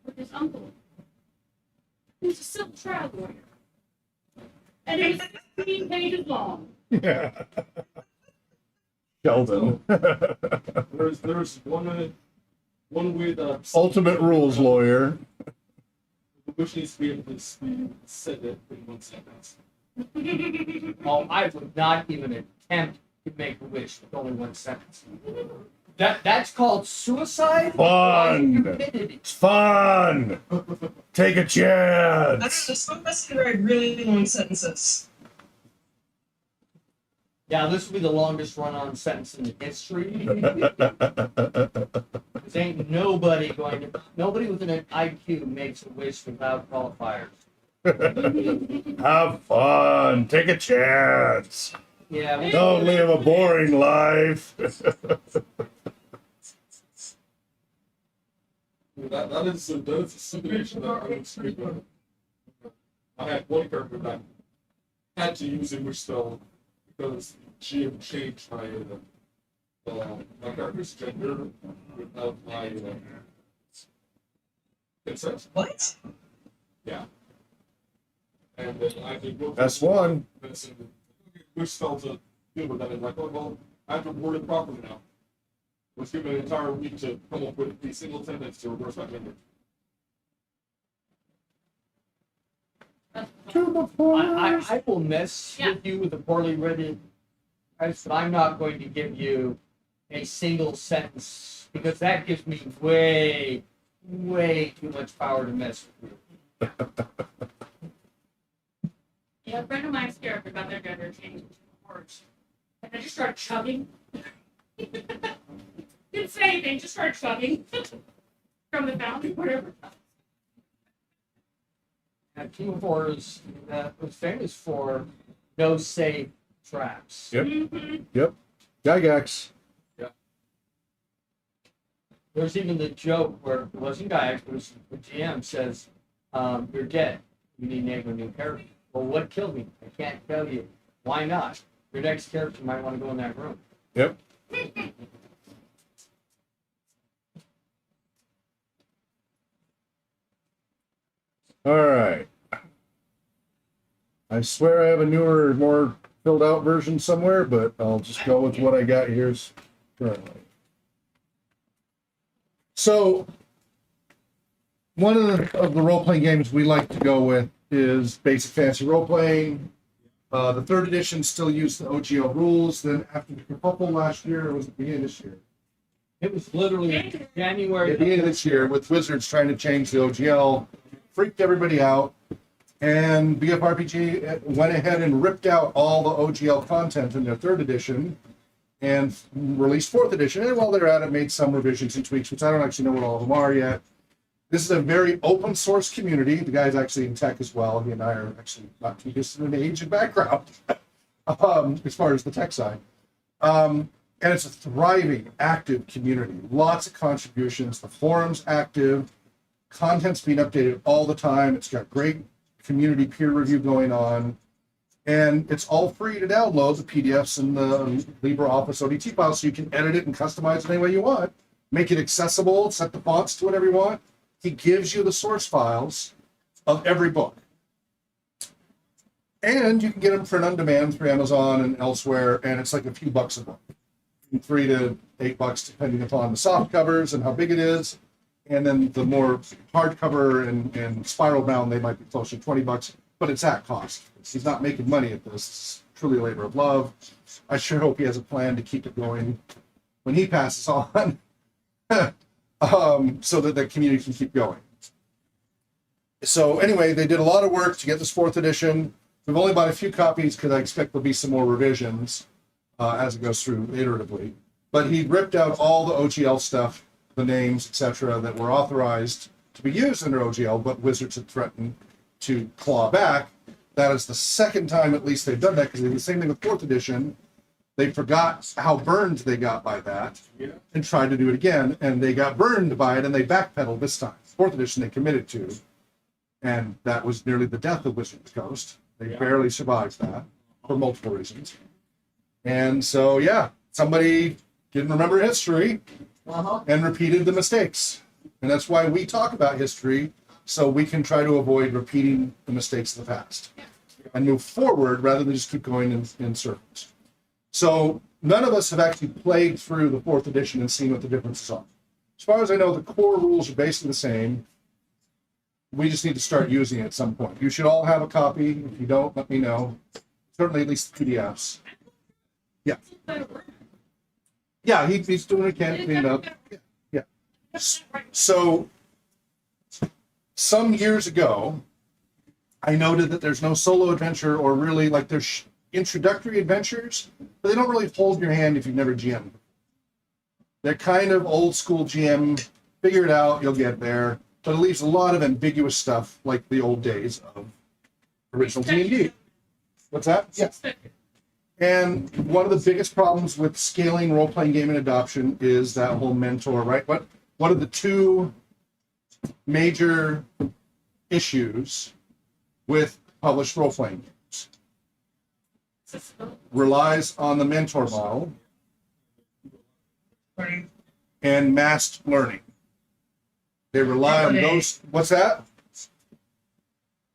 with his uncle, who's a silk trial lawyer. And it's 15 pages long. Yeah. Sheldon. There's one way that Ultimate rules lawyer. the wish needs to be able to be said it in one sentence. Oh, I would not even attempt to make a wish with only one sentence. That's called suicide? Fun. Stupidity. It's fun. Take a I don't know, chance. some of us can write really long sentences. Yeah, this will be the longest run-on sentence in history. Because ain't nobody with an IQ makes a wish without qualifiers. Have fun. Take a chance. Yeah, Don't live a boring life. That is a situation that I would speak of. I had one character that had to use a wish spell because she had changed my character's gender without my consent. What? Yeah. And then I could go. That's one. Wish spell to deal with that. And like, oh, well, I have to word it properly now. Was given an entire week to come up with a single sentence to reverse my gender. I will mess Yeah. with you with a poorly written, but I'm not going to give you a single sentence because that gives me way too much power to mess with you. Yeah, a friend of mine's character got their gender changed to words. And they just started chugging. Didn't say anything, just started chugging. From the fountain, whatever. Team of Horrors was famous for no safe traps. Yep. Mhm. Yep. Gygax. There's even the joke where it wasn't Gygax, but it was the GM says, "You're dead. You need to name a new character." Well, what killed me? I can't tell you. Why not? Your next character might want to go in that room. Yep. All right. I swear I have a newer, more filled out version somewhere, but I'll just go with what I got here currently. So, one of the role-playing games we like to go with is Basic Fantasy Role-Playing. The third edition still used the OGL rules. Then after the kerfuffle last year, or was it the beginning of this year? It was literally January. At the beginning of this year, with Wizards trying to change the OGL, freaked everybody out. And BFRPG went ahead and ripped out all the OGL content in their third edition and released fourth edition. And while they're at it, made some revisions and tweaks, which I don't actually know what all of them are yet. This is a very open source community. The guy's actually in tech as well. He and I are actually not too distant in age and background as far as the tech side. And it's a thriving, active community. Lots of contributions. The forum's active. Content's being updated all the time. It's got great community peer review going on. And it's all free to download the PDFs and the LibreOffice ODT files so you can edit it and customize it any way you want. Make it accessible, set the fonts to whatever you want. He gives you the source files of every book. And you can get them print on demand through Amazon and elsewhere, and it's like a few bucks a book. $3 to $8 depending upon the soft covers and how big it is. And then the more hardcover and spiral bound, they might be closer to $20, but it's at cost. He's not making money at this. It's truly a labor of love. I sure hope he has a plan to keep it going when he passes on, so that the community can keep going. So anyway, they did a lot of work to get this 4th edition. We've only bought a few copies because I expect there'll be some more revisions as it goes through iteratively. But he ripped out all the OGL stuff, the names, etc., that were authorized to be used under OGL, but Wizards had threatened to claw back. That is the second time at least they've done that, because they did the same thing with 4th edition. They forgot how burned they got by that and tried to do it again, and they got burned by it, and they backpedaled this time. 4th edition they committed to, and that was nearly the death of Wizards Coast. They barely survived that for multiple reasons. And so, yeah, somebody didn't remember history and repeated the mistakes. And that's why we talk about history, so we can try to avoid repeating the mistakes of the past and move forward rather than just keep going in circles. So none of us have actually played through the 4th edition and seen what the differences are. As far as I know, the core rules are basically the same. We just need to start using it at some point. You should all have a copy. If you don't, let me know. Certainly at least the PDFs. Yeah. Yeah, he's doing what he can to clean it up. Yeah. So some years ago, I noted that there's no solo adventure, or really, like, there's introductory adventures, but they don't really hold your hand if you've never GM'd. They're kind of old school GM, figure it out, you'll get there, but it leaves a lot of ambiguous stuff, like the old days of original D&D. What's that? Yeah. And one of the biggest problems with scaling role-playing game and adoption is that whole mentor, right? What are the two major issues with published role-playing games? Relies on the mentor model and massed learning. They rely on those. What's that?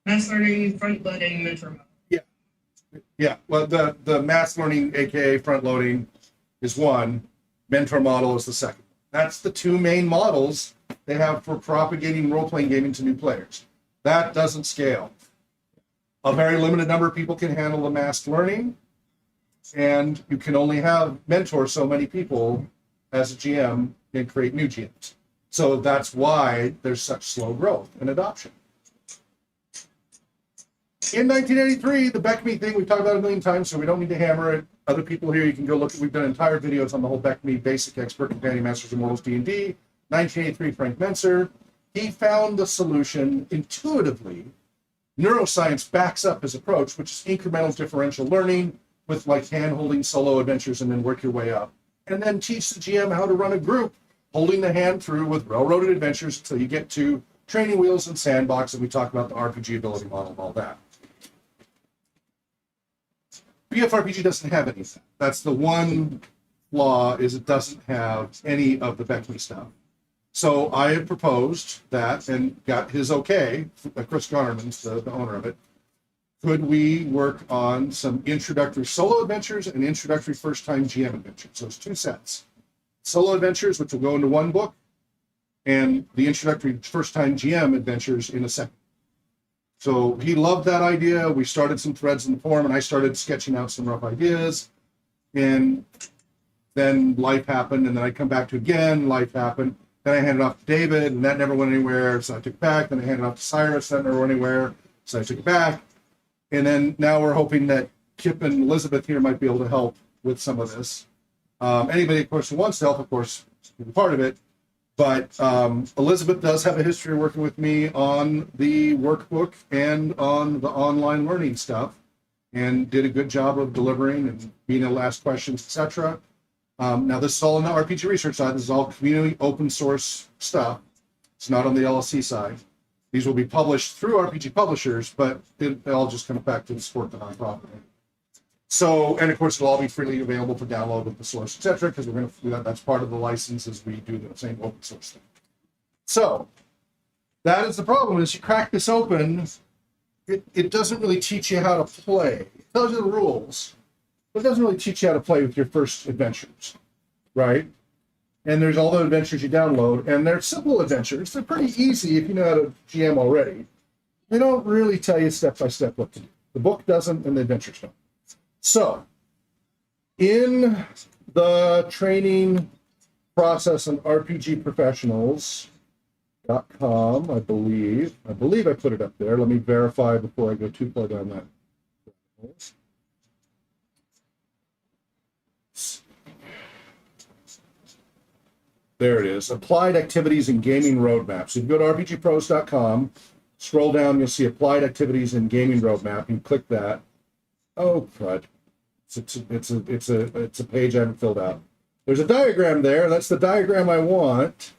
Mass learning, front loading, mentor model. Yeah. Well, the mass learning, aka front loading, is one. Mentor model is the second. That's the two main models they have for propagating role-playing gaming to new players. That doesn't scale. A very limited number of people can handle the mass learning, and you can only have mentor so many people as a GM and create new GMs. So that's why there's such slow growth and adoption. In 1983, the BECME thing, we've talked about it a million times, so we don't need to hammer it. Other people here, you can go look at, we've done entire videos on the whole BECME Basic Expert Companion Masters of Mortals D&D. 1983, Frank Menser. He found the solution intuitively. Neuroscience backs up his approach, which is incremental differential learning with like hand-holding solo adventures and then work your way up. And then teach the GM how to run a group, holding the hand through with railroaded adventures until you get to training wheels and sandbox, and we talk about the RPG ability model and all that. BFRPG doesn't have any of that. That's the one flaw, is it doesn't have any of the BECME stuff. So I had proposed that and got his okay, Chris Garnerman's the owner of it. Could we work on some introductory solo adventures and introductory first-time GM adventures? So it's two sets. Solo adventures, which will go into one book, and the introductory first-time GM adventures in a second. So he loved that idea. We started some threads in the forum, and I started sketching out some rough ideas. And then life happened, and then I come back to again, life happened. Then I handed it off to David, and that never went anywhere, so I took it back. Then I handed it off to Cyrus, that never went anywhere, so I took it back. And then now we're hoping that Kip and Elizabeth here might be able to help with some of this. Anybody, of course, who wants to help, of course, can be part of it. But Elizabeth does have a history of working with me on the workbook and on the online learning stuff, and did a good job of delivering and being able to ask questions, etc. Now, this is all on the RPG research side. This is all community open source stuff. It's not on the LLC side. These will be published through RPG publishers, but it all just comes back to the support the nonprofit. So, and of course, it'll all be freely available for download with the source, etc., because we're going to do that. That's part of the license as we do the same open source thing. So, that is the problem, is you crack this open, it doesn't really teach you how to play. It tells you the rules, but it doesn't really teach you how to play with your first adventures, right? And there's all the adventures you download, and they're simple adventures. They're pretty easy if you know how to GM already. They don't really tell you step by step what to do. The book doesn't, and the adventures don't. So, in the training process and RPG professionals.com, I believe. I believe I put it up there. Let me verify before I go too far down that. There it is. Applied Activities and Gaming Roadmap. So if you go to rpgpros.com, scroll down, you'll see Applied Activities and Gaming Roadmap. You click that. Oh, crud. It's a page I haven't filled out. There's a diagram there. That's the diagram I want.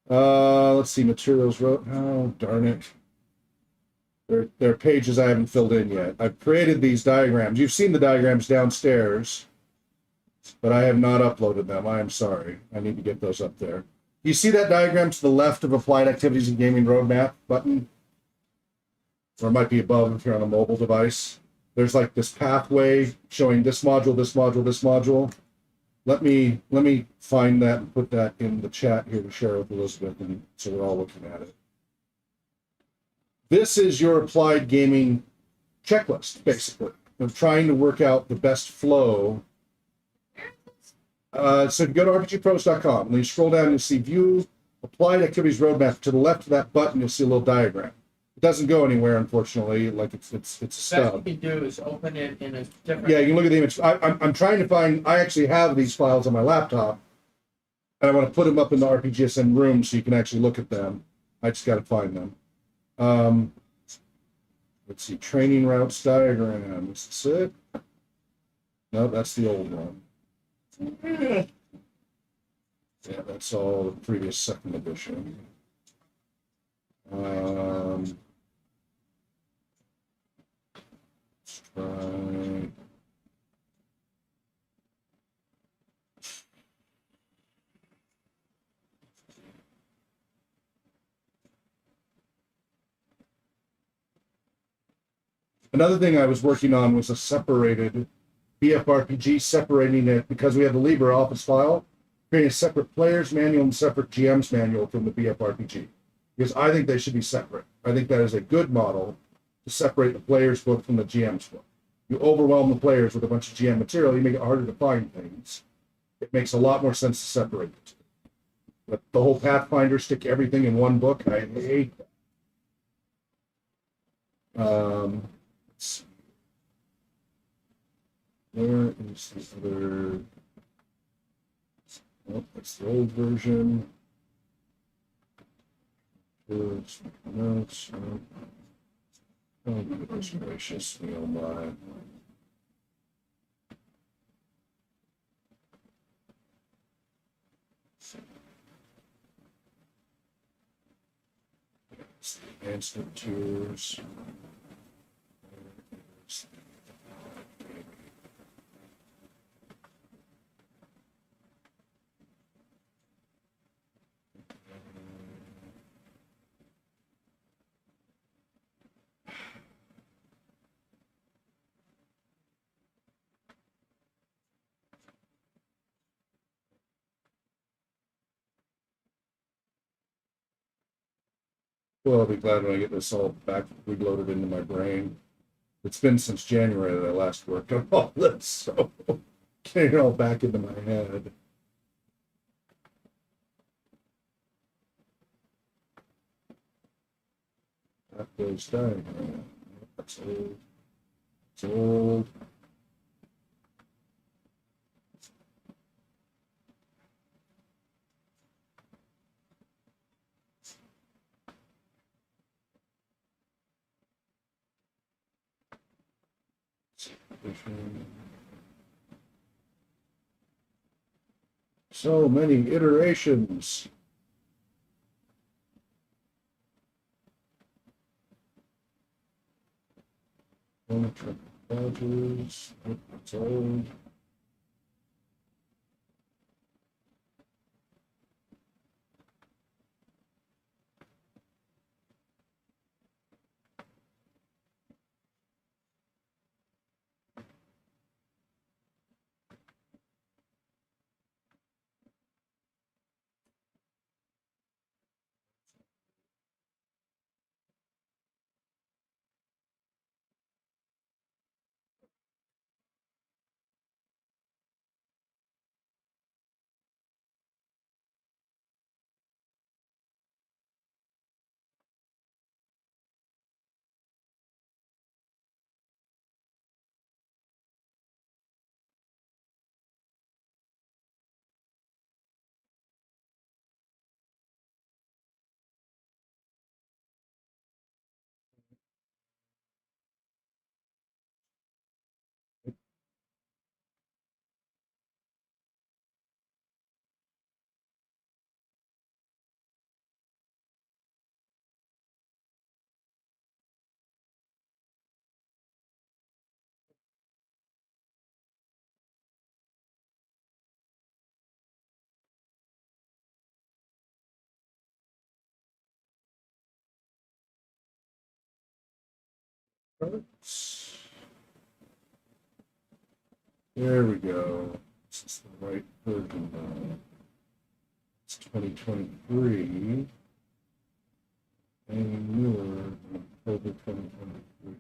Let's see, materials wrote. Oh, darn it. There are pages I haven't filled in yet. I've created these diagrams. You've seen the diagrams downstairs, but I have not uploaded them. I am sorry. I need to get those up there. You see that diagram to the left of Applied Activities and Gaming Roadmap button? Or it might be above if you're on a mobile device. There's like this pathway showing this module, this module, this module. Let me find that and put that in the chat here to share with Elizabeth, and so we're all looking at it. This is your applied gaming checklist, basically. I'm trying to work out the best flow. So go to rpgpros.com, and then you scroll down and you see View Applied Activities Roadmap. To the left of that button, you'll see a little diagram. It doesn't go anywhere, unfortunately. Like it's a Best stub. you can do is open it in a different. Yeah, you can look at the image. I'm trying to find. I actually have these files on my laptop, and I want to put them up in the RPGSN room so you can actually look at them. I just got to find them. Let's see, training routes diagram. Is this it? No, that's the old one. Yeah, that's all the previous second edition. Let's try. Another thing I was working on was a separated BFRPG, separating it because we have the LibreOffice file, creating a separate player's manual and separate GM's manual from the BFRPG. Because I think they should be separate. I think that is a good model to separate the player's book from the GM's book. You overwhelm the players with a bunch of GM material, you make it harder to find things. It makes a lot more sense to separate it. But the whole Pathfinder, stick everything in one book, I hate that. Let's see. Where is the other? Oh, that's the old version. Notes. Oh, goodness gracious me, oh my. Instant tours. Well, I'll be glad when I get this all back reloaded into my brain. It's been since January that I last worked on all this, so getting it all back into my head. That goes down. That's old. It's old. So many iterations. Badges. It's old. There we go. This is the right version now. It's 2023. And newer, October 2023.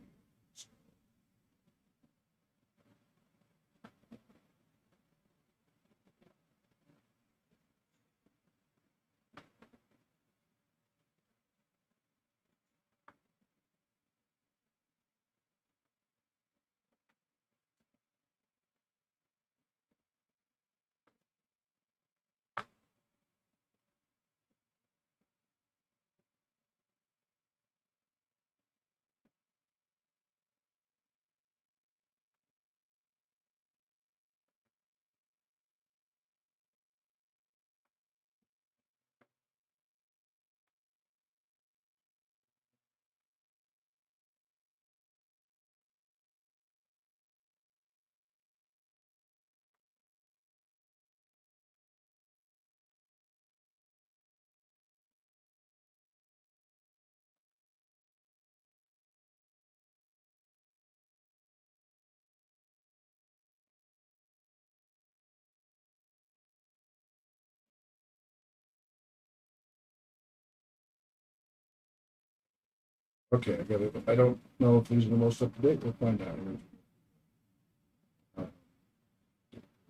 Okay, I got it. I don't know if these are the most up to date. We'll find out.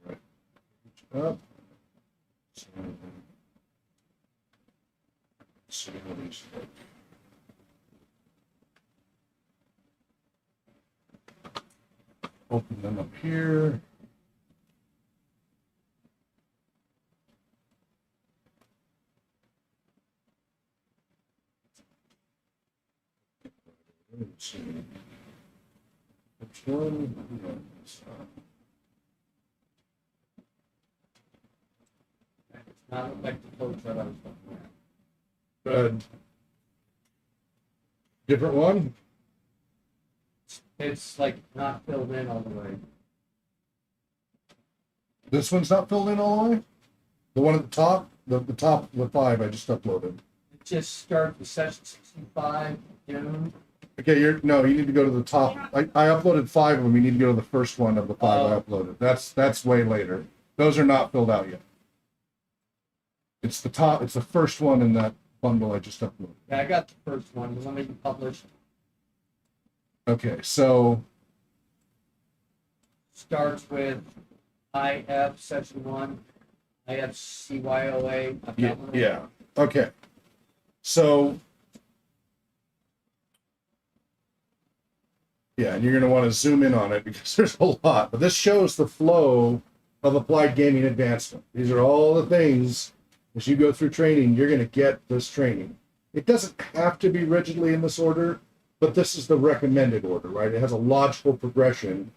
Right. Up. So, see how these look. Open them up here. Let's see. Which one? It's not like the coach that I was looking at. Different one? It's like not filled in all the way. This one's not filled in all the way? The one at the top? The top of the 5 I just uploaded. It just started with session 65, June. Okay, you need to go to the top. I uploaded 5 of them. You need to go to the first one of the 5 I uploaded. That's way later. Those are not filled out yet. It's the top, it's the first one in that bundle I just uploaded. Yeah, I got the first one, the one that you published. Okay, so Starts with IF session 1, IFCYOA. I've got one. yeah. Okay. So yeah, and you're going to want to zoom in on it because there's a lot. But this shows the flow of applied gaming advancement. These are all the things, as you go through training, you're going to get this training. It doesn't have to be rigidly in this order, but this is the recommended order, right? It has a logical progression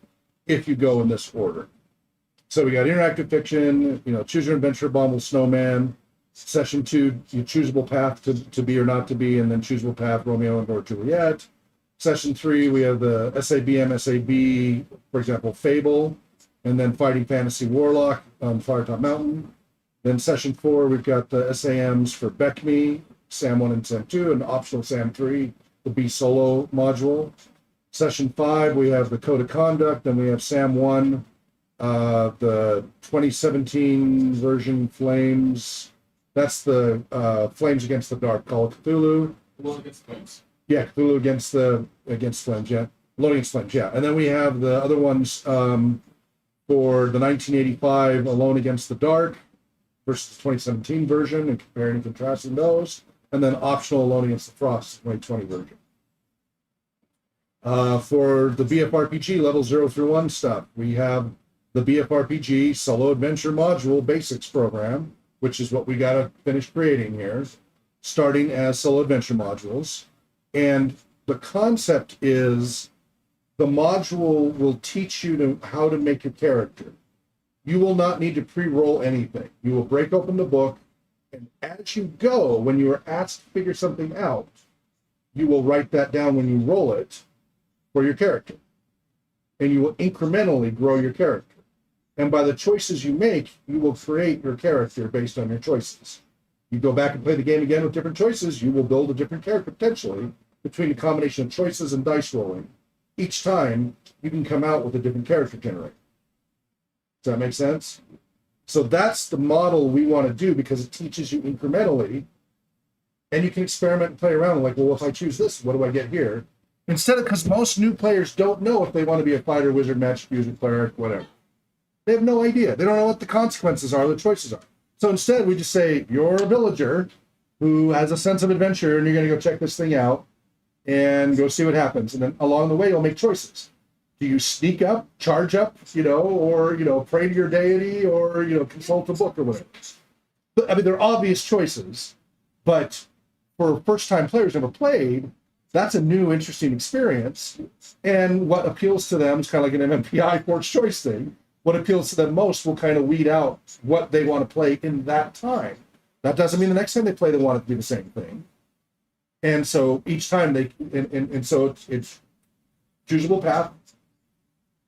if you go in this order. So we got interactive fiction, choose your adventure, Bomble Snowman. Session 2, choosable path to be or not to be, and then choosable path, Romeo and or Juliet. Session 3, we have the SABM, SAB, for example, Fable, and then Fighting Fantasy Warlock on Firetop Mountain. Then session 4, we've got the SAMs for BECME, SAM 1 and SAM 2, and optional SAM 3, the B solo module. Session 5, we have the Code of Conduct, and we have SAM 1, the 2017 version Flames. That's the Flames Against the Dark, Call of Cthulhu. Well, against Flames. Yeah, Cthulhu against Flames, yeah. Loading against Flames, yeah. And then we have the other ones for the 1985 Alone Against the Dark versus the 2017 version, and comparing and contrasting those. And then optional Alone Against the Frost 2020 version. For the BFRPG level 0 through 1 stuff, we have the BFRPG Solo Adventure Module Basics program, which is what we got to finish creating here, starting as solo adventure modules. And the concept is the module will teach you how to make your character. You will not need to pre-roll anything. You will break open the book, and as you go, when you are asked to figure something out, you will write that down when you roll it for your character. And you will incrementally grow your character. And by the choices you make, you will create your character based on your choices. You go back and play the game again with different choices, you will build a different character potentially between a combination of choices and dice rolling. each time you can come out with a different character generator. Does that make sense? So that's the model we want to do because it teaches you incrementally, and you can experiment and play around. Like, well, if I choose this, what do I get here? Instead of, because most new players don't know if they want to be a fighter, wizard, magic user, cleric, whatever. They have no idea. They don't know what the consequences are, the choices are. So instead, we just say, you're a villager who has a sense of adventure, and you're going to go check this thing out and go see what happens. And then along the way, you'll make choices. Do you sneak up, charge up, or, pray to your deity, or, consult a book or whatever? But, I mean, they're obvious choices, but for first-time players never played, that's a new, interesting experience. And what appeals to them is kind of like an MMPI forced choice thing. What appeals to them most will kind of weed out what they want to play in that time. That doesn't mean the next time they play, they want it to be the same thing. And so each time so it's choosable path,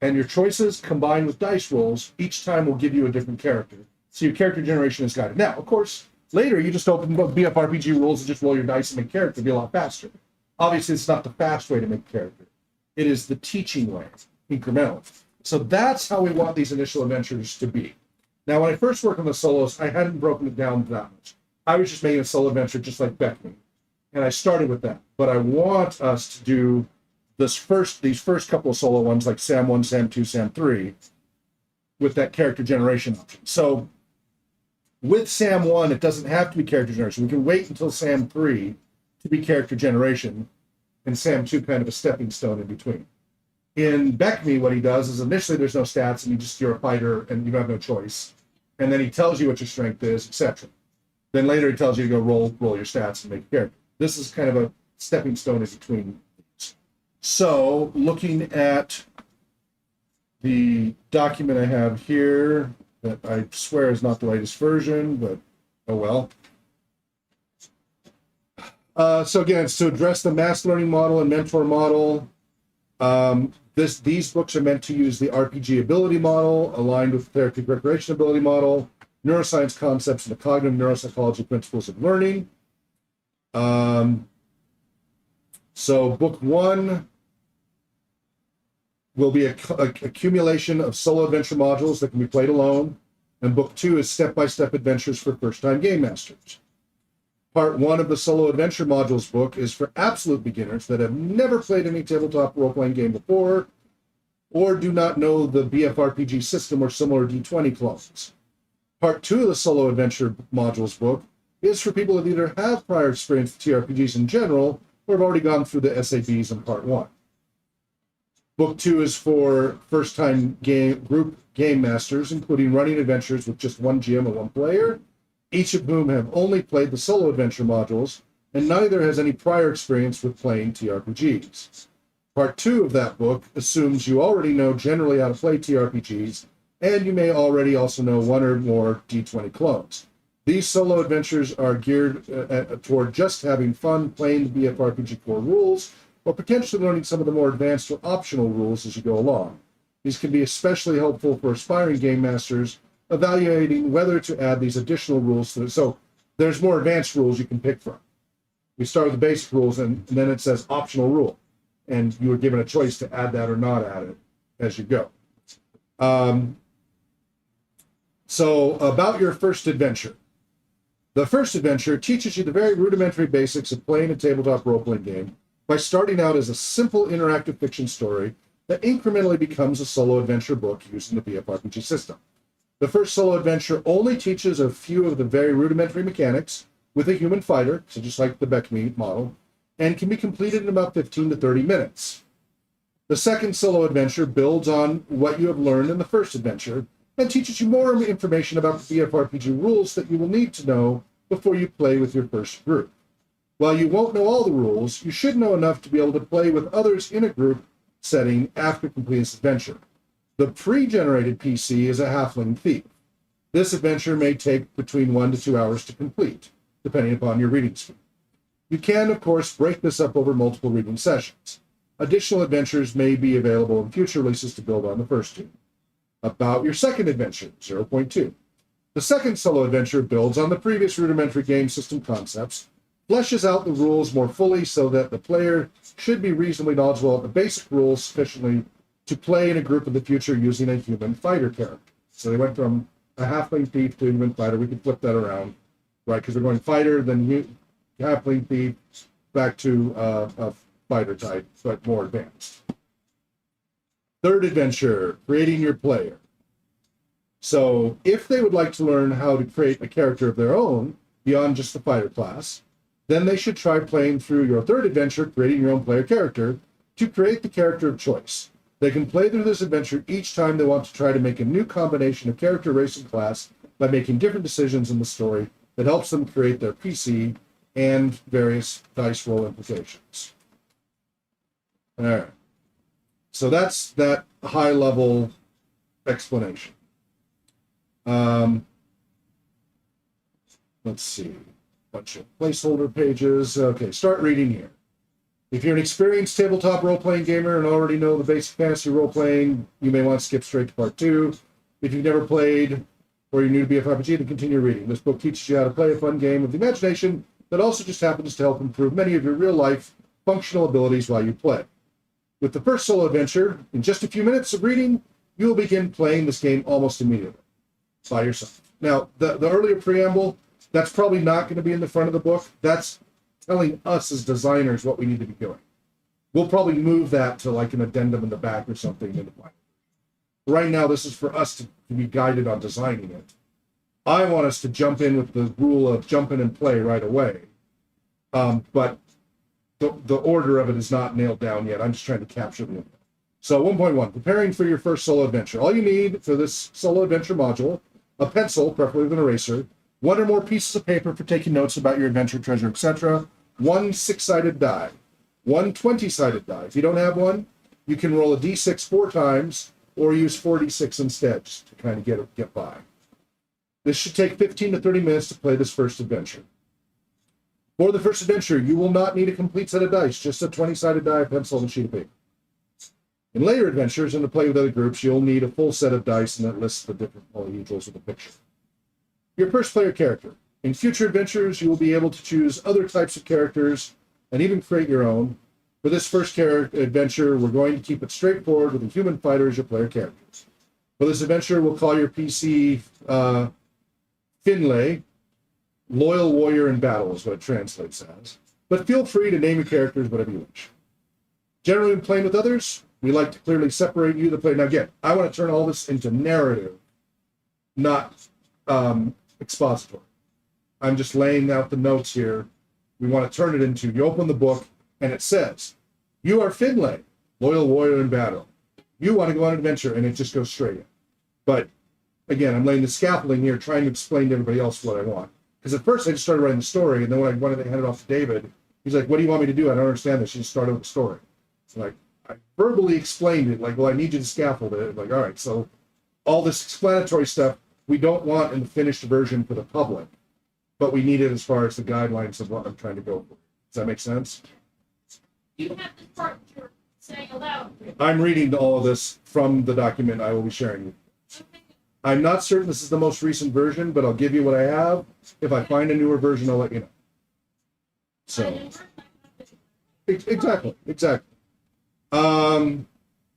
and your choices combined with dice rolls, each time will give you a different character. So your character generation is guided. Now, of course, later you just open BFRPG rules and just roll your dice and make character. It'll be a lot faster. Obviously, it's not the fast way to make character. It is the teaching way, incremental. So that's how we want these initial adventures to be. Now, when I first worked on the solos, I hadn't broken it down that much. I was just making a solo adventure just like Beckman. And I started with that. But I want us to do these first couple of solo ones, like Sam 1, Sam 2, Sam 3, with that character generation option. So with Sam 1, it doesn't have to be character generation. We can wait until Sam 3 to be character generation, and Sam 2 kind of a stepping stone in between. In Beckme, what he does is initially there's no stats, and you're a fighter, and you have no choice. And then he tells you what your strength is, etc. Then later he tells you to go roll your stats and make a character. This is kind of a stepping stone in between. So, looking at the document I have here, that I swear is not the latest version, but oh well. So again, it's to address the mass learning model and mentor model. These books are meant to use the RPG ability model, aligned with the therapeutic recreation ability model, neuroscience concepts, and the cognitive neuropsychology principles of learning. So book 1 will be a accumulation of solo adventure modules that can be played alone, and book 2 is step-by-step adventures for first-time game masters. Part 1 of the solo adventure modules book is for absolute beginners that have never played any tabletop role-playing game before, or do not know the BFRPG system or similar D20 clones. Part 2 of the solo adventure modules book is for people that either have prior experience with TRPGs in general, or have already gone through the SABs in Part 1. Book 2 is for first-time group game masters, including running adventures with just one GM and one player, each of whom have only played the solo adventure modules, and neither has any prior experience with playing TRPGs. Part 2 of that book assumes you already know generally how to play TRPGs, and you may already also know one or more D20 clones. These solo adventures are geared toward just having fun playing the BFRPG core rules, or potentially learning some of the more advanced or optional rules as you go along. These can be especially helpful for aspiring game masters evaluating whether to add these additional rules to it. So there's more advanced rules you can pick from. We start with the basic rules, and then it says optional rule, and you are given a choice to add that or not add it as you go. So about your first adventure. The first adventure teaches you the very rudimentary basics of playing a tabletop role-playing game by starting out as a simple interactive fiction story that incrementally becomes a solo adventure book using the BFRPG system. The first solo adventure only teaches a few of the very rudimentary mechanics with a human fighter, so just like the Beckme model, and can be completed in about 15 to 30 minutes. The second solo adventure builds on what you have learned in the first adventure and teaches you more information about the BFRPG rules that you will need to know before you play with your first group. While you won't know all the rules, you should know enough to be able to play with others in a group setting after completing this adventure. The pre-generated PC is a halfling thief. This adventure may take between 1 to 2 hours to complete, depending upon your reading speed. You can, of course, break this up over multiple reading sessions. Additional adventures may be available in future releases to build on the first two. About your second adventure, 0.2. The second solo adventure builds on the previous rudimentary game system concepts, fleshes out the rules more fully so that the player should be reasonably knowledgeable of the basic rules sufficiently to play in a group in the future using a human fighter character. So they went from a halfling thief to a human fighter. We could flip that around, right? Because we're going fighter, then halfling thief, back to a fighter type, but more advanced. Third adventure, creating your player. So if they would like to learn how to create a character of their own beyond just the fighter class, then they should try playing through your third adventure, creating your own player character, to create the character of choice. They can play through this adventure each time they want to try to make a new combination of character, race, and class by making different decisions in the story that helps them create their PC and various dice roll implications. All right. So that's that high-level explanation. Let's see. Bunch of placeholder pages. Okay, start reading here. If you're an experienced tabletop role-playing gamer and already know the basic fantasy role-playing, you may want to skip straight to part 2. If you've never played or you're new to BFRPG, then continue reading. This book teaches you how to play a fun game of the imagination that also just happens to help improve many of your real-life functional abilities while you play. With the first solo adventure, in just a few minutes of reading, you will begin playing this game almost immediately by yourself. Now, the earlier preamble, that's probably not going to be in the front of the book. That's telling us as designers what we need to be doing. We'll probably move that to like an addendum in the back or something in the plan. Right now, this is for us to be guided on designing it. I want us to jump in with the rule of jump in and play right away. But the order of it is not nailed down yet. I'm just trying to capture the info. So 1.1, preparing for your first solo adventure. All you need for this solo adventure module, a pencil, preferably with an eraser, 1 or more pieces of paper for taking notes about your adventure, treasure, etc., 1 6-sided die, 1 20-sided die. If you don't have one, you can roll a d6 4 times or use 4d6 instead, just to kind of get by. This should take 15 to 30 minutes to play this first adventure. For the first adventure, you will not need a complete set of dice, just a 20-sided die, a pencil, and a sheet of paper. In later adventures and to play with other groups, you'll need a full set of dice, and that lists the different polyhedrals of the picture. Your first player character. In future adventures, you will be able to choose other types of characters and even create your own. For this first adventure, we're going to keep it straightforward with a human fighter as your player character. For this adventure, we'll call your PC Finlay. Loyal warrior in battle is what it translates as. But feel free to name your characters whatever you wish. Generally, when playing with others, we like to clearly separate you, the player. Now, again, I want to turn all this into narrative, not expository. I'm just laying out the notes here. We want to turn it into, you open the book, and it says, you are Finlay, loyal warrior in battle. You want to go on an adventure, and it just goes straight in. But, again, I'm laying the scaffolding here, trying to explain to everybody else what I want. Because at first I just started writing the story, and then when I wanted to hand it off to David, he's like, what do you want me to do? I don't understand this. She just started with the story. So like, I verbally explained it, like, well, I need you to scaffold it. Like, all right, so all this explanatory stuff we don't want in the finished version for the public, but we need it as far as the guidelines of what I'm trying to go for. Does that make sense? You have this part that you're saying aloud. I'm reading all of this from the document I will be sharing with you. Okay. I'm not certain this is the most recent version, but I'll give you what I have. If I find a newer version, I'll let you know. So, exactly.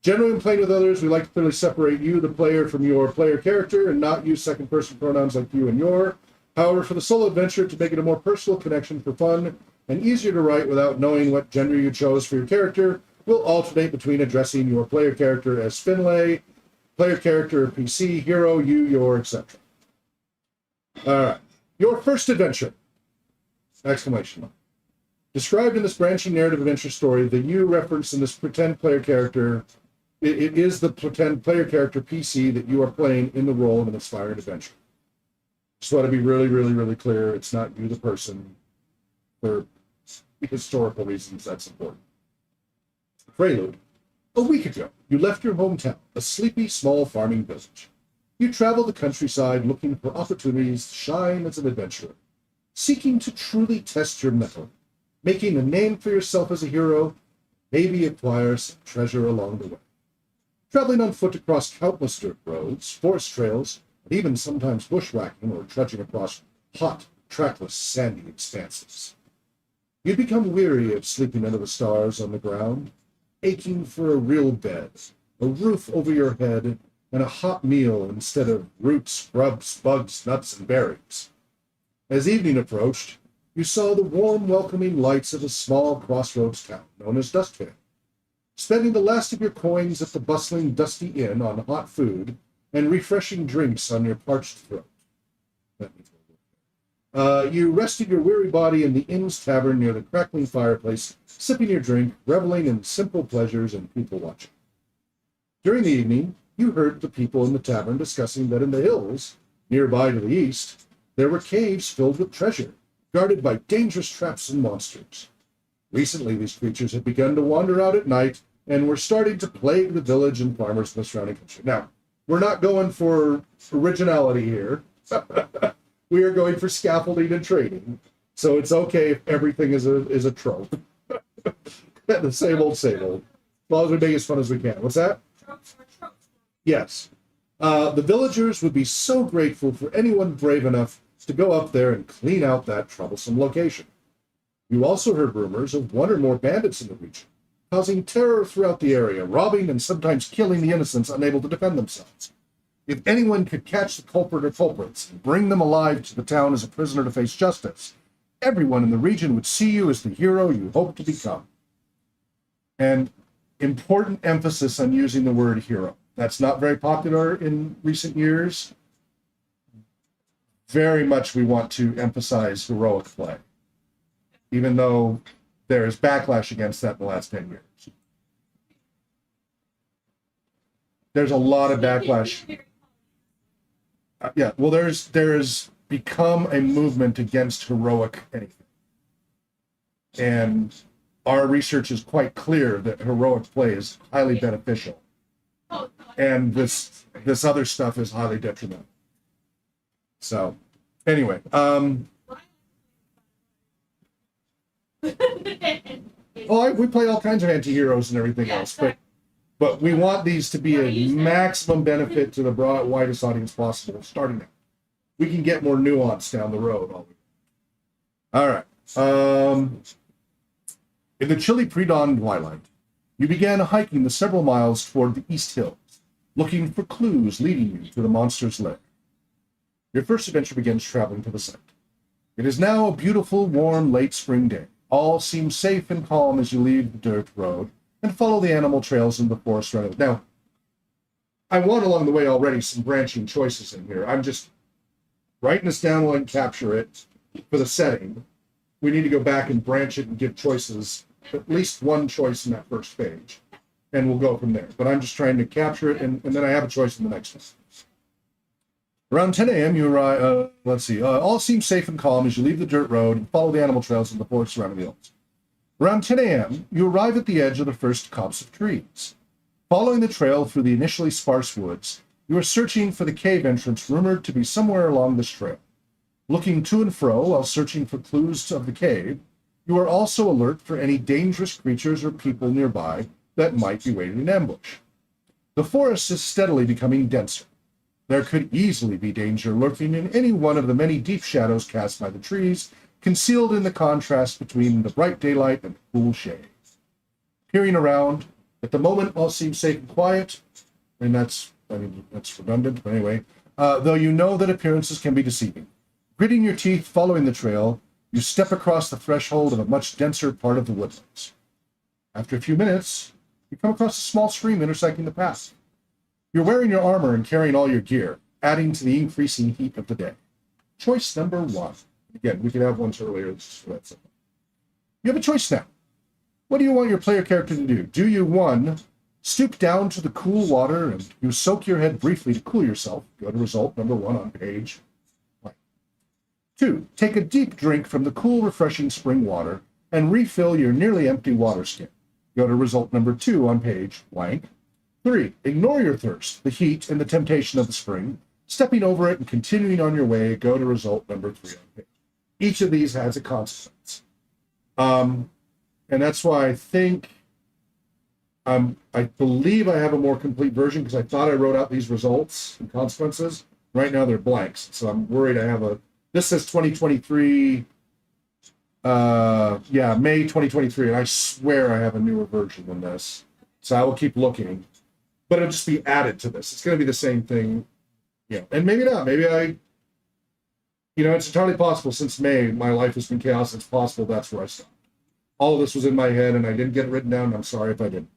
Generally, when playing with others, we like to clearly separate you, the player, from your player character and not use second-person pronouns like you and your. However, for the solo adventure, to make it a more personal connection for fun and easier to write without knowing what gender you chose for your character, we'll alternate between addressing your player character as Finlay, player character, PC, hero, you, your, etc. All right. Your first adventure! Exclamation mark. Described in this branching narrative adventure story, the you referenced in this pretend player character, it is the pretend player character PC that you are playing in the role of an inspired adventure. Just want to be really, really, really clear. It's not you, the person. For historical reasons, that's important. Prelude. A week ago, you left your hometown, a sleepy, small farming village. You traveled the countryside looking for opportunities to shine as an adventurer, seeking to truly test your mettle, making a name for yourself as a hero, maybe acquire some treasure along the way. Traveling on foot across countless dirt roads, forest trails, and even sometimes bushwhacking or trudging across hot, trackless, sandy expanses. You'd become weary of sleeping under the stars on the ground, aching for a real bed, a roof over your head, and a hot meal instead of roots, grubs, bugs, nuts, and berries. As evening approached, you saw the warm, welcoming lights of a small crossroads town known as Dustvale. Spending the last of your coins at the bustling, dusty inn on hot food and refreshing drinks on your parched throat. You rested your weary body in the inn's tavern near the crackling fireplace, sipping your drink, reveling in simple pleasures and people watching. During the evening, you heard the people in the tavern discussing that in the hills, nearby to the east, there were caves filled with treasure, guarded by dangerous traps and monsters. Recently, these creatures had begun to wander out at night and were starting to plague the village and farmers in the surrounding country. Now, we're not going for originality here. We are going for scaffolding and trading. So it's okay if everything is a trope. The same old, same old. As long as we make it as fun as we can. What's that? Yes. The villagers would be so grateful for anyone brave enough to go up there and clean out that troublesome location. You also heard rumors of one or more bandits in the region, causing terror throughout the area, robbing and sometimes killing the innocents unable to defend themselves. If anyone could catch the culprit or culprits and bring them alive to the town as a prisoner to face justice, everyone in the region would see you as the hero you hope to become. And important emphasis on using the word hero. That's not very popular in recent years. Very much we want to emphasize heroic play, even though there is backlash against that in the last 10 years. There's a lot of backlash. Yeah, well, there's become a movement against heroic anything. And our research is quite clear that heroic play is highly beneficial. And this other stuff is highly detrimental. So, anyway, we play all kinds of anti-heroes and everything else, but we want these to be a maximum benefit to the widest audience possible, starting out. We can get more nuance down the road. All right. In the chilly pre-dawn twilight, you began hiking the several miles toward the East Hills, looking for clues leading you to the monster's lair. Your first adventure begins traveling to the site. It is now a beautiful, warm, late spring day. All seems safe and calm as you leave the dirt road and follow the animal trails in the forest around it. Now, I want along the way already some branching choices in here. I'm just writing this down while I can capture it for the setting. We need to go back and branch it and give choices, at least one choice in that first page, and we'll go from there. But I'm just trying to capture it, and then I have a choice in the next one. Around 10 a.m., you arrive, all seems safe and calm as you leave the dirt road and follow the animal trails in the forest surrounding the hills. Around 10 a.m., you arrive at the edge of the first copse of trees. Following the trail through the initially sparse woods, you are searching for the cave entrance rumored to be somewhere along this trail. Looking to and fro while searching for clues of the cave, you are also alert for any dangerous creatures or people nearby that might be waiting in ambush. The forest is steadily becoming denser. There could easily be danger lurking in any one of the many deep shadows cast by the trees, concealed in the contrast between the bright daylight and the cool shade. Peering around, at the moment all seems safe and quiet, and that's redundant, but anyway, though you know that appearances can be deceiving. Gritting your teeth following the trail, you step across the threshold of a much denser part of the woodlands. After a few minutes, you come across a small stream intersecting the path. You're wearing your armor and carrying all your gear, adding to the increasing heat of the day. Choice number 1. Again, we could have ones earlier. You have a choice now. What do you want your player character to do? Do you, 1, stoop down to the cool water and you soak your head briefly to cool yourself? Go to result number 1 on page 1. 2, take a deep drink from the cool, refreshing spring water and refill your nearly empty water skin. Go to result number 2 on page blank. 3, ignore your thirst, the heat, and the temptation of the spring. Stepping over it and continuing on your way, go to result number 3 on page. Each of these has a consequence. And that's why I think, I believe I have a more complete version because I thought I wrote out these results and consequences. Right now they're blanks, so I'm worried I have this says 2023 Yeah, May 2023, and I swear I have a newer version than this. So I will keep looking. But it'll just be added to this. It's going to be the same thing. Yeah, and maybe not. Maybe it's entirely possible since May, my life has been chaos. It's possible that's where I stopped. All of this was in my head, and I didn't get it written down. I'm sorry if I didn't.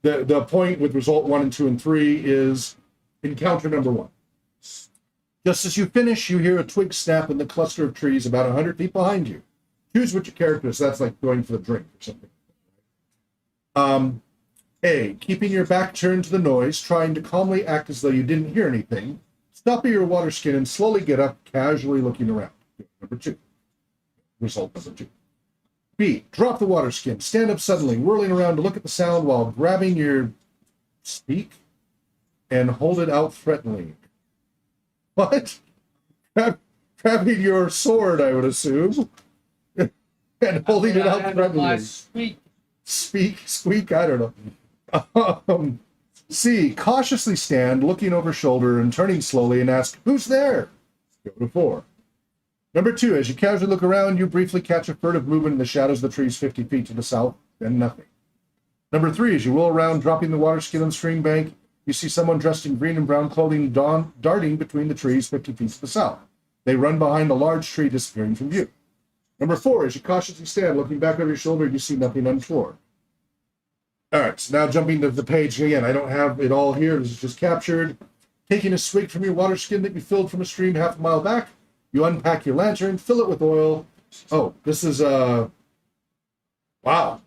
The point with result 1 and 2 and 3 is encounter number 1. Just as you finish, you hear a twig snap in the cluster of trees about 100 feet behind you. Choose what your character is. That's like going for the drink or something. A, keeping your back turned to the noise, trying to calmly act as though you didn't hear anything. Stop at your water skin and slowly get up, casually looking around. Number 2. Result number 2. B, drop the water skin. Stand up suddenly, whirling around to look at the sound while grabbing your speak and hold it out threateningly. What? Grabbing your sword, I would assume, and holding it out threateningly. Squeak, I don't know. C, cautiously stand, looking over shoulder and turning slowly and ask, who's there? Go to 4. Number 2, as you casually look around, you briefly catch a furtive movement in the shadows of the trees 50 feet to the south, then nothing. Number 3, as you roll around, dropping the water skin on the stream bank, you see someone dressed in green and brown clothing darting between the trees 50 feet to the south. They run behind a large tree, disappearing from view. Number 4, as you cautiously stand, looking back over your shoulder, you see nothing untoward. All right, so now jumping to the page again. I don't have it all here. This is just captured. Taking a swig from your water skin that you filled from a stream half a mile back, you unpack your lantern, fill it with oil. Oh, this is wow.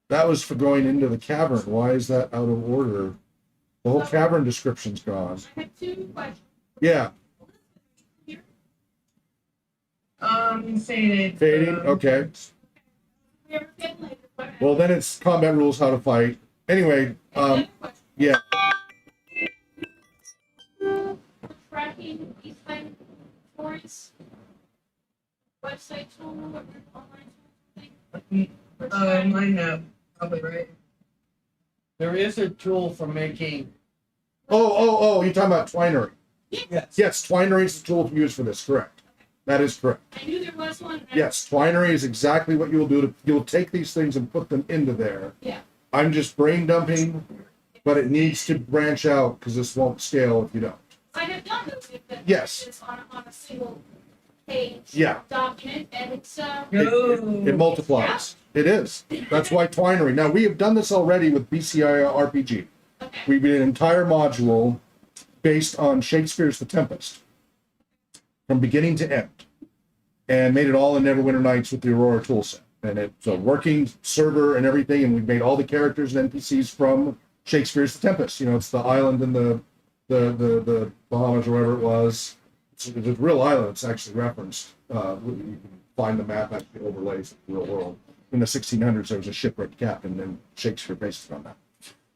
That was for going into the cavern. Why is that out of order? The whole cavern description's gone. I have 2 questions. Yeah. Faded. Fading? Okay. We ever get later, but Well, then it's combat rules, how to fight. Anyway, another question. yeah. Tracking these kind of stories, website tool or online thing. Mine probably right. There is a tool for making. Oh, you're talking about Twinery. Yes. Yes, Twinery is the tool to use for this, correct. That is correct. I knew there was one. Yes, Twinery is exactly what you will do. You'll take these things and put them into there. Yeah. I'm just brain dumping, but it needs to branch out because this won't scale if you don't. I have done those with the Yes. images on a single page Yeah. document, and it's It multiplies. It is. That's why Twinery. Now, we have done this already with BCI RPG. okay. We did an entire module based on Shakespeare's The Tempest from beginning to end and made it all in Neverwinter Nights with the Aurora toolset. And it's a working server and everything, and we've made all the characters and NPCs from Shakespeare's The Tempest. You know, it's the island in the Bahamas or wherever it was. It's a real island. It's actually referenced. You can find the map actually overlays the real world. In the 1600s, there was a shipwrecked captain, and Shakespeare based it on that.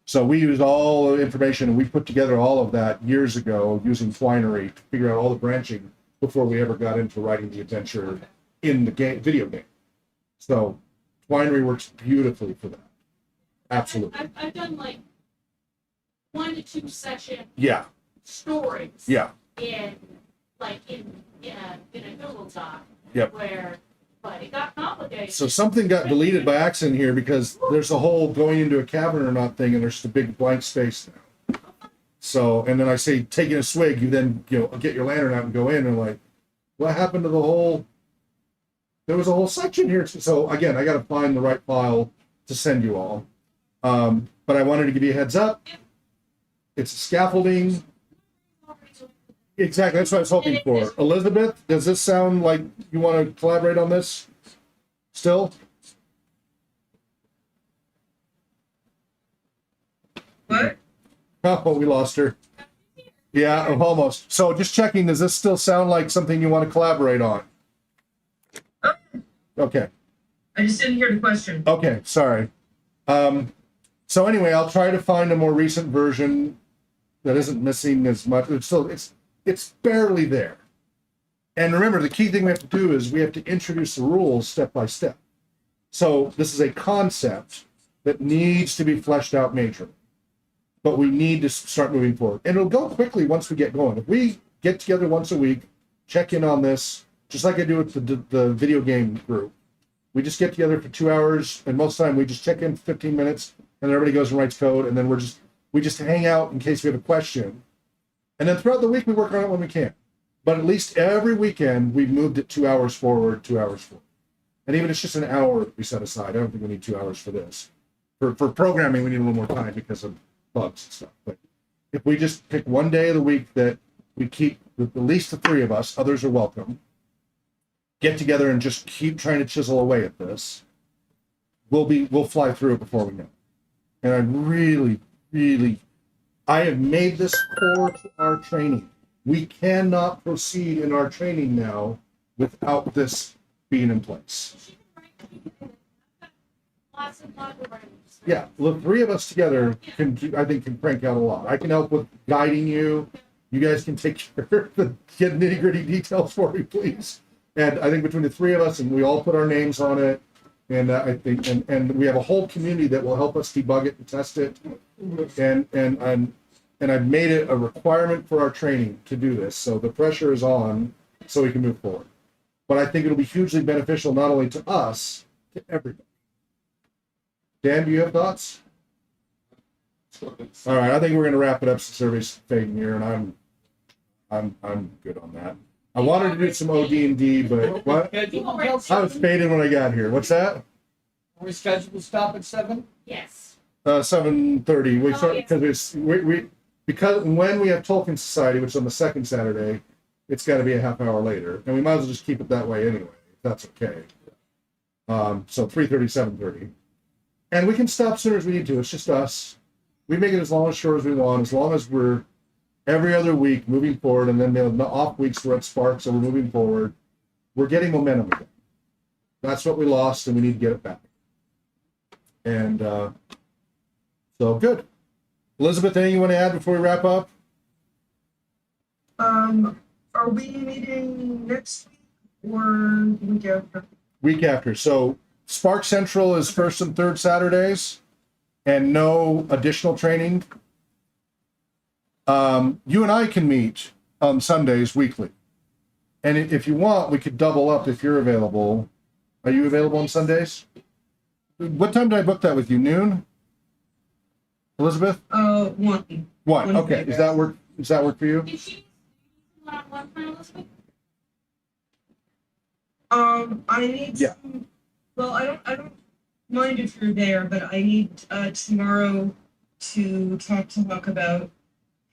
So we used all the information, and we put together all of that years ago using Twinery to figure out all the branching before we ever got into writing the adventure in the video game. So Twinery works beautifully for that. Absolutely. I've done like 1 to 2 session Yeah. stories. Yeah. In a Google Doc. Yep. But it got complicated. So something got deleted by accident here because there's a whole going into a cavern or not thing, and there's just a big blank space now. So, and then I say taking a swig, you then get your lantern out and go in, and like, what happened to the whole? There was a whole section here. So again, I got to find the right file to send you all. But I wanted to give you a heads up. It's scaffolding. Exactly, that's what I was hoping for. Elizabeth, does this sound like you want to collaborate on this still? What? Oh, we lost her. Yeah, almost. So just checking, does this still sound like something you want to collaborate on? Okay. I just didn't hear the question. Okay, sorry. So anyway, I'll try to find a more recent version that isn't missing as much. It's barely there. And remember, the key thing we have to do is we have to introduce the rules step by step. So this is a concept that needs to be fleshed out majorly. But we need to start moving forward. And it'll go quickly once we get going. If we get together once a week, check in on this, just like I do with the video game group. We just get together for 2 hours, and most of the time we just check in for 15 minutes, and everybody goes and writes code, and then we just hang out in case we have a question. And then throughout the week we work on it when we can. But at least every weekend we've moved it 2 hours forward, 2 hours forward. And even if it's just an hour we set aside, I don't think we need 2 hours for this. For programming, we need a little more time because of bugs and stuff. But if we just pick one day of the week that we keep with at least the three of us, others are welcome, get together and just keep trying to chisel away at this, we'll fly through it before we know it. And I really, I have made this core to our training. We cannot proceed in our training now without this being in place. Lots of writings. Yeah, the three of us together I think can crank out a lot. I can help with guiding you. You guys can take care of the nitty gritty details for me, please. And I think between the three of us, and we all put our names on it, and I think, and we have a whole community that will help us debug it and test it. And I've made it a requirement for our training to do this. So the pressure is on so we can move forward. But I think it'll be hugely beneficial not only to us, to everybody. Dan, do you have thoughts? All right, I think we're going to wrap it up since everybody's fading here, and I'm good on that. I wanted to do some OD&D, but what? I was faded when I got here. What's that? Are we scheduled to stop at 7? Yes. 7:30. We Oh, start yes. because when we have Tolkien Society, which is on the second Saturday, it's got to be a half hour later, and we might as well just keep it that way anyway, if that's okay. So 3:30, 7:30, and we can stop sooner as we need to. It's just us. We make it as long as short as we want, as long as we're every other week moving forward, and then the off weeks we're at Spark, so we're moving forward. We're getting momentum again. That's what we lost, and we need to get it back. And so good. Elizabeth, anything you want to add before we wrap up? Are we meeting next week or the week after? Week after. So Spark Central is first and third Saturdays, and no additional training. You and I can meet on Sundays weekly. And if you want, we could double up if you're available. Are you available on Sundays? What time did I book that with you? Noon? Elizabeth? 1. 1. Okay. Does that work? Does that work for you? Did she one time, Elizabeth? I need Yeah. some, well, I don't mind if you're there, but I need tomorrow to talk to Huck about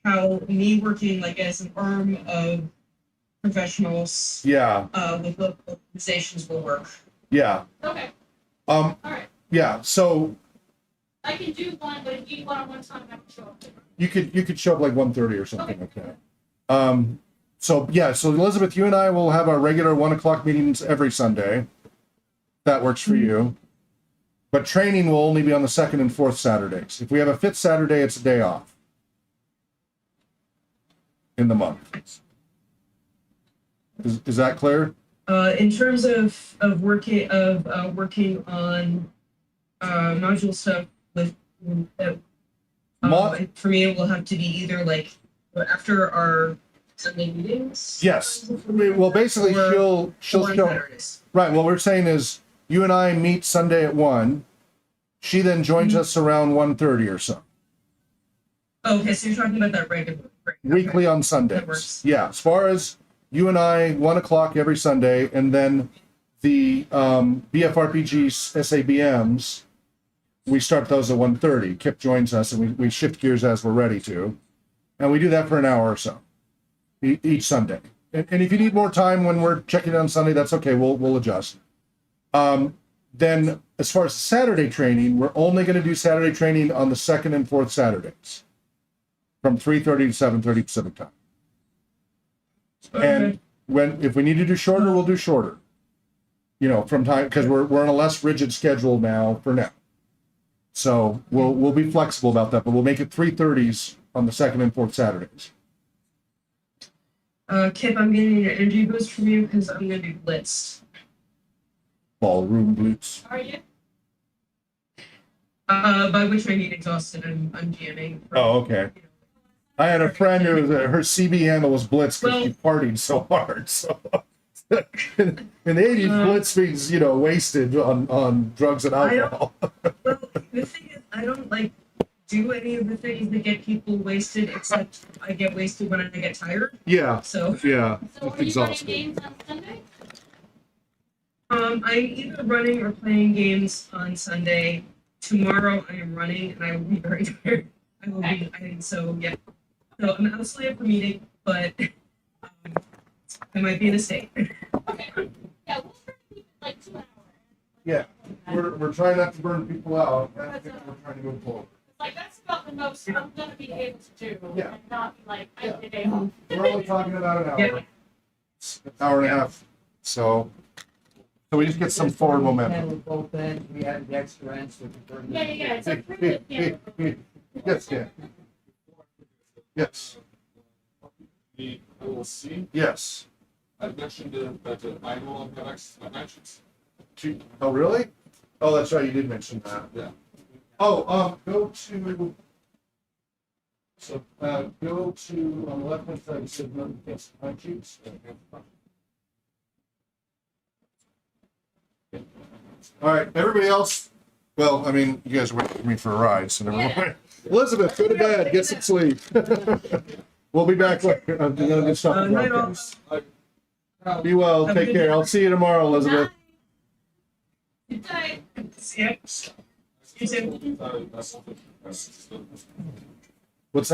how me working like as an arm of professionals Yeah. with local organizations will work. Yeah. Okay, All right. Yeah. So I can do one, but if you want one time, I can show up. you could show up like 1:30 or something Okay. like that. So yeah, so Elizabeth, you and I will have our regular 1:00 meetings every Sunday. That works for you. But training will only be on the second and fourth Saturdays. If we have a fifth Saturday, it's a day off in the month. Is that clear? In terms of working on module stuff with for me it will have to be either like after our Sunday meetings. Yes. Well, basically, she'll or show. Saturdays. Right. What we're saying is, you and I meet Sunday at 1. She then joins us around 1:30 or so. Okay, so you're talking about that regular Weekly on That Sundays. works. Yeah. As far as you and I, 1:00 every Sunday, and then the BFRPGs SABMs, we start those at 1:30. Kip joins us, and we shift gears as we're ready to, and we do that for an hour or so each Sunday. And if you need more time when we're checking on Sunday, that's okay. We'll adjust. Then, as far as Saturday training, we're only going to do Saturday training on the second and fourth Saturdays, from 3:30 to 7:30 Pacific time. And if we need to do shorter, we'll do shorter. You know, from time, because we're on a less rigid schedule now for now. So we'll be flexible about that, but we'll make it 3:30s on the second and fourth Saturdays. Kip, I'm getting an energy boost from you because I'm gonna be blitzed. Ballroom boots. Are you? By which I mean exhausted. I'm GMing. Oh, okay. I had a friend who was, her CB handle was blitzed because she partied so hard. So In the 80s, blitz means, wasted on drugs and I don't- alcohol. Well, the thing is, I don't like do any of the things that get people wasted, except I get wasted when I get tired. Yeah, So, yeah, So it's are you running exhausting. games on Sunday? I'm either running or playing games on Sunday. Tomorrow I am running, and I will be very tired. I will be. So yeah. So I'm absolutely up for meeting, but I might be in a state. Okay. Yeah, we'll try to keep it like 2 hours. Yeah, we're trying not to burn people out. I think we're trying to move forward. Like, that's about the most I'm gonna be able to do. Yeah. And not be like, I Yeah. need a day off. We're only talking about an hour. Yeah. It's an hour and a half. So we just get some forward momentum. Handle both ends, we have the extra ends, so we burn Yeah, them. yeah, yeah, it's a privilege, yeah. Yes, Dan. Yes, The LLC, yes. I mentioned that the annual impacts I mentioned. Oh, really? Oh, that's right, you did mention that. Yeah. Oh, go to, go to, on the left-hand side, it says notifications, time sheets. All right, everybody else, well, I mean, you guys are waiting for me for a ride, so never mind. Elizabeth, go to bed, get some sleep. We'll be back later. I'm gonna do something. Night all. broadcast. Be well, Have a take good care. day. I'll see you tomorrow, Elizabeth. Good night. Yeah. You too. That's